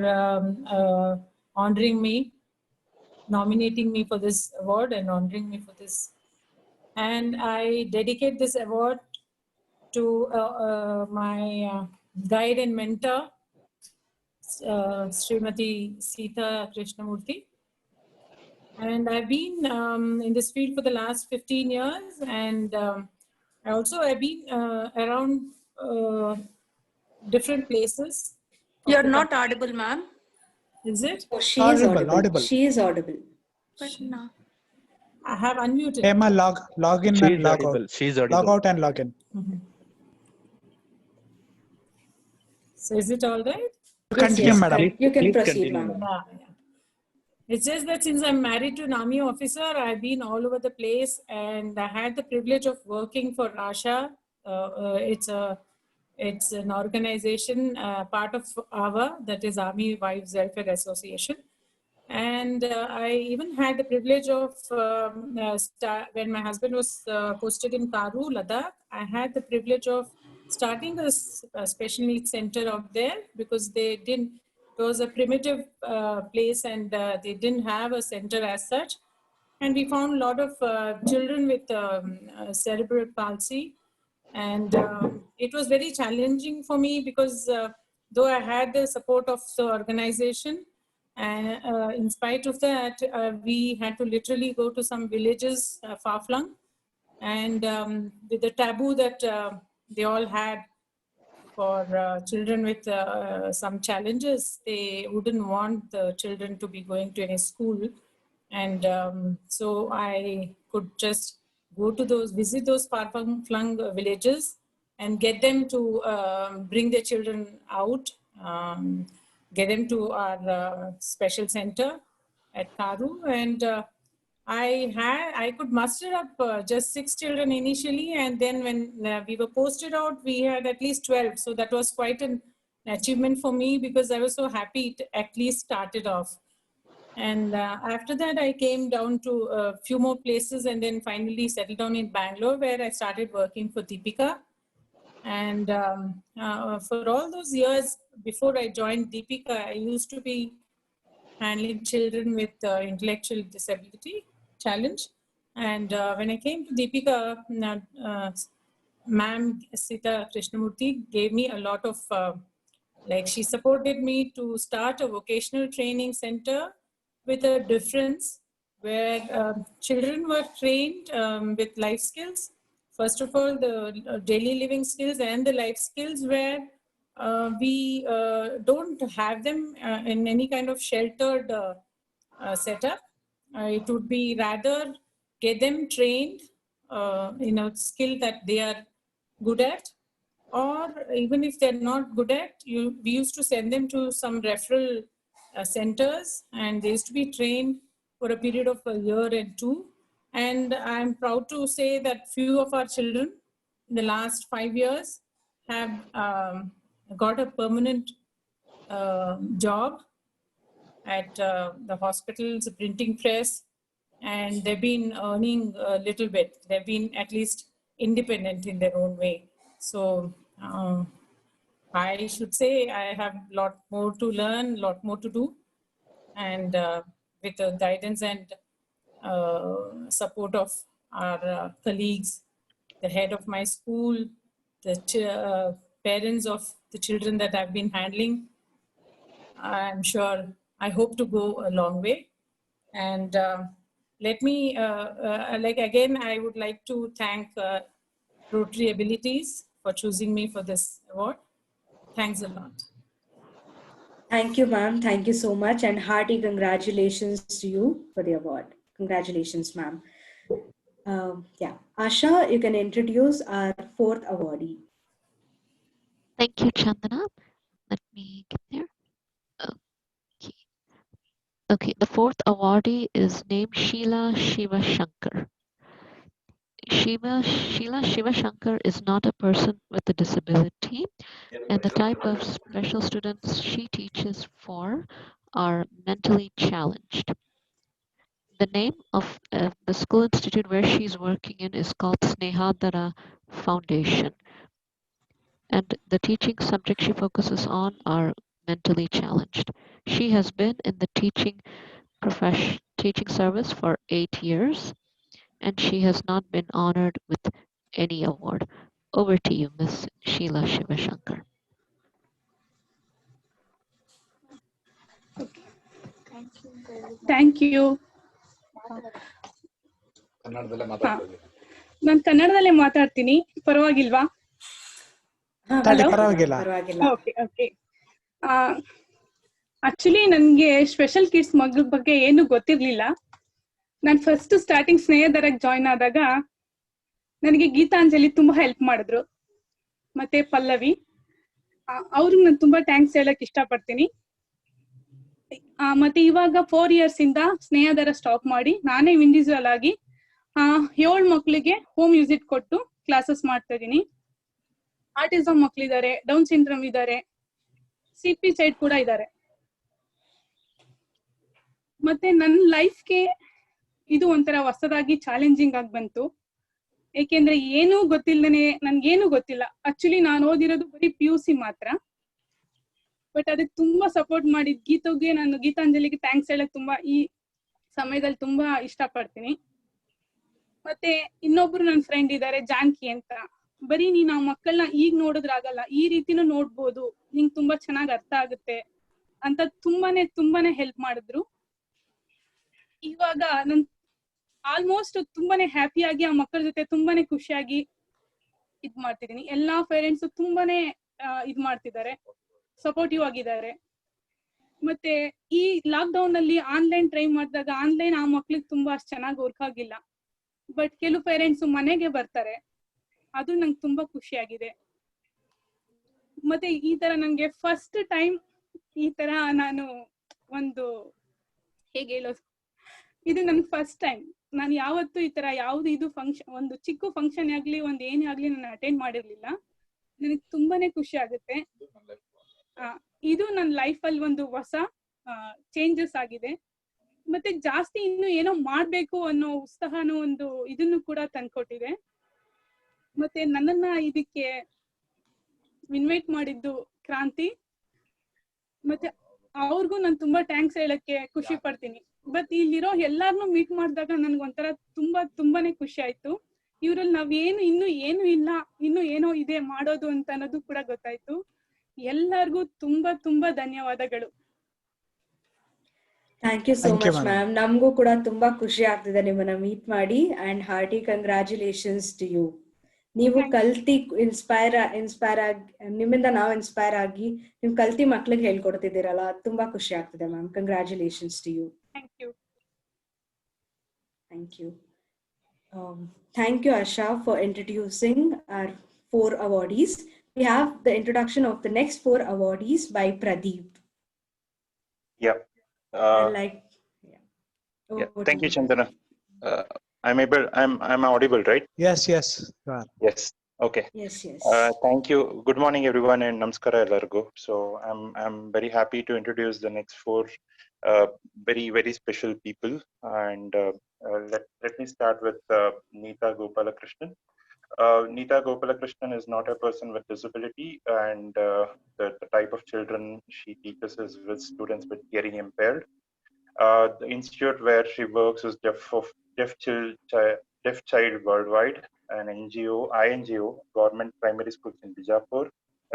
honoring me, nominating me for this award and honoring me for this. And I dedicate this award to my guide and mentor, Srimati Sita Krishnamurthy. And I've been in this field for the last 15 years. And I've been around different places. You're not audible, ma'am. Is it? Oh, she is audible. Audible. She is audible. But no. I have unmuted. Emma, log in and log out. She's Log audible. out and log in. So is it all right? Continue, madam. You can Please proceed, continue, ma'am. It's just that since I'm married to an army officer, I've been all over the place, and I had the privilege of working for Asha. It's an organization, part of AWA, that is Army Wives Welfare Association. And I even had the privilege of, when my husband was posted in Karu, Ladakh, I had the privilege of starting a special needs center out there, because it was a primitive place, and they didn't have a center as such. And we found a lot of children with cerebral palsy. And it was very challenging for me, because though I had the support of the organization, and in spite of that, we had to literally go to some villages far-flung. And with the taboo that they all had for children with some challenges. They wouldn't want the children to be going to any school. And so I could just go to visit those far-flung villages and get them to bring their children out, get them to our special center at Karu. And I could muster up just 6 children initially, and then when we were posted out, we had at least 12. So that was quite an achievement for me, because I was so happy it at least started off. And after that, I came down to a few more places, and then finally settled down in Bangalore, where I started working for Deepika. And for all those years before I joined Deepika, I used to be handling children with intellectual disability challenge. And when I came to Deepika, Ma'am Sita Krishnamurthy gave me a lot of, she supported me to start a vocational training center with a difference, where children were trained with life skills. First of all, the daily living skills and the life skills, where we don't have them in any kind of sheltered setup. It would be rather get them trained in a skill that they are good at, or even if they're not good at, we used to send them to some referral centers, and they used to be trained for a period of a year and 2. And I'm proud to say that few of our children in the last 5 years have got a permanent job at the hospital's printing press, and they've been earning a little bit. They've been at least independent in their own way. So I should say I have a lot more to learn, a lot more to do. And with the guidance and support of our colleagues, the head of my school, the parents of the children that I've been handling, I'm sure I hope to go a long way. And let me, again, I would like to thank Rotary Abilities for choosing me for this award. Thanks a lot. Thank you, ma'am. Thank you so much, and hearty congratulations to you for the award. Congratulations, ma'am. Yeah, Asha, you can introduce our 4th awardee. Thank you, Chandana. Let me get there. Okay, the 4th awardee is named Sheila Shivashankar. Sheila Shivashankar is not a person with a disability, and the type of special students she teaches for are mentally challenged. The name of the school institute where she's working in is called Snehadara Foundation, and the teaching subject she focuses on are mentally challenged. She has been in the teaching service for 8 years, and she has not been honored with any award. Over to you, Ms. Sheila Shivashankar. Thank you. ನಾನು ಕನ್ನಡದಲ್ಲೇ ಮಾತಾಡ್ತೀನಿ, ಪರವಾಗಿಲ್ವಾ? Okay okay. Actually ನನಗೆ special kids ಮಗಳ ಬಗ್ಗೆ ಏನು ಗೊತ್ತಿರ್ಲಿಲ್ಲ. ನಾನು ಫಸ್ಟ್ ಸ್ಟಾರ್ಟಿಂಗ್ ಸ್ನೇಹದರಕ್ಕೆ ಜಾಯ್ನ್ ಆದಾಗ ನನಗೆ ಗೀತಾಂಜಲಿ ತುಂಬಾ ಹೆಲ್ಪ್ ಮಾಡಿದ್ರು, ಮತ್ತೆ ಪಲ್ಲವಿ. ಅವ್ರಿಗೆ ನಾನು ತುಂಬಾ ಥ್ಯಾಂಕ್ಸ್ ಹೇಳಕ್ ಇಷ್ಟಪಡ್ತೀನಿ. ಮತ್ತೆ ಇವಾಗ 4 years ಇಂದ ಸ್ನೇಹದರ ಸ್ಟಾಪ್ ಮಾಡಿ ನಾನೇ ಇಂಡಿವಿಜುವಲ್ ಆಗಿ 7 ಮಕ್ಕಳಿಗೆ ಹೋಮ್ ವಿಸಿಟ್ ಕೊಟ್ಟು ಕ್ಲಾಸಸ್ ಮಾಡ್ತಾ ಇದೀನಿ. ಆಟಿಸಮ್ ಮಕ್ಕಳಿದ್ದಾರೆ, ಡೌನ್ ಸಿಂಡ್ರೋಮ್ ಇದ್ದಾರೆ, CP ಸೈಡ್ ಕೂಡ ಇದ್ದಾರೆ. ಮತ್ತೆ ನನ್ನ ಲೈಫ್ಗೆ ಇದು ಒಂಥರ ಹೊಸದಾಗಿ ಚಾಲೆಂಜಿಂಗ್ ಆಗಿ ಬಂತು. ಏಕೆಂದ್ರೆ ಏನೂ ಗೊತ್ತಿಲ್ಲದೇನೆ, ನನ್ಗೇನು ಗೊತ್ತಿಲ್ಲ. ಆಕ್ಚುಲಿ ನಾನು ಓದಿರೋದು ಬರೀ PUC ಮಾತ್ರ. ಬಟ್ ಅದಕ್ಕೆ ತುಂಬಾ ಸಪೋರ್ಟ್ ಮಾಡಿದ್ ಗೀತಗೆ, ನಾನು ಗೀತಾಂಜಲಿಗೆ ಥ್ಯಾಂಕ್ಸ್ ಹೇಳಕ್ ತುಂಬಾ ಈ ಸಮಯದಲ್ಲಿ ತುಂಬಾ ಇಷ್ಟಪಡ್ತೀನಿ. ಮತ್ತೆ ಇನ್ನೊಬ್ರು ನನ್ನ ಫ್ರೆಂಡ್ ಇದ್ದಾರೆ, ಜಾನ್ಕಿ ಅಂತ. ಬರೀ ನೀನ್ ಆ ಮಕ್ಕಳನ್ನ ಈಗ ನೋಡಿದ್ರಾಗಲ್ಲ, ಈ ರೀತಿನೂ ನೋಡ್ಬೋದು, ನಿಂಗೆ ತುಂಬಾ ಚೆನ್ನಾಗ್ ಅರ್ಥ ಆಗುತ್ತೆ ಅಂತ ತುಂಬಾನೇ ಹೆಲ್ಪ್ ಮಾಡಿದ್ರು. ಇವಾಗ ನನ್ ಆಲ್ಮೋಸ್ಟ್ ತುಂಬಾನೇ ಹ್ಯಾಪಿಯಾಗಿ ಆ ಮಕ್ಕಳ ಜೊತೆ ತುಂಬಾನೇ ಖುಷಿಯಾಗಿ ಇದ್ ಮಾಡ್ತಿದೀನಿ. ಎಲ್ಲಾ ಪೇರೆಂಟ್ಸ್ ತುಂಬಾನೇ ಇದ್ ಮಾಡ್ತಿದ್ದಾರೆ, ಸಪೋರ್ಟಿವ್ ಆಗಿದ್ದಾರೆ. ಮತ್ತೆ ಈ ಲಾಕ್ ಡೌನ್ ಅಲ್ಲಿ ಆನ್ಲೈನ್ ಟ್ರೈ ಮಾಡಿದಾಗ ಆನ್ಲೈನ್ ಆ ಮಕ್ಳಿಗೆ ತುಂಬಾ ಅಷ್ಟು ಚೆನ್ನಾಗಿ ವರ್ಕ್ ಆಗಿಲ್ಲ. ಬಟ್ ಕೆಲವು ಪೇರೆಂಟ್ಸ್ ಮನೆಗೆ ಬರ್ತಾರೆ, ಅದು ನಂಗೆ ತುಂಬಾ ಖುಷಿ ಆಗಿದೆ. ಮತ್ತೆ ಈ ತರ ನಂಗೆ ಫಸ್ಟ್ ಟೈಮ್ ಈ ತರ ನಾನು ಒಂದು ಹೇಗೆ ಹೇಳೋದು, ಇದು ನನ್ ಫಸ್ಟ್ ಟೈಮ್. ನಾನು ಯಾವತ್ತೂ ಈ ತರ ಯಾವ್ದು ಇದು ಫಂಕ್ಷನ್, ಒಂದು ಚಿಕ್ಕ ಫಂಕ್ಷನ್ ಆಗ್ಲಿ ಒಂದ್ ಏನೇ ಆಗ್ಲಿ ನಾನು ಅಟೆಂಡ್ ಮಾಡಿರ್ಲಿಲ್ಲ. ನನಗೆ ತುಂಬಾನೇ ಖುಷಿ ಆಗುತ್ತೆ. ಇದು ನನ್ನ ಲೈಫ್ ಅಲ್ಲಿ ಒಂದು ಹೊಸ ಚೇಂಜಸ್ ಆಗಿದೆ. ಮತ್ತೆ ಜಾಸ್ತಿ ಇನ್ನು ಏನೋ ಮಾಡ್ಬೇಕು ಅನ್ನೋ ಉತ್ಸಾಹನೂ ಒಂದು ಇದನ್ನು ಕೂಡ ತಂದ್ಕೊಟ್ಟಿದೆ. ಮತ್ತೆ ನನ್ನನ್ನ ಇದಕ್ಕೆ ಇನ್ವೈಟ್ ಮಾಡಿದ್ದು ಕ್ರಾಂತಿ, ಮತ್ತೆ ಅವ್ರಿಗೂ ನಾನು ತುಂಬಾ ಥ್ಯಾಂಕ್ಸ್ ಹೇಳಕ್ಕೆ ಖುಷಿ ಪಡ್ತೀನಿ. ಬಟ್ ಇಲ್ಲಿರೋ ಎಲ್ಲಾರ್ನು ಮೀಟ್ ಮಾಡಿದಾಗ ನನ್ಗೊಂಥರ ತುಂಬಾನೇ ಖುಷಿ ಆಯ್ತು. ಇವ್ರಲ್ಲಿ ನಾವೇನು ಇನ್ನು ಏನು ಇಲ್ಲ, ಇನ್ನು ಏನೋ ಇದೆ ಮಾಡೋದು ಅಂತ ಅನ್ನೋದು ಕೂಡ ಗೊತ್ತಾಯ್ತು. ಎಲ್ಲರಿಗೂ ತುಂಬಾ ಧನ್ಯವಾದಗಳು. Thank you so much ma'am. ನಮಗೂ ಕೂಡ ತುಂಬಾ ಖುಷಿ ಆಗ್ತಿದೆ ನಿಮ್ಮನ್ನ ಮೀಟ್ ಮಾಡಿ. And hearty congratulations to you. ನೀವು ಕಲ್ತಿ ಇನ್ಸ್ಪೈರ್ ಆಗಿ, ನಿಮ್ಮಿಂದ ನಾವು ಇನ್ಸ್ಪೈರ್ ಆಗಿ ನೀವು ಕಲ್ತಿ ಮಕ್ಳಿಗೆ ಹೇಳ್ಕೊಡ್ತಿದ್ದೀರಲ್ಲ, ತುಂಬಾ ಖುಷಿ ಆಗ್ತಿದೆ ma'am. Congratulations to you. Thank you. Thank you. Thank you, Asha, for introducing our 4 awardees. We have the introduction of the next 4 awardees by Pradeep. Yeah. Thank you, Chandana. I'm audible, right? Yes, you are. Yes. Okay. Yes. Thank you. Good morning, everyone, and namaskara ellargu. So I'm very happy to introduce the next 4 very special people. And let me start with Neeta Gopalakrishnan. Neeta Gopalakrishnan is not a person with disability, and the type of children she teaches is with students with hearing impaired. The institute where she works is Deaf Child Worldwide, an INGO, government primary schools in Bijapur,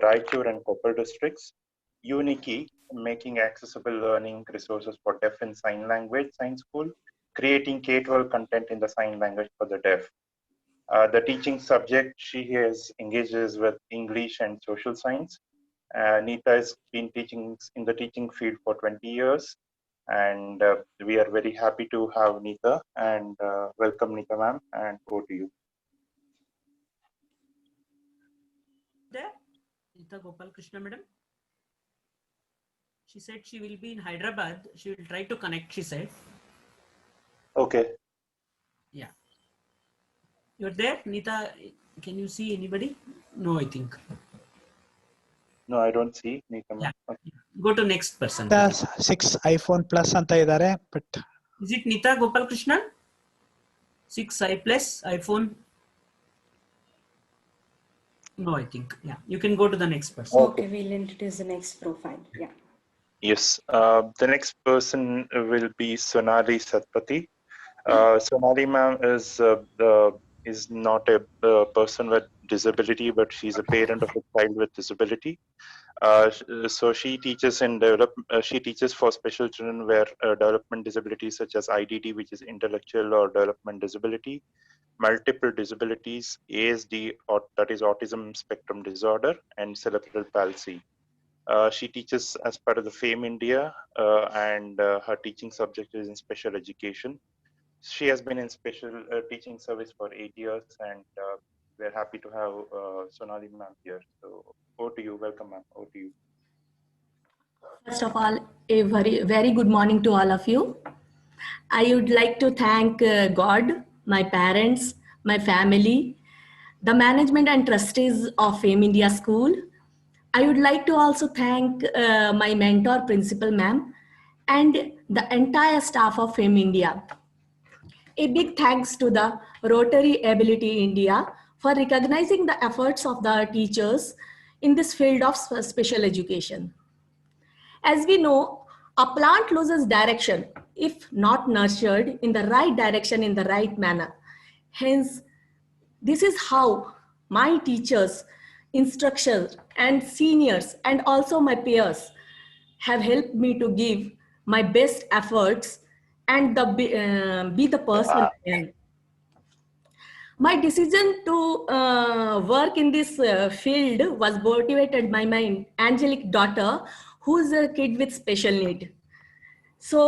Raichur and Koppal districts. Uniki, making accessible learning resources for deaf and sign language science school, creating K-12 content in the sign language for the deaf. The teaching subject she engages with English and social science. Neeta has been teaching in the teaching field for 20 years, and we are very happy to have Neeta, and welcome Neeta ma'am, and over to you. Neeta Gopalakrishnan madam. She said she will be in Hyderabad. She will try to connect, she said. Okay. Yeah. You're there, Neeta? Can you see anybody? No, I think. No, I don't see Neeta. Yeah. Okay. Go to next person. 6 iPhone Plus ಅಂತ ಇದ್ದಾರೆ, but is it Neeta Gopalakrishnan? 6i Plus iPhone? No, I think. Yeah. You can go to the next person. Okay, we'll introduce the next profile. Yeah. Yes. The next person will be Sonali Satpathy. Sonali ma'am is not a person with disability, but she's a parent of a child with disability. So she teaches she teaches for special children where development disabilities such as IDD, which is intellectual or development disability, multiple disabilities, ASD, or that is autism spectrum disorder, and cerebral palsy. She teaches as part of the FAME India, and her teaching subject is in special education. She has been in special teaching service for 8 years, and we're happy to have Sonali ma'am here. So over to you. Welcome ma'am. Over to you. First of all, a very good morning to all of you. I would like to thank God, my parents, my family, the management and trustees of FAME India School. I would like to also thank my mentor, Principal Ma'am, and the entire staff of FAME India. A big thanks to the Rotary Ability India for recognizing the efforts of the teachers in this field of special education. As we know, a plant loses direction if not nurtured in the right direction in the right manner. Hence, this is how my teachers, instructors, and seniors, and also my peers have helped me to give my best efforts and be the person I am. My decision to work in this field was motivated by my angelic daughter, who's a kid with special need. So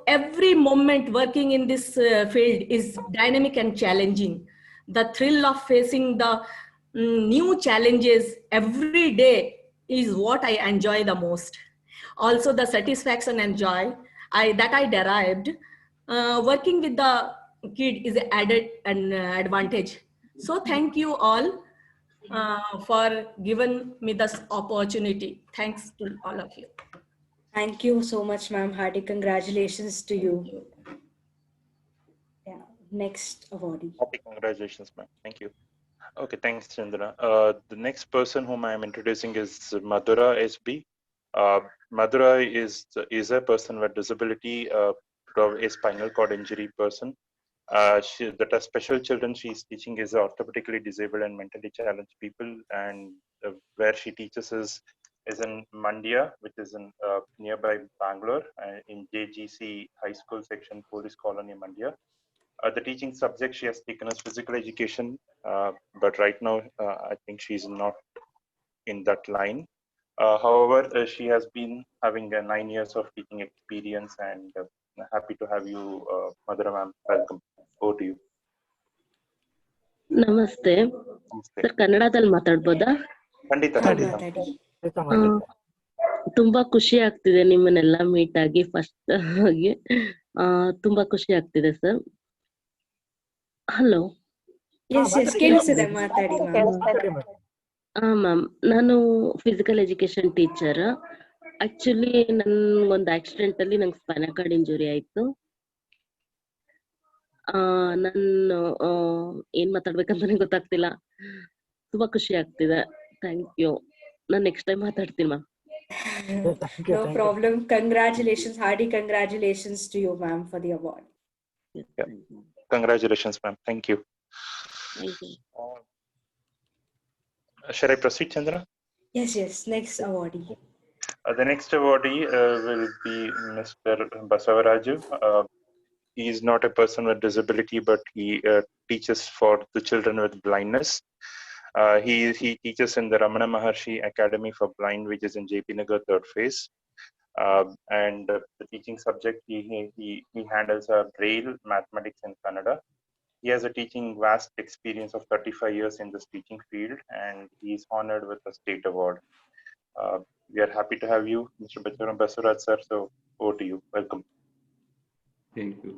every moment working in this field is dynamic and challenging. The thrill of facing the new challenges every day is what I enjoy the most. Also, the satisfaction and joy that I derived working with the kid is added an advantage. So thank you all for giving me this opportunity. Thanks to all of you. Thank you so much, ma'am. Hearty congratulations to you. Yeah. Next awardee. Happy congratulations, ma'am. Thank you. Okay, thanks, Chandra. The next person whom I am introducing is Madhura SB. Madhura is a person with disability, a spinal cord injury person. The special children she is teaching is orthopedically disabled and mentally challenged people, and where she teaches is in Mandya, which is in nearby Bangalore, in JGC High School section, Police Colony, Mandya. The teaching subject she has taken is physical education, but right now I think she's not in that line. However, she has been having 9 years of teaching experience, and happy to have you, Madhura ma'am. Welcome. Over to you. ನಮಸ್ತೆ sir, ಕನ್ನಡದಲ್ಲಿ ಮಾತಾಡ್ಬೋದಾ? ಖಂಡಿತ. ತುಂಬಾ ಖುಷಿ ಆಗ್ತಿದೆ ನಿಮ್ಮನ್ನೆಲ್ಲ meet ಆಗಿ. First ಆಗಿ ತುಂಬಾ ಖುಷಿ ಆಗ್ತಿದೆ ಸರ್. ಹಲೋ. ಮ್ಯಾಮ್, ನಾನು ಫಿಸಿಕಲ್ ಎಜುಕೇಶನ್ ಟೀಚರ್. ಆಕ್ಚುಲಿ ನನ್ಗೊಂದು ಆಕ್ಸಿಡೆಂಟ್ ಅಲ್ಲಿ ನಂಗೆ ಸ್ಪೈನಲ್ ಕಾರ್ಡ್ ಇಂಜುರಿ ಆಯ್ತು. ನಾನು ಏನ್ ಮಾತಾಡ್ಬೇಕಂತಾನೆ ಗೊತ್ತಾಗ್ತಿಲ್ಲ. ತುಂಬಾ ಖುಷಿ ಆಗ್ತಿದೆ. Thank you. ನಾನು ನೆಕ್ಸ್ಟ್ ಟೈಮ್ ಮಾತಾಡ್ತೀನಿ ma'am. No problem. Congratulations, hearty congratulations to you, ma'am, for the award. Yeah. Congratulations, ma'am. Thank you. Thank you. Shall I proceed, Chandra? Yes. Next awardee. The next awardee will be Mr. Basavaraju. He is not a person with disability, but he teaches for the children with blindness. He teaches in the Ramana Maharshi Academy for Blind, which is in JP Nagar, 3rd phase. And the teaching subject, he handles Braille, mathematics, and Kannada. He has a teaching vast experience of 35 years in this teaching field, and he is honored with a state award. We are happy to have you, Mr. Basavaraj sir. So over to you. Welcome. Thank you.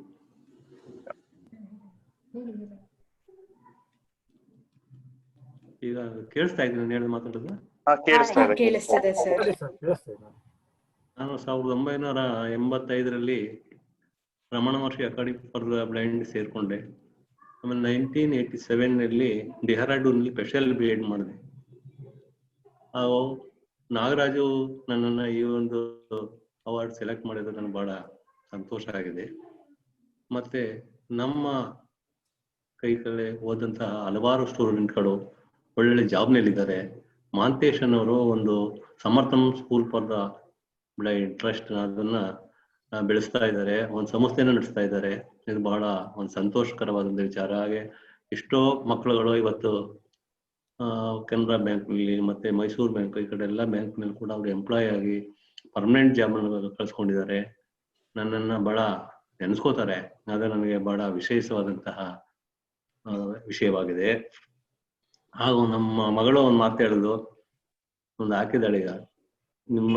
ಈಗ ಕೇಳಿಸ್ತಾ ಇದ್ದೀನಿ ನಾನು ಹೇಳೋದು ಮಾತಾಡೋದು? ಕೇಳಿಸ್ತದೆ sir. ನಾನು 1985 ರಮಣ ಮಹರ್ಷಿ academy for blind ಸೇರ್ಕೊಂಡೆ. ಆಮೇಲೆ 1987 ಡೆಹ್ರಾಡೂನಲ್ಲಿ special BEd ಮಾಡಿದೆ. ನಾಗರಾಜು ನನ್ನನ್ನು ಈ ಒಂದು ಅವಾರ್ಡ್ ಸೆಲೆಕ್ಟ್ ಮಾಡಿದ್ರೆ ನನಗೆ ಬಹಳ ಸಂತೋಷ ಆಗಿದೆ. ಮತ್ತೆ ನಮ್ಮ ಕೈ ಕೆಳಗೆ ಹೋದಂತಹ ಹಲವಾರು ಸ್ಟೂಡೆಂಟ್ಗಳು ಒಳ್ಳೊಳ್ಳೆ ಜಾಬ್ನಲ್ಲಿದ್ದಾರೆ. ಮಾಂತೇಶನ್ ಅವರು ಒಂದು Samarthan school for the blind trust ಅದನ್ನ ಬೆಳೆಸ್ತಾ ಇದ್ದಾರೆ, ಒಂದು ಸಂಸ್ಥೆನ ನಡೆಸ್ತಾ ಇದ್ದಾರೆ. ಇದು ಬಹಳ ಒಂದು ಸಂತೋಷಕರವಾದಂಥ ವಿಚಾರ. ಹಾಗೆ ಎಷ್ಟೋ ಮಕ್ಕಳುಗಳು ಇವತ್ತು ಕೆನರಾ ಬ್ಯಾಂಕ್ನಲ್ಲಿ ಮತ್ತೆ ಮೈಸೂರು ಬ್ಯಾಂಕ್ ಈ ಕಡೆ ಎಲ್ಲ ಬ್ಯಾಂಕ್ನಲ್ಲಿ ಕೂಡ ಅವರು ಎಂಪ್ಲಾಯ್ ಆಗಿ ಪರ್ಮನೆಂಟ್ ಜಾಬ್ ಕಳ್ಸ್ಕೊಂಡಿದ್ದಾರೆ. ನನ್ನನ್ನು ಬಹಳ ನೆನೆಸ್ಕೋತಾರೆ. ಅದು ನನಗೆ ಬಹಳ ವಿಶೇಷವಾದಂತಹ ವಿಷಯವಾಗಿದೆ. ಹಾಗೂ ನಮ್ಮ ಮಗಳು ಒಂದು ಮಾತು ಹೇಳಿದ್ರು, ಒಂದು ಹಾಕಿದಾಳೆ, ಈಗ ನಿಮ್ಮ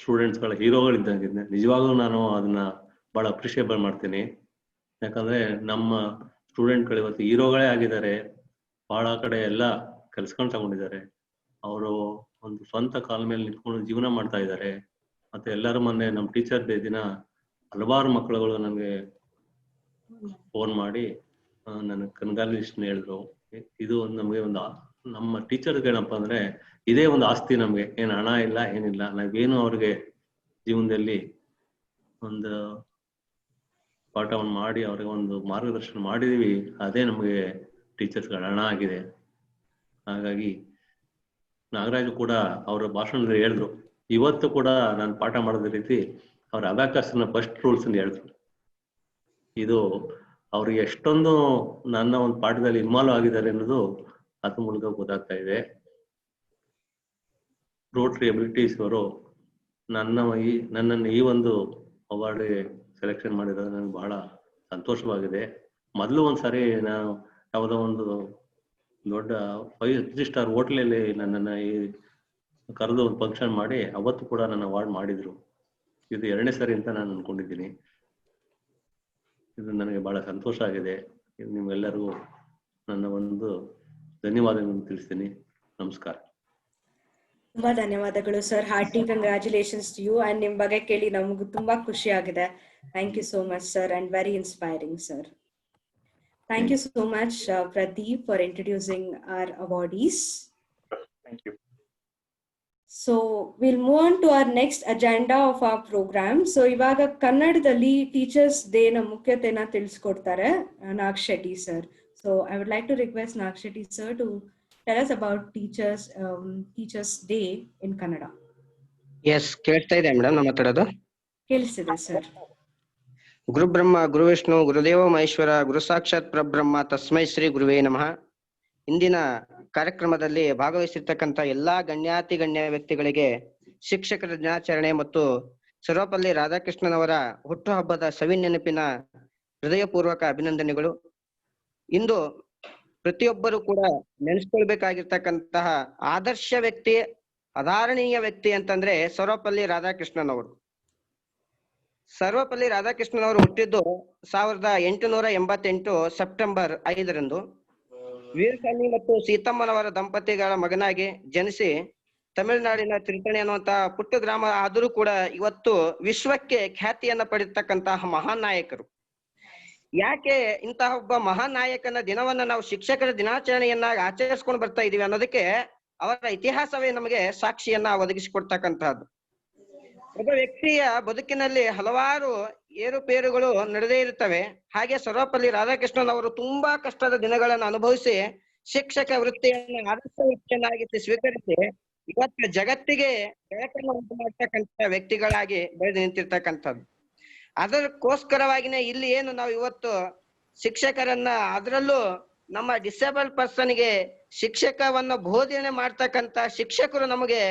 ಸ್ಟೂಡೆಂಟ್ಸ್ಗಳ ಹೀರೋಗಳಿದ್ದಂಗೆ. ನಿಜವಾಗ್ಲೂ ನಾನು ಅದನ್ನ ಬಹಳ ಅಪ್ರಿಷಿಯೇಬಲ್ ಮಾಡ್ತೀನಿ. ಯಾಕಂದ್ರೆ ನಮ್ಮ ಸ್ಟೂಡೆಂಟ್ಗಳು ಇವತ್ತು ಹೀರೋಗಳೇ ಆಗಿದ್ದಾರೆ. ಬಹಳ ಕಡೆ ಎಲ್ಲ ಕೆಲ್ಸಗಳು ತಗೊಂಡಿದ್ದಾರೆ. ಅವರು ಒಂದು ಸ್ವಂತ ಕಾಲ ಮೇಲೆ ನಿಂತ್ಕೊಂಡು ಜೀವನ ಮಾಡ್ತಾ ಇದ್ದಾರೆ. ಮತ್ತೆ ಎಲ್ಲರ ಮೊನ್ನೆ ನಮ್ಮ ಟೀಚರ್ ಡೇ ದಿನ ಹಲವಾರು ಮಕ್ಕಳುಗಳು ನನಗೆ ಫೋನ್ ಮಾಡಿ ನನಗೆ ಕಂಗ್ರಾಚುಲೇಷನ್ ಹೇಳಿದ್ರು. ಇದು ಒಂದು ನಮಗೆ ಒಂದು ನಮ್ಮ ಟೀಚರ್ಗೆ ಏನಪ್ಪ ಅಂದ್ರೆ ಇದೇ ಒಂದು ಆಸ್ತಿ ನಮಗೆ. ಏನು ಹಣ ಇಲ್ಲ, ಏನಿಲ್ಲ. ನಾವೇನು ಅವ್ರಿಗೆ ಜೀವನದಲ್ಲಿ ಒಂದು ಪಾಠವನ್ನು ಮಾಡಿ ಅವ್ರಿಗೆ ಒಂದು ಮಾರ್ಗದರ್ಶನ ಮಾಡಿದೀವಿ, ಅದೇ ನಮಗೆ ಟೀಚರ್ಸ್ಗಳ ಹಣ ಆಗಿದೆ. ಹಾಗಾಗಿ ನಾಗರಾಜು ಕೂಡ ಅವರ ಭಾಷಣದಲ್ಲಿ ಹೇಳಿದ್ರು, ಇವತ್ತು ಕೂಡ ನಾನು ಪಾಠ ಮಾಡೋದ ರೀತಿ ಅವ್ರ ಅಬ್ಯಾಕಸ್ನ ಫಸ್ಟ್ ರೂಲ್ಸ್ ಹೇಳಿದ್ರು. ಇದು ಅವರು ಎಷ್ಟೊಂದು ನನ್ನ ಒಂದು ಪಾಠದಲ್ಲಿ ಇನ್ವಾಲ್ವ್ ಆಗಿದ್ದಾರೆ ಅನ್ನೋದು ಅದ್ರ ಮೂಲಕ ಗೊತ್ತಾಗ್ತಾ ಇದೆ. ರೋಟರಿ ಅಬಿಲಿಟೀಸ್ ಅವರು ನನ್ನನ್ನು ಈ ಒಂದು ಅವಾರ್ಡ್ಗೆ ಸೆಲೆಕ್ಷನ್ ಮಾಡಿರೋದು ನನಗೆ ಬಹಳ ಸಂತೋಷವಾಗಿದೆ. ಮೊದಲು ಒಂದ್ಸಾರಿ ನಾನು ಯಾವುದೋ ಒಂದು ದೊಡ್ಡ 5 ಸ್ಟಾರ್ ಹೋಟ್ಲಲ್ಲಿ ನನ್ನನ್ನು ಕರೆದು ಒಂದು ಫಂಕ್ಷನ್ ಮಾಡಿ ಅವತ್ತು ಕೂಡ ನನ್ನ ಅವಾರ್ಡ್ ಮಾಡಿದ್ರು. ಇದು 2ನೇ ಸರಿ ಅಂತ ನಾನು ಅನ್ಕೊಂಡಿದ್ದೀನಿ. ಇದು ನನಗೆ ಬಹಳ ಸಂತೋಷ ಆಗಿದೆ. ನಿಮ್ಗೆಲ್ಲರಿಗೂ ನನ್ನ ಒಂದು ಧನ್ಯವಾದಗಳನ್ನು ತಿಳಿಸ್ತೀನಿ. ನಮಸ್ಕಾರ. ತುಂಬಾ ಧನ್ಯವಾದಗಳು sir. Hearty congratulations to you. And ನಿಮ್ ಬಗ್ಗೆ ಕೇಳಿ ನಮಗೂ ತುಂಬಾ ಖುಷಿ ಆಗಿದೆ. Thank you so much sir and very inspiring sir. Thank you so much, Pradeep, for introducing our awardees. Thank you. So we'll move on to our next agenda of our program. So ivaga kannadadalli Teachers Day na mukyatena tiliskodtare Nag Shetty sir. So I would like to request Nag Shetty sir to tell us about Teachers Day in Kannada. Yes, ಕೇಳ್ತಾ ಇದೆ madam ನಮ್ಮ ಮಾತಾಡೋದು? ಕೇಳಿಸ್ತಿದೆ sir. ಗುರು ಬ್ರಹ್ಮ ಗುರು ವಿಷ್ಣು ಗುರುದೇವ ಮಹೇಶ್ವರ ಗುರು ಸಾಕ್ಷಾತ್ ಪರಬ್ರಹ್ಮ ತಸ್ಮೈ ಶ್ರೀ ಗುರುವೇ ನಮಃ. ಇಂದಿನ ಕಾರ್ಯಕ್ರಮದಲ್ಲಿ ಭಾಗವಹಿಸಿರ್ತಕ್ಕಂಥ ಎಲ್ಲಾ ಗಣ್ಯಾತಿ ಗಣ್ಯ ವ್ಯಕ್ತಿಗಳಿಗೆ ಶಿಕ್ಷಕರ ದಿನಾಚರಣೆ ಮತ್ತು ಸರ್ವಪಲ್ಲಿ ರಾಧಾಕೃಷ್ಣನವರ ಹುಟ್ಟುಹಬ್ಬದ ಸವಿನೆನಪಿನ ಹೃದಯಪೂರ್ವಕ ಅಭಿನಂದನೆಗಳು. ಇಂದು ಪ್ರತಿಯೊಬ್ಬರು ಕೂಡ ನೆನೆಸ್ಕೊಳ್ಬೇಕಾಗಿರ್ತಕ್ಕಂತಹ ಆದರ್ಶ ವ್ಯಕ್ತಿ, ಆಧಾರಣೀಯ ವ್ಯಕ್ತಿ ಅಂತಂದ್ರೆ ಸರ್ವಪಲ್ಲಿ ರಾಧಾಕೃಷ್ಣನವರು. ಸರ್ವಪಲ್ಲಿ ರಾಧಾಕೃಷ್ಣನವರು ಹುಟ್ಟಿದ್ದು 1888 ಸೆಪ್ಟೆಂಬರ್ 5ರಂದು ವೀರಸ್ವಾಮಿ ಮತ್ತು ಸೀತಮ್ಮನವರ ದಂಪತಿಗಳ ಮಗನಾಗಿ ಜನಿಸಿ ತಮಿಳುನಾಡಿನ ತಿರುತಣಿ ಅನ್ನುವಂತಹ ಪುಟ್ಟ ಗ್ರಾಮ ಆದರೂ ಕೂಡ ಇವತ್ತು ವಿಶ್ವಕ್ಕೆ ಖ್ಯಾತಿಯನ್ನ ಪಡೆದಿರ್ತಕ್ಕಂತಹ ಮಹಾನ್ ನಾಯಕರು. ಯಾಕೆ ಇಂತಹ ಒಬ್ಬ ಮಹಾನ್ ನಾಯಕನ ದಿನವನ್ನ ನಾವು ಶಿಕ್ಷಕರ ದಿನಾಚರಣೆಯನ್ನಾಗಿ ಆಚರಿಸ್ಕೊಂಡು ಬರ್ತಾ ಇದೀವಿ ಅನ್ನೋದಕ್ಕೆ ಅವರ ಇತಿಹಾಸವೇ ನಮಗೆ ಸಾಕ್ಷಿಯನ್ನ ಒದಗಿಸಿಕೊಡ್ತಕ್ಕಂತಹದ್ದು. ಒಬ್ಬ ವ್ಯಕ್ತಿಯ ಬದುಕಿನಲ್ಲಿ ಹಲವಾರು ಏರುಪೇರುಗಳು ನಡೆದೇ ಇರುತ್ತವೆ. ಹಾಗೆ ಸರ್ವಪಲ್ಲಿ ರಾಧಾಕೃಷ್ಣನ್ ಅವರು ತುಂಬಾ ಕಷ್ಟದ ದಿನಗಳನ್ನು ಅನುಭವಿಸಿ ಶಿಕ್ಷಕ ವೃತ್ತಿಯನ್ನು ಆದರ್ಶ ವೃತ್ತಿಯನ್ನಾಗಿ ಸ್ವೀಕರಿಸಿ ಇವತ್ತು ಜಗತ್ತಿಗೆ ಬೆಳಕನ್ನು ಉಂಟು ಮಾಡ್ತಕ್ಕಂಥ ವ್ಯಕ್ತಿಗಳಾಗಿ ಬೆಳೆದು ನಿಂತಿರ್ತಕ್ಕಂಥದ್ದು. ಅದಕ್ಕೋಸ್ಕರವಾಗಿನೇ ಇಲ್ಲಿ ಏನು ನಾವು ಇವತ್ತು ಶಿಕ್ಷಕರನ್ನ, ಅದರಲ್ಲೂ ನಮ್ಮ ಡಿಸೇಬಲ್ ಪರ್ಸನ್ಗೆ ಶಿಕ್ಷಕವನ್ನ ಬೋಧನೆ ಮಾಡ್ತಕ್ಕಂಥ ಶಿಕ್ಷಕರು ನಮಗೆ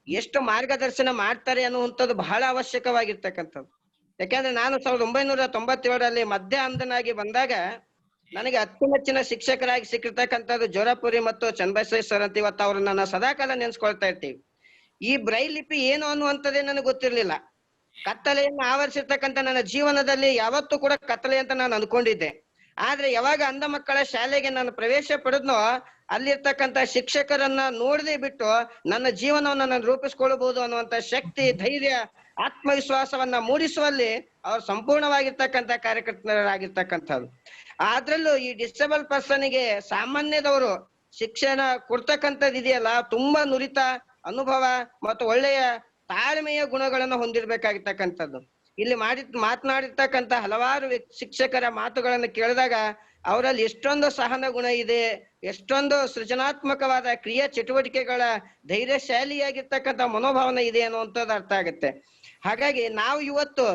ಎಷ್ಟು ಮಾರ್ಗದರ್ಶನ ಮಾಡ್ತಾರೆ ಅನ್ನುವಂಥದ್ದು ಬಹಳ ಅವಶ್ಯಕವಾಗಿರ್ತಕ್ಕಂಥದ್ದು. ಯಾಕಂದ್ರೆ ನಾನು 1997ರಲ್ಲಿ ಮಧ್ಯ ಅಂಧನಾಗಿ ಬಂದಾಗ ನನಗೆ ಅಚ್ಚುಮೆಚ್ಚಿನ ಶಿಕ್ಷಕರಾಗಿ ಸಿಕ್ಕಿರ್ತಕ್ಕಂಥದ್ದು ಜೋರಾಪುರಿ ಮತ್ತು ಚನ್ನಬಸವೇಶ್ವರ ಸರ್ ಅಂತ ಇವತ್ತು ಅವ್ರನ್ನ ನಾನು ಸದಾಕಾಲ ನೆನ್ಸ್ಕೊಳ್ತಾ ಇರ್ತೀವಿ. ಈ ಬ್ರೈಲ್ ಲಿಪಿ ಏನು ಅನ್ನುವಂಥದ್ದೇ ನನಗೆ ಗೊತ್ತಿರ್ಲಿಲ್ಲ. ಕತ್ತಲೆಯನ್ನು ಆವರಿಸಿರ್ತಕ್ಕಂಥ ನನ್ನ ಜೀವನದಲ್ಲಿ ಯಾವತ್ತೂ ಕೂಡ ಕತ್ತಲೆ ಅಂತ ನಾನು ಅನ್ಕೊಂಡಿದ್ದೆ. ಆದ್ರೆ ಯಾವಾಗ ಅಂಧ ಮಕ್ಕಳ ಶಾಲೆಗೆ ನಾನು ಪ್ರವೇಶ ಪಡೆದ್ನೋ ಅಲ್ಲಿರ್ತಕ್ಕಂಥ ಶಿಕ್ಷಕರನ್ನ ನೋಡದೆ ಬಿಟ್ಟು ನನ್ನ ಜೀವನವನ್ನ ನಾನು ರೂಪಿಸ್ಕೊಳ್ಬಹುದು ಅನ್ನುವಂತ ಶಕ್ತಿ, ಧೈರ್ಯ, ಆತ್ಮವಿಶ್ವಾಸವನ್ನ ಮೂಡಿಸುವಲ್ಲಿ ಅವ್ರು ಸಂಪೂರ್ಣವಾಗಿರ್ತಕ್ಕಂಥ ಕಾರ್ಯಕರ್ತರಾಗಿರ್ತಕ್ಕಂಥದ್ದು. ಅದ್ರಲ್ಲೂ ಈ ಡಿಸೇಬಲ್ ಪರ್ಸನ್ಗೆ ಸಾಮಾನ್ಯದವರು ಶಿಕ್ಷಣ ಕೊಡ್ತಕ್ಕಂಥದ್ದು ಇದೆಯಲ್ಲ, ತುಂಬಾ ನುರಿತ ಅನುಭವ ಮತ್ತು ಒಳ್ಳೆಯ ತಾಳ್ಮೆಯ ಗುಣಗಳನ್ನು ಹೊಂದಿರ್ಬೇಕಾಗಿರ್ತಕ್ಕಂಥದ್ದು. ಇಲ್ಲಿ ಮಾತನಾಡಿರ್ತಕ್ಕಂಥ ಹಲವಾರು ಶಿಕ್ಷಕರ ಮಾತುಗಳನ್ನು ಕೇಳಿದಾಗ ಅವರಲ್ಲಿ ಎಷ್ಟೊಂದು ಸಹನ ಗುಣ ಇದೆ, ಎಷ್ಟೊಂದು ಸೃಜನಾತ್ಮಕವಾದ ಕ್ರಿಯಾ ಚಟುವಟಿಕೆಗಳ ಧೈರ್ಯಶಾಲಿಯಾಗಿರ್ತಕ್ಕಂಥ ಮನೋಭಾವನೆ ಇದೆ ಅನ್ನುವಂಥದ್ದು ಅರ್ಥ ಆಗುತ್ತೆ. ಹಾಗಾಗಿ ನಾವು ಇವತ್ತು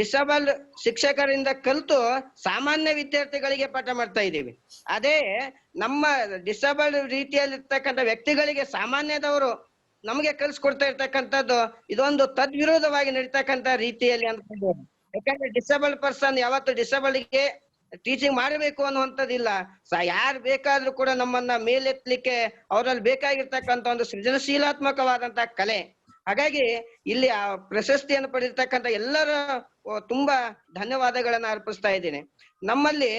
ಡಿಸೇಬಲ್ ಶಿಕ್ಷಕರಿಂದ ಕಲಿತು ಸಾಮಾನ್ಯ ವಿದ್ಯಾರ್ಥಿಗಳಿಗೆ ಪಾಠ ಮಾಡ್ತಾ ಇದ್ದೀವಿ. ಅದೇ ನಮ್ಮ ಡಿಸೇಬಲ್ ರೀತಿಯಲ್ಲಿರ್ತಕ್ಕಂಥ ವ್ಯಕ್ತಿಗಳಿಗೆ ಸಾಮಾನ್ಯದವರು ನಮಗೆ ಕಲಿಸ್ಕೊಡ್ತಾ ಇರ್ತಕ್ಕಂಥದ್ದು ಇದೊಂದು ತದ್ವಿರೋಧವಾಗಿ ನಡೀತಕ್ಕಂಥ ರೀತಿಯಲ್ಲಿ ಅಂದ್ಕೊಂಡು. ಯಾಕಂದ್ರೆ ಡಿಸೇಬಲ್ ಪರ್ಸನ್ ಯಾವತ್ತು ಡಿಸೇಬಲ್ಗೆ ಟೀಚಿಂಗ್ ಮಾಡಬೇಕು ಅನ್ನುವಂಥದ್ದಿಲ್ಲ. ಯಾರು ಬೇಕಾದ್ರೂ ಕೂಡ ನಮ್ಮನ್ನ ಮೇಲೆತ್ತಲಿಕ್ಕೆ ಅವರಲ್ಲಿ ಬೇಕಾಗಿರ್ತಕ್ಕಂಥ ಒಂದು ಸೃಜನಶೀಲಾತ್ಮಕವಾದಂತಹ ಕಲೆ. ಹಾಗಾಗಿ ಇಲ್ಲಿ ಆ ಪ್ರಶಸ್ತಿಯನ್ನು ಪಡೆದಿರ್ತಕ್ಕಂಥ ಎಲ್ಲರ ತುಂಬಾ ಧನ್ಯವಾದಗಳನ್ನ ಅರ್ಪಿಸ್ತಾ ಇದ್ದೀನಿ. ನಮ್ಮಲ್ಲಿ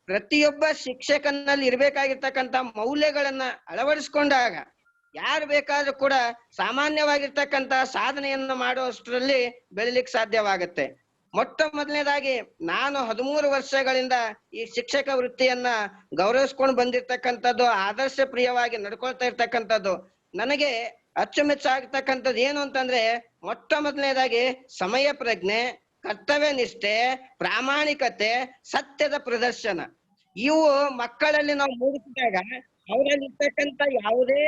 ಪ್ರತಿಯೊಬ್ಬ ಶಿಕ್ಷಕನಲ್ಲಿ ಇರ್ಬೇಕಾಗಿರ್ತಕ್ಕಂಥ ಮೌಲ್ಯಗಳನ್ನ ಅಳವಡಿಸ್ಕೊಂಡಾಗ ಯಾರು ಬೇಕಾದ್ರೂ ಕೂಡ ಸಾಮಾನ್ಯವಾಗಿರ್ತಕ್ಕಂಥ ಸಾಧನೆಯನ್ನು ಮಾಡುವಷ್ಟರಲ್ಲಿ ಬೆಳಿಲಿಕ್ಕೆ ಸಾಧ್ಯವಾಗುತ್ತೆ. ಮೊಟ್ಟ ಮೊದಲನೇದಾಗಿ ನಾನು 13 ವರ್ಷಗಳಿಂದ ಈ ಶಿಕ್ಷಕ ವೃತ್ತಿಯನ್ನ ಗೌರವಿಸ್ಕೊಂಡು ಬಂದಿರ್ತಕ್ಕಂಥದ್ದು, ಆದರ್ಶ ಪ್ರಿಯವಾಗಿ ನಡ್ಕೊಳ್ತಾ ಇರ್ತಕ್ಕಂಥದ್ದು. ನನಗೆ ಅಚ್ಚುಮೆಚ್ಚಾಗಿರ್ತಕ್ಕಂಥದ್ದು ಏನು ಅಂತಂದ್ರೆ, ಮೊಟ್ಟ ಮೊದಲನೇದಾಗಿ ಸಮಯ ಪ್ರಜ್ಞೆ, ಕರ್ತವ್ಯ ನಿಷ್ಠೆ, ಪ್ರಾಮಾಣಿಕತೆ, ಸತ್ಯದ ಪ್ರದರ್ಶನ. ಇವು ಮಕ್ಕಳಲ್ಲಿ ನಾವು ಮೂಡಿಸಿದಾಗ ಅವರಲ್ಲಿ ಇರ್ತಕ್ಕಂಥ ಯಾವುದೇ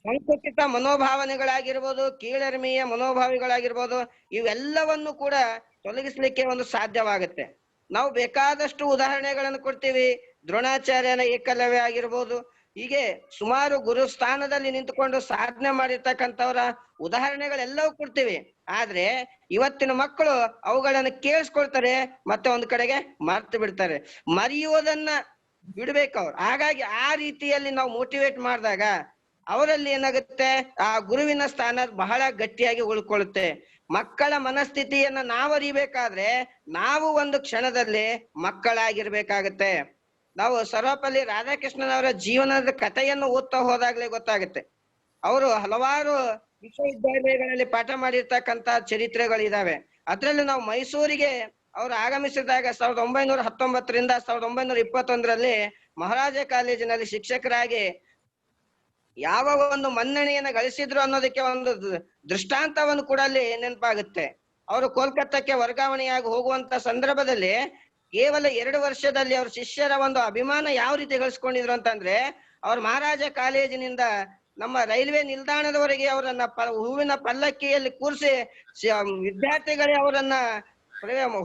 ಸಂಕುಚಿತ ಮನೋಭಾವನೆಗಳಾಗಿರ್ಬೋದು, ಕೀಳರಿಮೆಯ ಮನೋಭಾವಗಳಾಗಿರ್ಬೋದು, ಇವೆಲ್ಲವನ್ನು ಕೂಡ ತೊಲಗಿಸ್ಲಿಕ್ಕೆ ಒಂದು ಸಾಧ್ಯವಾಗುತ್ತೆ. ನಾವು ಬೇಕಾದಷ್ಟು ಉದಾಹರಣೆಗಳನ್ನು ಕೊಡ್ತೀವಿ. ದ್ರೋಣಾಚಾರ್ಯನ ಏಕಲವ್ಯ ಆಗಿರ್ಬೋದು, ಹೀಗೆ ಸುಮಾರು ಗುರು ಸ್ಥಾನದಲ್ಲಿ ನಿಂತುಕೊಂಡು ಸಾಧನೆ ಮಾಡಿರ್ತಕ್ಕಂಥವ್ರ ಉದಾಹರಣೆಗಳೆಲ್ಲವೂ ಕೊಡ್ತೀವಿ. ಆದ್ರೆ ಇವತ್ತಿನ ಮಕ್ಕಳು ಅವುಗಳನ್ನು ಕೇಳಿಸ್ಕೊಳ್ತಾರೆ, ಮತ್ತೆ ಒಂದ್ ಕಡೆಗೆ ಮರ್ತು ಬಿಡ್ತಾರೆ. ಮರೆಯುವುದನ್ನ ಬಿಡ್ಬೇಕು ಅವ್ರು. ಹಾಗಾಗಿ ಆ ರೀತಿಯಲ್ಲಿ ನಾವು ಮೋಟಿವೇಟ್ ಮಾಡಿದಾಗ ಅವರಲ್ಲಿ ಏನಾಗುತ್ತೆ, ಆ ಗುರುವಿನ ಸ್ಥಾನ ಬಹಳ ಗಟ್ಟಿಯಾಗಿ ಉಳ್ಕೊಳ್ಳುತ್ತೆ. ಮಕ್ಕಳ ಮನಸ್ಥಿತಿಯನ್ನ ನಾವು ಅರಿಬೇಕಾದ್ರೆ ನಾವು ಒಂದು ಕ್ಷಣದಲ್ಲಿ ಮಕ್ಕಳಾಗಿರ್ಬೇಕಾಗತ್ತೆ. ನಾವು ಸರ್ವಪಲ್ಲಿ ರಾಧಾಕೃಷ್ಣನವರ ಜೀವನದ ಕಥೆಯನ್ನು ಓದ್ತಾ ಹೋದಾಗ್ಲೇ ಗೊತ್ತಾಗುತ್ತೆ. ಅವರು ಹಲವಾರು ವಿಶ್ವವಿದ್ಯಾಲಯಗಳಲ್ಲಿ ಪಾಠ ಮಾಡಿರ್ತಕ್ಕಂತ ಚರಿತ್ರೆಗಳಿದಾವೆ. ಅದ್ರಲ್ಲಿ ನಾವು ಮೈಸೂರಿಗೆ ಅವರು ಆಗಮಿಸಿದಾಗ 1919ರಿಂದ 1921ರಲ್ಲಿ ಮಹಾರಾಜ ಕಾಲೇಜಿನಲ್ಲಿ ಶಿಕ್ಷಕರಾಗಿ ಯಾವ ಒಂದು ಮನ್ನಣೆಯನ್ನ ಗಳಿಸಿದ್ರು ಅನ್ನೋದಕ್ಕೆ ಒಂದು ದೃಷ್ಟಾಂತವನ್ನು ಕೂಡ ಅಲ್ಲಿ ನೆನಪಾಗುತ್ತೆ. ಅವರು ಕೋಲ್ಕತ್ತಾಕ್ಕೆ ವರ್ಗಾವಣೆಯಾಗಿ ಹೋಗುವಂತ ಸಂದರ್ಭದಲ್ಲಿ ಕೇವಲ 2 ವರ್ಷದಲ್ಲಿ ಅವ್ರ ಶಿಷ್ಯರ ಒಂದು ಅಭಿಮಾನ ಯಾವ ರೀತಿ ಗಳಿಸ್ಕೊಂಡಿದ್ರು ಅಂತಂದ್ರೆ, ಅವ್ರ ಮಹಾರಾಜ ಕಾಲೇಜಿನಿಂದ ನಮ್ಮ ರೈಲ್ವೆ ನಿಲ್ದಾಣದವರೆಗೆ ಅವರನ್ನ ಹೂವಿನ ಪಲ್ಲಕ್ಕಿಯಲ್ಲಿ ಕೂರಿಸಿ ವಿದ್ಯಾರ್ಥಿಗಳೇ ಅವರನ್ನ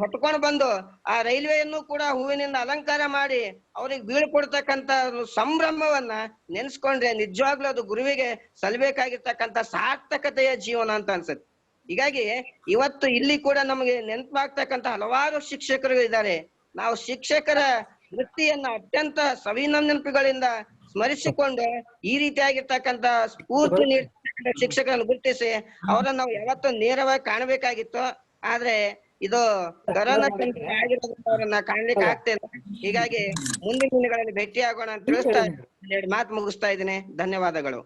ಹೊಟ್ಕೊಂಡು ಬಂದು ಆ ರೈಲ್ವೆಯನ್ನು ಕೂಡ ಹೂವಿನಿಂದ ಅಲಂಕಾರ ಮಾಡಿ ಅವ್ರಿಗೆ ಬೀಳ್ಕೊಡ್ತಕ್ಕಂತ ಸಂಭ್ರಮವನ್ನ ನೆನ್ಸ್ಕೊಂಡ್ರೆ ನಿಜವಾಗ್ಲೂ ಅದು ಗುರುವಿಗೆ ಸಲ್ಬೇಕಾಗಿರ್ತಕ್ಕಂತ ಸಾರ್ಥಕತೆಯ ಜೀವನ ಅಂತ ಅನ್ಸುತ್ತೆ. ಹೀಗಾಗಿ ಇವತ್ತು ಇಲ್ಲಿ ಕೂಡ ನಮಗೆ ನೆನಪಾಗ್ತಕ್ಕಂತ ಹಲವಾರು ಶಿಕ್ಷಕರು ಇದ್ದಾರೆ. ನಾವು ಶಿಕ್ಷಕರ ವೃತ್ತಿಯನ್ನ ಅತ್ಯಂತ ಸವಿನಂಬಿಕೆಗಳಿಂದ ಸ್ಮರಿಸಿಕೊಂಡು ಈ ರೀತಿಯಾಗಿರ್ತಕ್ಕಂತ ಸ್ಫೂರ್ತಿ ನೀಡ್ತಕ್ಕಂಥ ಶಿಕ್ಷಕರನ್ನು ಗುರುತಿಸಿ ಅವರನ್ನ ನಾವು ಯಾವತ್ತೂ ನೇರವಾಗಿ ಕಾಣಬೇಕಾಗಿತ್ತು. ಆದ್ರೆ ಇದು ಕರೋನಾ ಸಂದರ್ಭ ಆಗಿರೋದ್ರಿಂದ ಅವರನ್ನ ಕಾಣ್ಲಿಕ್ಕೆ ಆಗ್ತಿಲ್ಲ. ಹೀಗಾಗಿ ಮುಂದಿನ ದಿನಗಳಲ್ಲಿ ಭೇಟಿಯಾಗೋಣ ಅಂತ ತಿಳಿಸ್ತಾ 2 ಮಾತು ಮುಗಿಸ್ತಾ ಇದ್ದೀನಿ. ಧನ್ಯವಾದಗಳು.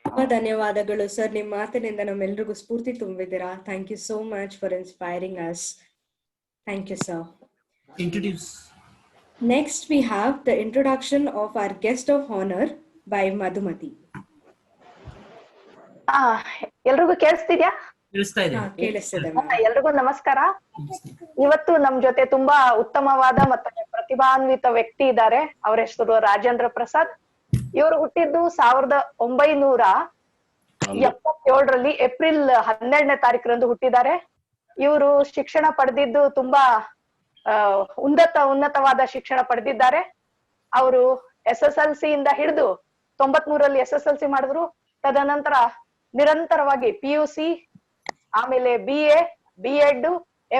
ತುಂಬಾ ಧನ್ಯವಾದಗಳು ಸರ್. ನಿಮ್ಮ ಮಾತಿನಿಂದ ನಮ್ಮೆಲ್ರಿಗೂ ಸ್ಫೂರ್ತಿ ತುಂಬಿದ್ದೀರಾ. Thank you so much for inspiring us. Thank you sir. Introduce. Next we have the introduction of our guest of honor by Madhumati. ಎಲ್ರಿಗೂ ಕೇಳಿಸ್ತಿದ್ಯಾ? ಕೇಳಿಸ್ತಿದೆ. ಎಲ್ರಿಗೂ ನಮಸ್ಕಾರ. ಇವತ್ತು ನಮ್ ಜೊತೆ ತುಂಬಾ ಉತ್ತಮವಾದ ಮತ್ತು ಪ್ರತಿಭಾನ್ವಿತ ವ್ಯಕ್ತಿ ಇದ್ದಾರೆ. ಅವ್ರ ಹೆಸರು ರಾಜೇಂದ್ರ ಪ್ರಸಾದ್. ಇವರು ಹುಟ್ಟಿದ್ದು 1977ರಲ್ಲಿ ಏಪ್ರಿಲ್ 12ನೇ ತಾರೀಕರಂದು ಹುಟ್ಟಿದ್ದಾರೆ. ಇವರು ಶಿಕ್ಷಣ ಪಡೆದಿದ್ದು ತುಂಬಾ ಉನ್ನತವಾದ ಶಿಕ್ಷಣ ಪಡೆದಿದ್ದಾರೆ. ಅವರು SSLC ಇಂದ ಹಿಡಿದು 93ರಲ್ಲಿ SSLC ಮಾಡಿದ್ರು. ತದನಂತರ ನಿರಂತರವಾಗಿ PUC, ಆಮೇಲೆ BA, B.Ed,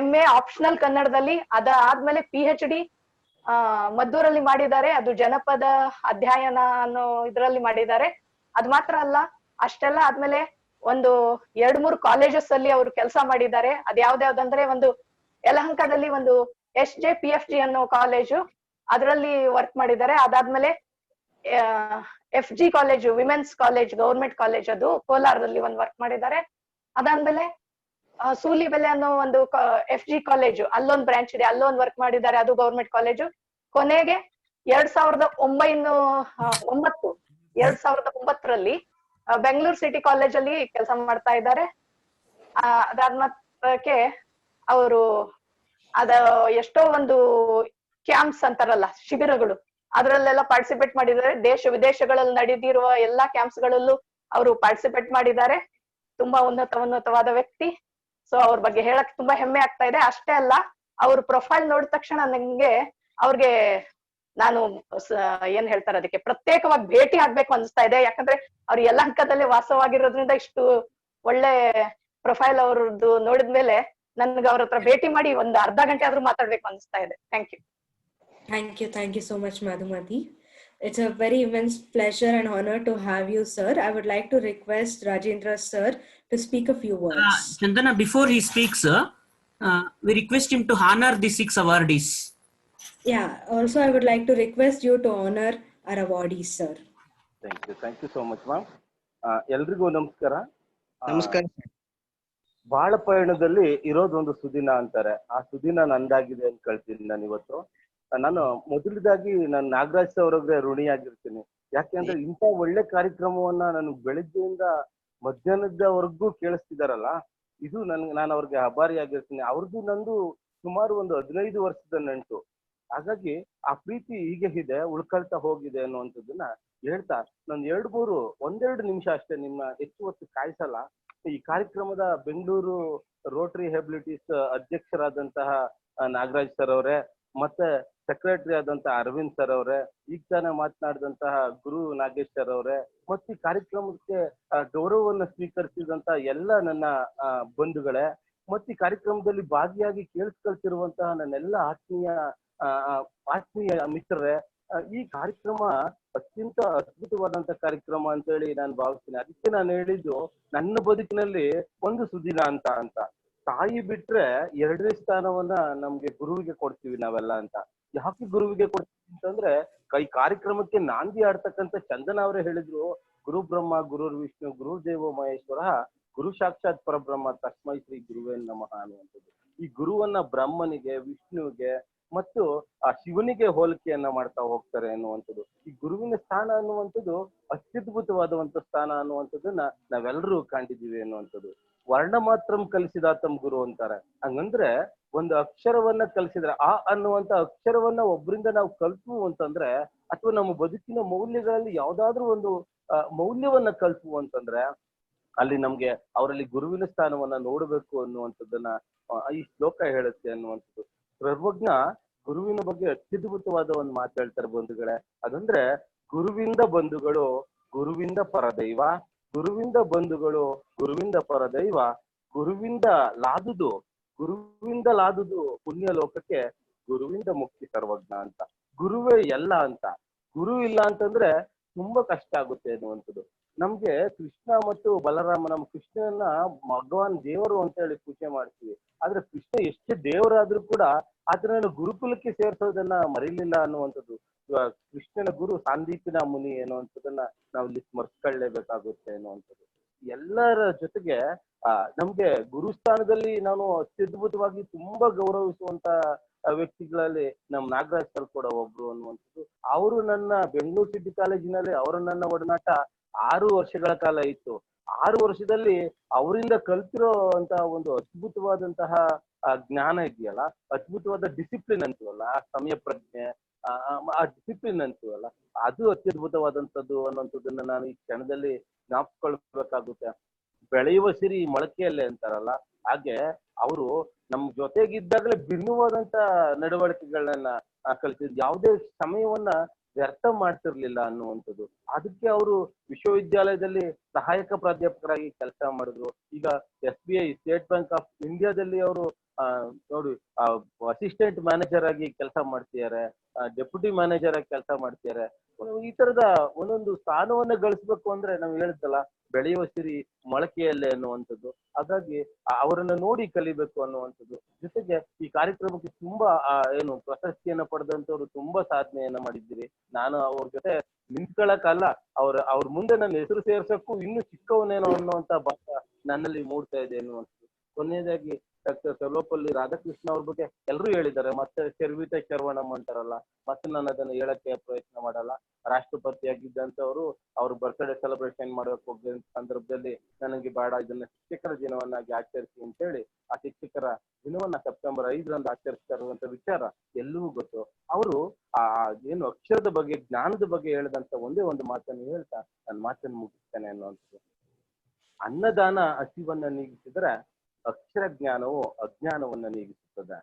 MA ಆಪ್ಷನಲ್ ಕನ್ನಡದಲ್ಲಿ, ಅದಾದ್ಮೇಲೆ PhD ಮದ್ದೂರಲ್ಲಿ ಮಾಡಿದ್ದಾರೆ. ಅದು ಜನಪದ ಅಧ್ಯಯನ ಅನ್ನೋ ಇದ್ರಲ್ಲಿ ಮಾಡಿದ್ದಾರೆ. ಅದ್ ಮಾತ್ರ ಅಲ್ಲ, ಅಷ್ಟೆಲ್ಲ ಆದ್ಮೇಲೆ ಒಂದು 2-3 ಕಾಲೇಜಸ್ ಅಲ್ಲಿ ಅವರು ಕೆಲಸ ಮಾಡಿದ್ದಾರೆ. ಅದ್ಯಾವ್ದಾವ್ದಂದ್ರೆ ಒಂದು ಯಲಹಂಕದಲ್ಲಿ ಒಂದು SJPFG ಅನ್ನೋ ಕಾಲೇಜು, ಅದರಲ್ಲಿ ವರ್ಕ್ ಮಾಡಿದ್ದಾರೆ. ಅದಾದ್ಮೇಲೆ FG college, women's college, government college, ಅದು ಕೋಲಾರದಲ್ಲಿ ಒಂದು ವರ್ಕ್ ಮಾಡಿದ್ದಾರೆ. ಅದಾದ್ಮೇಲೆ ಸೂಲಿಬೆಲೆ ಅನ್ನೋ ಒಂದು FG ಕಾಲೇಜು, ಅಲ್ಲೊಂದು ಬ್ರಾಂಚ್ ಇದೆ, ಅಲ್ಲೊಂದು ವರ್ಕ್ ಮಾಡಿದ್ದಾರೆ, ಅದು ಗೌರ್ಮೆಂಟ್ ಕಾಲೇಜು. ಕೊನೆಗೆ 2009ರಲ್ಲಿ ಬೆಂಗಳೂರು ಸಿಟಿ ಕಾಲೇಜಲ್ಲಿ ಕೆಲಸ ಮಾಡ್ತಾ ಇದ್ದಾರೆ. ಅದಾದ್ಮಕ್ಕೆ ಅವರು ಎಷ್ಟೋ ಒಂದು ಕ್ಯಾಂಪ್ಸ್ ಅಂತಾರಲ್ಲ, ಶಿಬಿರಗಳು, ಅದರಲ್ಲೆಲ್ಲ ಪಾರ್ಟಿಸಿಪೇಟ್ ಮಾಡಿದ್ದಾರೆ. ದೇಶ ವಿದೇಶಗಳಲ್ಲಿ ನಡೆದಿರುವ ಎಲ್ಲಾ ಕ್ಯಾಂಪ್ಸ್ ಗಳಲ್ಲೂ ಅವರು ಪಾರ್ಟಿಸಿಪೇಟ್ ಮಾಡಿದ್ದಾರೆ. ತುಂಬಾ ಉನ್ನತವಾದ ವ್ಯಕ್ತಿ. ಸೊ ಅವ್ರ ಬಗ್ಗೆ ಹೇಳಕ್ ತುಂಬಾ ಹೆಮ್ಮೆ ಆಗ್ತಾ ಇದೆ. ಅಷ್ಟೇ ಅಲ್ಲ, ಅವ್ರ ಪ್ರೊಫೈಲ್ ನೋಡಿದ ತಕ್ಷಣ ಅವ್ರಿಗೆ ನಾನು ಏನ್ ಹೇಳ್ತಾರೆ ಅದಕ್ಕೆ ಪ್ರತ್ಯೇಕವಾಗಿ ಭೇಟಿ ಆಗ್ಬೇಕು ಅನಿಸ್ತಾ ಇದೆ. ಯಾಕಂದ್ರೆ ಅವ್ರು ಯಲಹಂಕದಲ್ಲಿ ವಾಸವಾಗಿರೋದ್ರಿಂದ ಇಷ್ಟು ಒಳ್ಳೆ ಪ್ರೊಫೈಲ್ ಅವ್ರದ್ದು ನೋಡಿದ್ಮೇಲೆ ನನ್ಗೆ ಅವ್ರ ಹತ್ರ ಭೇಟಿ ಮಾಡಿ ಒಂದು ಅರ್ಧ ಗಂಟೆ ಆದ್ರೂ ಮಾತಾಡ್ಬೇಕು ಅನಿಸ್ತಾ ಇದೆ. Thank you. Thank you so much, Madhumati. It's a very immense pleasure and honor to have you, sir. I would like to request Rajendra sir to speak a few words. Chandana, before he speaks, we request him to honor the 6 awardees. Yeah, also I would like to request you to honor our awardees, sir. Thank you so much, ma'am. ಎಲ್ರಿಗೂ ನಮಸ್ಕಾರ. ನಮಸ್ಕಾರ. ಬಾಳ ಪಯಣದಲ್ಲಿ ಇರೋದೊಂದು ಸುದಿನ ಅಂತಾರೆ. ಆ ಸುದಿನ ನಂದಾಗಿದೆ ಅಂತ ಕಳ್ತೀನಿ ನಾನು ಇವತ್ತು. ನಾನು ಮೊದಲದಾಗಿ ನಾನು ನಾಗರಾಜ್ ಅವ್ರಿಗೆ ಋಣಿಯಾಗಿರ್ತೀನಿ. ಯಾಕೆಂದ್ರೆ ಇಂಥ ಒಳ್ಳೆ ಕಾರ್ಯಕ್ರಮವನ್ನ ನಾನು ಬೆಳಿಗ್ಗೆಯಿಂದ ಮಧ್ಯಾಹ್ನದವರೆಗೂ ಕೇಳಿಸ್ತಿದಾರಲ್ಲ, ಇದು ನಾನು ಅವ್ರಿಗೆ ಆಭಾರಿಯಾಗಿರ್ತೀನಿ. ಅವ್ರದ್ದು ನಂದು ಸುಮಾರು ಒಂದು 15 ವರ್ಷದ ನಂಟು. ಹಾಗಾಗಿ ಆ ಪ್ರೀತಿ ಹೀಗೆ ಇದೆ, ಉಳ್ಕೊಳ್ತಾ ಹೋಗಿದೆ ಅನ್ನುವಂಥದ್ದನ್ನ ಹೇಳ್ತಾ ನಾನು ಒಂದೆರಡು ನಿಮಿಷ ಅಷ್ಟೇ ನಿಮ್ಮ ಹೆಚ್ಚು ಹೊತ್ತು ಕಾಯಿಸಲ್ಲ. ಈ ಕಾರ್ಯಕ್ರಮದ ಬೆಂಗಳೂರು ರೋಟರಿ ಹೆಬಿಲಿಟೀಸ್ ಅಧ್ಯಕ್ಷರಾದಂತಹ ನಾಗರಾಜ್ ಸರ್ ಅವರೇ, ಮತ್ತೆ ಸೆಕ್ರೆಟರಿ ಆದಂತಹ ಅರವಿಂದ್ ಸರ್ ಅವರೇ, ಈಗ ತಾನೇ ಮಾತನಾಡಿದಂತಹ ಗುರು ನಾಗೇಶ್ ಸರ್ ಅವರೇ, ಮತ್ತು ಈ ಕಾರ್ಯಕ್ರಮಕ್ಕೆ ಗೌರವವನ್ನು ಸ್ವೀಕರಿಸಿದಂತಹ ಎಲ್ಲ ನನ್ನ ಬಂಧುಗಳೇ, ಮತ್ತು ಈ ಕಾರ್ಯಕ್ರಮದಲ್ಲಿ ಭಾಗಿಯಾಗಿ ಕೇಳಿಸ್ಕೊಳ್ತಿರುವಂತಹ ನನ್ನೆಲ್ಲ ಆತ್ಮೀಯ ಮಿತ್ರರೇ, ಈ ಕಾರ್ಯಕ್ರಮ ಅತ್ಯಂತ ಅದ್ಭುತವಾದಂತ ಕಾರ್ಯಕ್ರಮ ಅಂತ ಹೇಳಿ ನಾನು ಭಾವಿಸ್ತೀನಿ. ಅದಕ್ಕೆ ನಾನು ಹೇಳಿದ್ದು ನನ್ನ ಬದುಕಿನಲ್ಲಿ ಒಂದು ಸುದಿನ ಅಂತ ತಾಯಿ ಬಿಟ್ರೆ 2ನೇ ಸ್ಥಾನವನ್ನ ನಮ್ಗೆ ಗುರುವಿಗೆ ಕೊಡ್ತೀವಿ ನಾವೆಲ್ಲ ಅಂತ. ಯಾಕೆ ಗುರುವಿಗೆ ಕೊಡ್ತೀವಿ ಅಂತಂದ್ರೆ ಈ ಕಾರ್ಯಕ್ರಮಕ್ಕೆ ನಾಂದಿ ಆಡ್ತಕ್ಕಂಥ ಚಂದನ ಅವರೇ ಹೇಳಿದ್ರು, ಗುರು ಬ್ರಹ್ಮ ಗುರುರ್ ವಿಷ್ಣು ಗುರು ದೇವೋ ಮಹೇಶ್ವರ ಗುರು ಸಾಕ್ಷಾತ್ ಪರಬ್ರಹ್ಮ ತಸ್ಮೈ ಶ್ರೀ ಗುರುವೇ ನಮಃ ಅನ್ನುವಂಥದ್ದು. ಈ ಗುರುವನ್ನ ಬ್ರಹ್ಮನಿಗೆ, ವಿಷ್ಣುವಿಗೆ ಮತ್ತು ಆ ಶಿವನಿಗೆ ಹೋಲಿಕೆಯನ್ನ ಮಾಡ್ತಾ ಹೋಗ್ತಾರೆ ಅನ್ನುವಂಥದ್ದು. ಈ ಗುರುವಿನ ಸ್ಥಾನ ಅನ್ನುವಂಥದ್ದು ಅತ್ಯದ್ಭುತವಾದಂತ ಸ್ಥಾನ ಅನ್ನುವಂಥದ್ದನ್ನ ನಾವೆಲ್ಲರೂ ಕಂಡಿದ್ದೀವಿ ಅನ್ನುವಂಥದ್ದು. ವರ್ಣ ಮಾತ್ರಂ ಕಲಿಸಿದಾತಂ ಗುರು ಅಂತಾರೆ. ಹಂಗಂದ್ರೆ ಒಂದು ಅಕ್ಷರವನ್ನ ಕಲಿಸಿದ್ರೆ, ಆ ಅನ್ನುವಂತ ಅಕ್ಷರವನ್ನ ಒಬ್ಬರಿಂದ ನಾವು ಕಲ್ತು ಅಂತಂದ್ರೆ, ಅಥವಾ ನಮ್ಮ ಬದುಕಿನ ಮೌಲ್ಯಗಳಲ್ಲಿ ಯಾವ್ದಾದ್ರು ಒಂದು ಮೌಲ್ಯವನ್ನ ಕಲ್ತು ಅಂತಂದ್ರೆ, ಅಲ್ಲಿ ನಮ್ಗೆ ಅವರಲ್ಲಿ ಗುರುವಿನ ಸ್ಥಾನವನ್ನ ನೋಡ್ಬೇಕು ಅನ್ನುವಂಥದ್ದನ್ನ ಈ ಶ್ಲೋಕ ಹೇಳುತ್ತೆ ಅನ್ನುವಂಥದ್ದು. ಸರ್ವಜ್ಞ ಗುರುವಿನ ಬಗ್ಗೆ ಅತ್ಯದ್ಭುತವಾದ ಒಂದು ಮಾತು ಹೇಳ್ತಾರೆ ಬಂಧುಗಳೇ. ಅದಂದ್ರೆ ಗುರುವಿಂದ ಬಂಧುಗಳು ಗುರುವಿಂದ ಪರದೈವ, ಗುರುವಿಂದ ಬಂಧುಗಳು ಗುರುವಿಂದ ಪರದೈವ, ಗುರುವಿಂದ ಲಾದುದು ಪುಣ್ಯ ಲೋಕಕ್ಕೆ, ಗುರುವಿಂದ ಮುಕ್ತಿ ಸರ್ವಜ್ಞ ಅಂತ. ಗುರುವೇ ಎಲ್ಲ ಅಂತ. ಗುರು ಇಲ್ಲ ಅಂತಂದ್ರೆ ತುಂಬಾ ಕಷ್ಟ ಆಗುತ್ತೆ ಅನ್ನುವಂಥದ್ದು. ನಮ್ಗೆ ಕೃಷ್ಣ ಮತ್ತು ಬಲರಾಮ, ನಮ್ಮ ಕೃಷ್ಣನ ಭಗವಾನ್ ದೇವರು ಅಂತ ಹೇಳಿ ಪೂಜೆ ಮಾಡ್ತೀವಿ. ಆದ್ರೆ ಕೃಷ್ಣ ಎಷ್ಟೇ ದೇವರಾದ್ರೂ ಕೂಡ ಆತನನ್ನು ಗುರುಕುಲಕ್ಕೆ ಸೇರಿಸೋದನ್ನ ಮರಿಲಿಲ್ಲ ಅನ್ನುವಂಥದ್ದು. ಕೃಷ್ಣನ ಗುರು ಸಾಂದೀಪಿನ ಮುನಿ ಅನ್ನುವಂಥದ್ದನ್ನ ನಾವು ಇಲ್ಲಿ ಸ್ಮರಿಸ್ಕೊಳ್ಳೇಬೇಕಾಗುತ್ತೆ ಅನ್ನುವಂಥದ್ದು. ಎಲ್ಲರ ಜೊತೆಗೆ ನಮ್ಗೆ ಗುರುಸ್ಥಾನದಲ್ಲಿ ನಾನು ಅತ್ಯದ್ಭುತವಾಗಿ ತುಂಬಾ ಗೌರವಿಸುವಂತ ವ್ಯಕ್ತಿಗಳಲ್ಲಿ ನಮ್ ನಾಗರಾಜ್ ಸರ್ ಕೂಡ ಒಬ್ರು ಅನ್ನುವಂಥದ್ದು. ಅವರು ನನ್ನ ಬೆಂಗಳೂರು ಸಿಟಿ ಕಾಲೇಜಿನಲ್ಲಿ ನನ್ನ ಒಡನಾಟ 6 ವರ್ಷಗಳ ಕಾಲ ಇತ್ತು. 6 ವರ್ಷದಲ್ಲಿ ಅವರಿಂದ ಕಲ್ತಿರೋ ಅಂತ ಒಂದು ಅದ್ಭುತವಾದಂತಹ ಜ್ಞಾನ ಇದೆಯಲ್ಲ, ಅದ್ಭುತವಾದ ಡಿಸಿಪ್ಲಿನ್ ಅಂತೀವಲ್ಲ, ಸಮಯ ಪ್ರಜ್ಞೆ, ಆ ಡಿಸಿಪ್ಲಿನ್ ಅಂತೀವಲ್ಲ, ಅದು ಅತ್ಯದ್ಭುತವಾದಂಥದ್ದು ಅನ್ನುವಂಥದ್ದನ್ನ ನಾನು ಈ ಕ್ಷಣದಲ್ಲಿ ಜ್ಞಾಪಿಸ್ಕೊಳ್ಬೇಕಾಗುತ್ತೆ. ಬೆಳೆಯುವ ಸಿರಿ ಮೊಳಕೆಯಲ್ಲೇ ಅಂತಾರಲ್ಲ, ಹಾಗೆ ಅವರು ನಮ್ ಜೊತೆಗಿದ್ದಾಗಲೇ ಭಿನ್ನವಾದಂತ ನಡವಳಿಕೆಗಳನ್ನ ಕಲಿಸಿದ್ರು. ಯಾವುದೇ ಸಮಯವನ್ನ ವ್ಯರ್ಥ ಮಾಡ್ತಿರ್ಲಿಲ್ಲ ಅನ್ನುವಂಥದ್ದು. ಅದಕ್ಕೆ ಅವರು ವಿಶ್ವವಿದ್ಯಾಲಯದಲ್ಲಿ ಸಹಾಯಕ ಪ್ರಾಧ್ಯಾಪಕರಾಗಿ ಕೆಲಸ ಮಾಡಿದ್ರು. ಈಗ SBI ಸ್ಟೇಟ್ ಬ್ಯಾಂಕ್ ಆಫ್ ಇಂಡಿಯಾದಲ್ಲಿ ಅವರು ನೋಡಿ ಅಸಿಸ್ಟೆಂಟ್ ಮ್ಯಾನೇಜರ್ ಆಗಿ ಕೆಲಸ ಮಾಡ್ತಿದ್ದಾರೆ, ಡೆಪ್ಯೂಟಿ ಮ್ಯಾನೇಜರ್ ಆಗಿ ಕೆಲಸ ಮಾಡ್ತಿದ್ದಾರೆ. ಈ ತರದ ಒಂದೊಂದು ಸ್ಥಾನವನ್ನ ಗಳಿಸ್ಬೇಕು ಅಂದ್ರೆ ನಾವು ಹೇಳಿದ್ದಲ್ಲ, ಬೆಳೆಯುವ ಸಿರಿ ಮೊಳಕೆಯಲ್ಲೇ ಅನ್ನುವಂಥದ್ದು. ಹಾಗಾಗಿ ಅವರನ್ನ ನೋಡಿ ಕಲಿಬೇಕು ಅನ್ನುವಂಥದ್ದು. ಜೊತೆಗೆ ಈ ಕಾರ್ಯಕ್ರಮಕ್ಕೆ ತುಂಬಾ ಪ್ರಶಸ್ತಿಯನ್ನ ಪಡೆದಂತವ್ರು ತುಂಬಾ ಸಾಧನೆಯನ್ನ ಮಾಡಿದ್ದೀರಿ. ನಾನು ಅವ್ರ ಜೊತೆ ನಿಂತ್ಕೊಳ್ಳಕ್ಕಲ್ಲ, ಅವ್ರ ಮುಂದೆ ನನ್ನ ಹೆಸರು ಸೇರ್ಸಕ್ಕೂ ಇನ್ನೂ ಚಿಕ್ಕವನೇನೋ ಅನ್ನುವಂತ ಭಾವ ನನ್ನಲ್ಲಿ ಮೂಡ್ತಾ ಇದೆ ಅನ್ನುವಂಥದ್ದು. ಕೊನೆಯದಾಗಿ ಡಾಕ್ಟರ್ ಸರ್ವಪಲ್ಲಿ ರಾಧಾಕೃಷ್ಣ ಅವ್ರ ಬಗ್ಗೆ ಎಲ್ಲರೂ ಹೇಳಿದ್ದಾರೆ, ಮತ್ತೆ ಶರ್ವಿತ ಶರವಣಂ ಅಂತಾರಲ್ಲ, ಮತ್ತೆ ನಾನು ಅದನ್ನ ಹೇಳಕ್ಕೆ ಪ್ರಯತ್ನ ಮಾಡಲ್ಲ. ರಾಷ್ಟ್ರಪತಿಯಾಗಿದ್ದಂಥವ್ರು ಅವ್ರ ಬರ್ತ್ಡೇ ಸೆಲೆಬ್ರೇಷನ್ ಮಾಡೋಕೆ ಹೋಗಿದ್ದ ಸಂದರ್ಭದಲ್ಲಿ ನನಗೆ ಬೇಡ, ಇದನ್ನ ಶಿಕ್ಷಕರ ದಿನವನ್ನಾಗಿ ಆಚರಿಸಿ ಅಂತ ಹೇಳಿ ಆ ಶಿಕ್ಷಕರ ದಿನವನ್ನ ಸೆಪ್ಟೆಂಬರ್ 5ರಂದು ಆಚರಿಸ್ತಾರಂತ ವಿಚಾರ ಎಲ್ಲವೂ ಗೊತ್ತು. ಅವರು ಅಕ್ಷರದ ಬಗ್ಗೆ, ಜ್ಞಾನದ ಬಗ್ಗೆ ಹೇಳಿದಂತ ಒಂದೇ ಒಂದು ಮಾತನ್ನು ಹೇಳ್ತಾ ನನ್ನ ಮಾತನ್ನು ಮುಗಿಸ್ತೇನೆ ಅನ್ನುವಂಥದ್ದು. ಅನ್ನದಾನ ಹಸಿವನ್ನ ನೀಗಿಸಿದ್ರೆ ಅಕ್ಷರ ಜ್ಞಾನವು ಅಜ್ಞಾನವನ್ನ ನೀಗಿಸುತ್ತದೆ.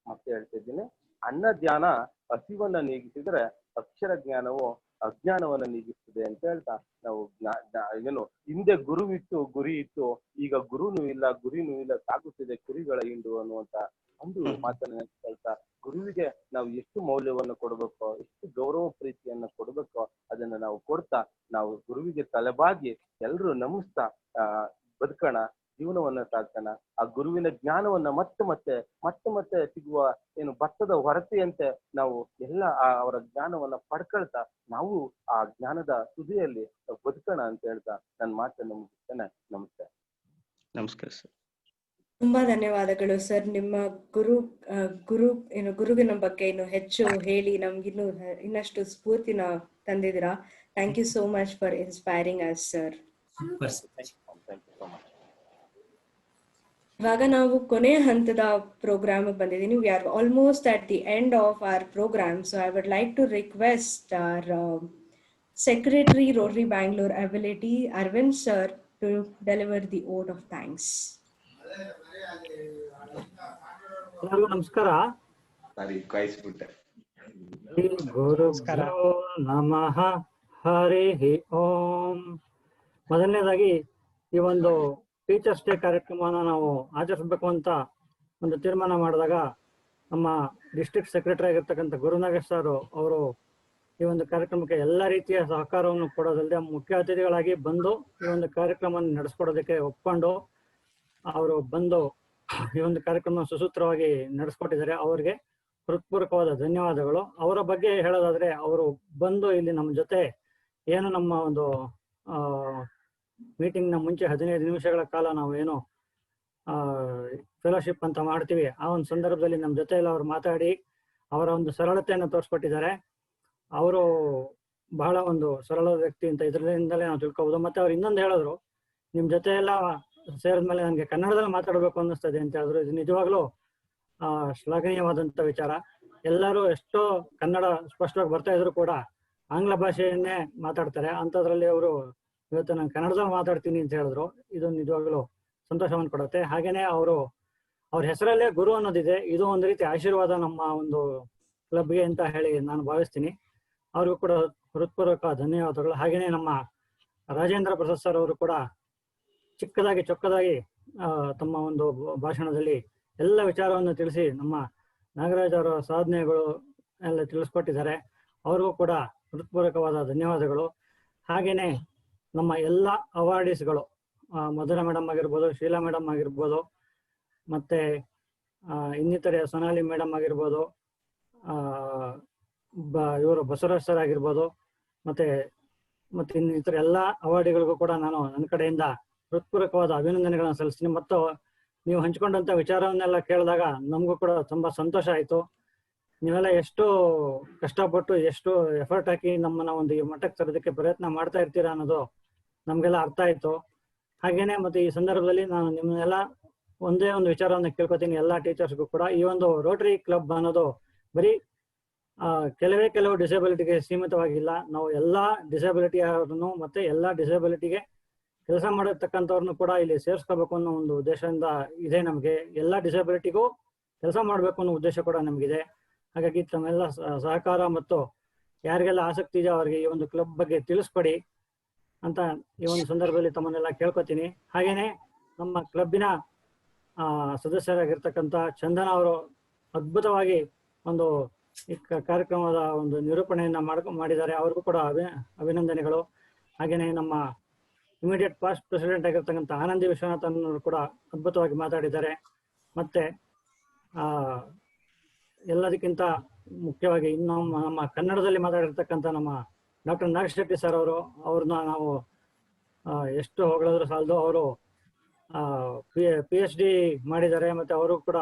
ಮತ್ತೆ ಹೇಳ್ತಿದ್ದೀನಿ, ಅನ್ನ ಧ್ಯಾನ ಹಸಿವನ್ನ ನೀಗಿಸಿದ್ರೆ ಅಕ್ಷರ ಜ್ಞಾನವು ಅಜ್ಞಾನವನ್ನ ನೀಗಿಸ್ತದೆ ಅಂತ ಹೇಳ್ತಾ ನಾವು ಹಿಂದೆ ಗುರುವಿತ್ತು, ಗುರಿ ಇತ್ತು, ಈಗ ಗುರುನೂ ಇಲ್ಲ, ಗುರಿನೂ ಇಲ್ಲ, ಸಾಗುತ್ತಿದೆ ಕುರಿಗಳ ಹಿಂಡು ಅನ್ನುವಂತ ಒಂದು ಮಾತನ್ನ ಹೇಳ್ತಾ, ಗುರುವಿಗೆ ನಾವು ಎಷ್ಟು ಮೌಲ್ಯವನ್ನು ಕೊಡ್ಬೇಕೋ, ಎಷ್ಟು ಗೌರವ ಪ್ರೀತಿಯನ್ನ ಕೊಡ್ಬೇಕೋ ಅದನ್ನ ನಾವು ಕೊಡ್ತಾ, ನಾವು ಗುರುವಿಗೆ ತಲೆಬಾಗಿ ಎಲ್ರೂ ನಮಿಸ್ತಾ ಬದುಕೋಣ, ಜೀವನವನ್ನ ಸಾಗೋಣ. ಆ ಗುರುವಿನ ಜ್ಞಾನವನ್ನ ಮತ್ತೆ ಸಿಗುವ ಭತ್ತದ ಹೊರತೆಯಂತೆ ನಾವು ಎಲ್ಲ ಅವರ ಜ್ಞಾನವನ್ನ ಪಡ್ಕೊಳ್ತಾ ನಾವು ಆ ಜ್ಞಾನದ ತುದಿಯಲ್ಲಿ ಬದುಕೋಣ ಅಂತ ಹೇಳ್ತಾ ನನ್ನ ಮಾತನ್ನು ಮುಗಿಸ್ತೇನೆ. ನಮಸ್ತೆ. ನಮಸ್ಕಾರ ಸರ್. ತುಂಬಾ ಧನ್ಯವಾದಗಳು ಸರ್. ನಿಮ್ಮ ಗುರುವಿನ ಬಗ್ಗೆ ಇನ್ನು ಹೆಚ್ಚು ಹೇಳಿ ನಮ್ಗಿನ್ನು ಇನ್ನಷ್ಟು ಸ್ಫೂರ್ತಿನ ತಂದಿದ್ದೀರಾ. Thank you so much for inspiring us sir. ಇವಾಗ ನಾವು ಕೊನೆಯ ಹಂತದ ಪ್ರೋಗ್ರಾಮ್ ಬಂದಿದ್ದೀನಿ. We are almost at the end of our program. So I would like to request our Secretary, Rotary Bangalore Ability, Arvind sir, to deliver the vote of thanks. ಎಲ್ಲರಿಗೂ ನಮಸ್ಕಾರ. ಶ್ರೀ ಗುರುಭ್ಯೋ ನಮಃ ಹರಿ ಓಂ. ಮೊದಲನೇದಾಗಿ ಈ ಒಂದು ಟೀಚರ್ಸ್ ಡೇ ಕಾರ್ಯಕ್ರಮವನ್ನು ನಾವು ಆಚರಿಸಬೇಕು ಅಂತ ಒಂದು ತೀರ್ಮಾನ ಮಾಡಿದಾಗ ನಮ್ಮ ಡಿಸ್ಟ್ರಿಕ್ಟ್ ಸೆಕ್ರೆಟರಿ ಆಗಿರ್ತಕ್ಕಂಥ ಗುರುನಾಗೇಶ್ ಸರ್ ಅವರು ಈ ಒಂದು ಕಾರ್ಯಕ್ರಮಕ್ಕೆ ಎಲ್ಲ ರೀತಿಯ ಸಹಕಾರವನ್ನು ಕೊಡೋದಲ್ಲದೆ ಮುಖ್ಯ ಅತಿಥಿಗಳಾಗಿ ಬಂದು ಈ ಒಂದು ಕಾರ್ಯಕ್ರಮವನ್ನು ನಡೆಸ್ಕೊಡೋದಕ್ಕೆ ಒಪ್ಕೊಂಡು ಅವರು ಬಂದು ಈ ಒಂದು ಕಾರ್ಯಕ್ರಮ ಸುಸೂತ್ರವಾಗಿ ನಡೆಸ್ಕೊಟ್ಟಿದ್ದಾರೆ. ಅವರಿಗೆ ಹೃತ್ಪೂರ್ವಕವಾದ ಧನ್ಯವಾದಗಳು. ಅವರ ಬಗ್ಗೆ ಹೇಳೋದಾದ್ರೆ, ಅವರು ಬಂದು ಇಲ್ಲಿ ನಮ್ಮ ಜೊತೆ ಏನು ನಮ್ಮ ಒಂದು ಮೀಟಿಂಗ್ನ ಮುಂಚೆ 15 ನಿಮಿಷಗಳ ಕಾಲ ನಾವು ಏನು ಫೆಲೋಶಿಪ್ ಅಂತ ಮಾಡ್ತೀವಿ, ಆ ಒಂದು ಸಂದರ್ಭದಲ್ಲಿ ನಮ್ಮ ಜೊತೆ ಎಲ್ಲ ಅವ್ರು ಮಾತಾಡಿ ಅವರ ಒಂದು ಸರಳತೆಯನ್ನು ತೋರಿಸ್ಕೊಟ್ಟಿದ್ದಾರೆ. ಅವರು ಬಹಳ ಒಂದು ಸರಳ ವ್ಯಕ್ತಿ ಅಂತ ಇದರಿಂದಲೇ ನಾವು ತಿಳ್ಕೊಬೋದು. ಮತ್ತೆ ಅವ್ರು ಇನ್ನೊಂದು ಹೇಳಿದ್ರು, ನಿಮ್ಮ ಜೊತೆ ಎಲ್ಲ ಸೇರಿದ್ಮೇಲೆ ನನಗೆ ಕನ್ನಡದಲ್ಲಿ ಮಾತಾಡಬೇಕು ಅನ್ನಿಸ್ತದೆ ಅಂತ ಹೇಳಿದ್ರು. ಇದು ನಿಜವಾಗ್ಲೂ ಶ್ಲಾಘನೀಯವಾದಂಥ ವಿಚಾರ. ಎಲ್ಲರೂ ಎಷ್ಟೋ ಕನ್ನಡ ಸ್ಪಷ್ಟವಾಗಿ ಬರ್ತಾ ಇದ್ರು ಕೂಡ ಆಂಗ್ಲ ಭಾಷೆಯನ್ನೇ ಮಾತಾಡ್ತಾರೆ. ಅಂಥದ್ರಲ್ಲಿ ಅವರು ಇವತ್ತು ನಾನು ಕನ್ನಡದಲ್ಲಿ ಮಾತಾಡ್ತೀನಿ ಅಂತ ಹೇಳಿದ್ರು. ಇದು ನಿಜವಾಗ್ಲೂ ಸಂತೋಷವನ್ನು ಕೊಡುತ್ತೆ. ಹಾಗೇನೆ ಅವ್ರ ಹೆಸರಲ್ಲೇ ಗುರು ಅನ್ನೋದಿದೆ. ಇದು ಒಂದು ರೀತಿ ಆಶೀರ್ವಾದ ನಮ್ಮ ಒಂದು ಕ್ಲಬ್ಗೆ ಅಂತ ಹೇಳಿ ನಾನು ಭಾವಿಸ್ತೀನಿ. ಅವ್ರಿಗೂ ಕೂಡ ಹೃತ್ಪೂರ್ವಕ ಧನ್ಯವಾದಗಳು. ಹಾಗೇನೆ ನಮ್ಮ ರಾಜೇಂದ್ರ ಪ್ರಸಾದ್ ಸರ್ ಅವರು ಕೂಡ ಚೊಕ್ಕದಾಗಿ ತಮ್ಮ ಒಂದು ಭಾಷಣದಲ್ಲಿ ಎಲ್ಲ ವಿಚಾರವನ್ನು ತಿಳಿಸಿ ನಮ್ಮ ನಾಗರಾಜ್ ಅವರ ಸಾಧನೆಗಳು ಎಲ್ಲ ತಿಳಿಸ್ಕೊಟ್ಟಿದ್ದಾರೆ. ಅವ್ರಿಗೂ ಕೂಡ ಹೃತ್ಪೂರ್ವಕವಾದ ಧನ್ಯವಾದಗಳು. ಹಾಗೇನೆ ನಮ್ಮ ಎಲ್ಲ ಅವಾರ್ಡೀಸ್ಗಳು, ಮಧುರಾ ಮೇಡಮ್ ಆಗಿರ್ಬೋದು, ಶೀಲಾ ಮೇಡಮ್ ಆಗಿರ್ಬೋದು, ಮತ್ತೆ ಇನ್ನಿತರೆ ಸೊನಾಲಿ ಮೇಡಮ್ ಆಗಿರ್ಬೋದು, ಇವರು ಬಸವರಾಜ್ ಸರ್ ಆಗಿರ್ಬೋದು, ಮತ್ತೆ ಇನ್ನಿತರ ಎಲ್ಲ ಅವಾರ್ಡಿಗಳಿಗೂ ಕೂಡ ನಾನು ನನ್ನ ಕಡೆಯಿಂದ ಹೃತ್ಪೂರ್ವಕವಾದ ಅಭಿನಂದನೆಗಳನ್ನು ಸಲ್ಲಿಸ್ತೀನಿ. ಮತ್ತು ನೀವು ಹಂಚ್ಕೊಂಡಂತ ವಿಚಾರವನ್ನೆಲ್ಲ ಕೇಳಿದಾಗ ನಮಗೂ ಕೂಡ ತುಂಬಾ ಸಂತೋಷ ಆಯಿತು. ನೀವೆಲ್ಲ ಎಷ್ಟು ಕಷ್ಟಪಟ್ಟು ಎಷ್ಟು ಎಫರ್ಟ್ ಹಾಕಿ ನಮ್ಮನ್ನ ಒಂದು ಈ ಮಟ್ಟಕ್ಕೆ ತರೋದಕ್ಕೆ ಪ್ರಯತ್ನ ಮಾಡ್ತಾ ಇರ್ತೀರಾ ಅನ್ನೋದು ನಮಗೆಲ್ಲ ಅರ್ಥ ಆಯಿತು. ಹಾಗೇನೆ ಮತ್ತೆ ಈ ಸಂದರ್ಭದಲ್ಲಿ ನಾನು ನಿಮ್ಮನ್ನೆಲ್ಲ ಒಂದೇ ಒಂದು ವಿಚಾರವನ್ನು ಕೇಳ್ಕೊತೀನಿ, ಎಲ್ಲ ಟೀಚರ್ಸ್ಗೂ ಕೂಡ. ಈ ಒಂದು ರೋಟರಿ ಕ್ಲಬ್ ಅನ್ನೋದು ಬರೀ ಕೆಲವು ಡಿಸೇಬಿಲಿಟಿಗೆ ಸೀಮಿತವಾಗಿಲ್ಲ. ನಾವು ಎಲ್ಲ ಡಿಸೇಬಿಲಿಟಿ ಅವ್ರನ್ನು ಮತ್ತೆ ಎಲ್ಲ ಡಿಸೇಬಿಲಿಟಿಗೆ ಕೆಲಸ ಮಾಡಿರ್ತಕ್ಕಂಥವ್ರನ್ನು ಕೂಡ ಇಲ್ಲಿ ಸೇರಿಸ್ಕೋಬೇಕು ಅನ್ನೋ ಒಂದು ಉದ್ದೇಶದಿಂದ ಇದೆ ನಮಗೆ. ಎಲ್ಲ ಡಿಸೇಬಿಲಿಟಿಗೂ ಕೆಲಸ ಮಾಡಬೇಕು ಅನ್ನೋ ಉದ್ದೇಶ ಕೂಡ ನಮಗಿದೆ. ಹಾಗಾಗಿ ತಮ್ಮೆಲ್ಲ ಸಹಕಾರ ಮತ್ತು ಯಾರಿಗೆಲ್ಲ ಆಸಕ್ತಿ ಇದೆ ಅವರಿಗೆ ಈ ಒಂದು ಕ್ಲಬ್ ಬಗ್ಗೆ ತಿಳಿಸ್ಕೊಡಿ ಅಂತ ಈ ಒಂದು ಸಂದರ್ಭದಲ್ಲಿ ತಮ್ಮನ್ನೆಲ್ಲ ಕೇಳ್ಕೊತೀನಿ. ಹಾಗೇನೆ ನಮ್ಮ ಕ್ಲಬ್ಬಿನ ಸದಸ್ಯರಾಗಿರ್ತಕ್ಕಂಥ ಚಂದನ ಅವರು ಅದ್ಭುತವಾಗಿ ಒಂದು ಈ ಕಾರ್ಯಕ್ರಮದ ಒಂದು ನಿರೂಪಣೆಯನ್ನ ಮಾಡಿದ್ದಾರೆ. ಅವ್ರಿಗೂ ಕೂಡ ಅಭಿನಂದನೆಗಳು. ಹಾಗೇನೆ ನಮ್ಮ ಇಮಿಡಿಯೇಟ್ ಪಾಸ್ಟ್ ಪ್ರೆಸಿಡೆಂಟ್ ಆಗಿರ್ತಕ್ಕಂಥ ಆನಂದಿ ವಿಶ್ವನಾಥನ್ ಅವರು ಕೂಡ ಅದ್ಭುತವಾಗಿ ಮಾತಾಡಿದ್ದಾರೆ. ಮತ್ತೆ ಎಲ್ಲದಕ್ಕಿಂತ ಮುಖ್ಯವಾಗಿ ಇನ್ನು ನಮ್ಮ ಕನ್ನಡದಲ್ಲಿ ಮಾತಾಡಿರ್ತಕ್ಕಂಥ ನಮ್ಮ ಡಾಕ್ಟರ್ ನಾಗೇಶ್ ಶೆಟ್ಟಿ ಸರ್ ಅವ್ರನ್ನ ನಾವು ಎಷ್ಟು ಹೊಗಳಿದ್ರು ಸಾಲದು. ಅವರು PhD ಮಾಡಿದ್ದಾರೆ. ಮತ್ತೆ ಅವರು ಕೂಡ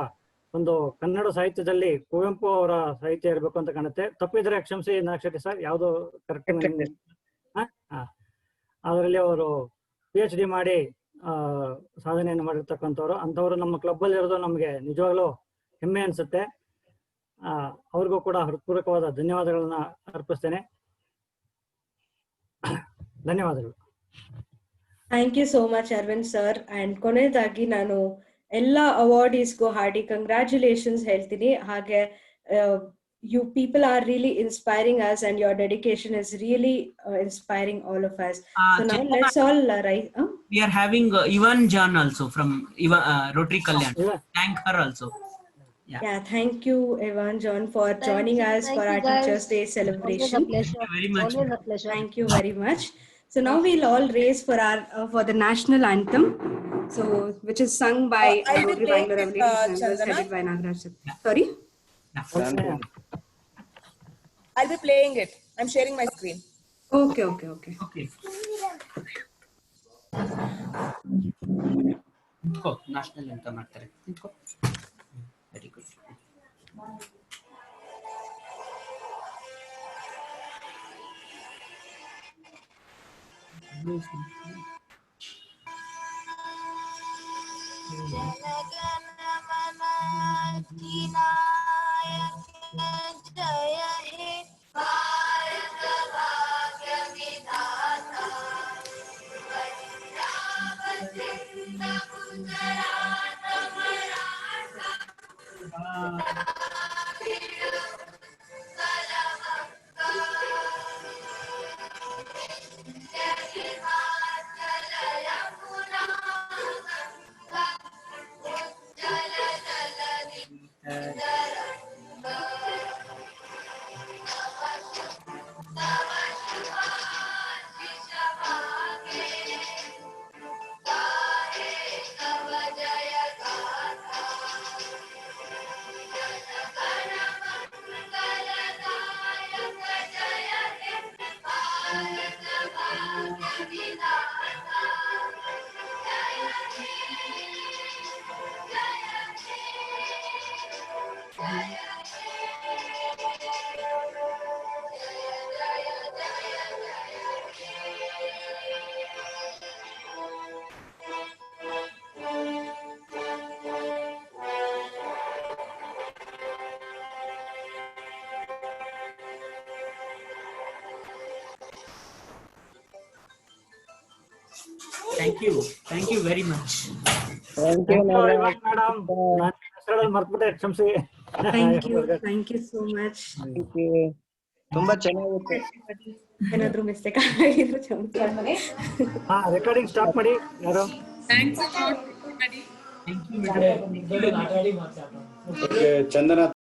ಒಂದು ಕನ್ನಡ ಸಾಹಿತ್ಯದಲ್ಲಿ ಕುವೆಂಪು ಅವರ ಸಾಹಿತ್ಯ ಇರಬೇಕು ಅಂತ ಕಾಣುತ್ತೆ. ತಪ್ಪಿದ್ರೆ ಕ್ಷಮಿಸಿ ನಾಗೇಶ್ ಶೆಟ್ಟಿ ಸರ್, ಯಾವುದು ಕರೆಕ್ಟ್. ಅದರಲ್ಲಿ ಅವರು PhD ಮಾಡಿ ಸಾಧನೆಯನ್ನು ಮಾಡಿರ್ತಕ್ಕಂಥವ್ರು. ಅಂಥವ್ರು ನಮ್ಮ ಕ್ಲಬ್ಬಲ್ಲಿ ಇರೋದು ನಮಗೆ ನಿಜವಾಗ್ಲೂ ಹೆಮ್ಮೆ ಅನ್ಸುತ್ತೆ. ಅವ್ರಿಗೂ ಕೂಡ ಹೃತ್ಪೂರ್ವಕವಾದ ಧನ್ಯವಾದಗಳನ್ನ ಅರ್ಪಿಸ್ತೇನೆ. ಧನ್ಯವಾದಗಳು. Thank you so much Arvind sir. And ಕೊನೆಯದಾಗಿ ನಾನು ಎಲ್ಲ ಅವಾರ್ಡೀಸ್ಗೂ ಹಾರ್ಡಿ ಕಂಗ್ರ್ಯಾಚುಲೇಷನ್ಸ್ ಹೇಳ್ತೀನಿ. ಹಾಗೆ you people are really inspiring us and your dedication is really inspiring all of us. So now let's all we are having Ivan John also from Rotary Kalyan. Thank her also. Yeah, thank you Ivan John for joining us for our Teachers Day celebration. Thank you very much. Always a pleasure. Thank you very much. So now we'll all raise for our for the national anthem, so which is sung by Rotary Bangalore Ability headed by Nagaraj. Sorry? I'll be playing it. I'm sharing my screen. Okay. National anthem ಮಾಡ್ತಾರೆ. Very good. जय हे भारत भाग्य Thank you very much. Thank you, madam ನಾನು ಮರ್ತ್ಬಿಟ್ಟೆ, ಕ್ಷಮಿಸಿ. Thank you so much. ತುಂಬಾ ಚೆನ್ನಾಗಿತ್ತು. ಏನಾದ್ರೂ mistake ಆಗಿದ್ರು ಕ್ಷಮಿಸಿ. ಹಾ, ರೆಕಾರ್ಡಿಂಗ್ ಸ್ಟಾಪ್ ಮಾಡಿ ಯಾರು. ಓಕೆ, ಚಂದನ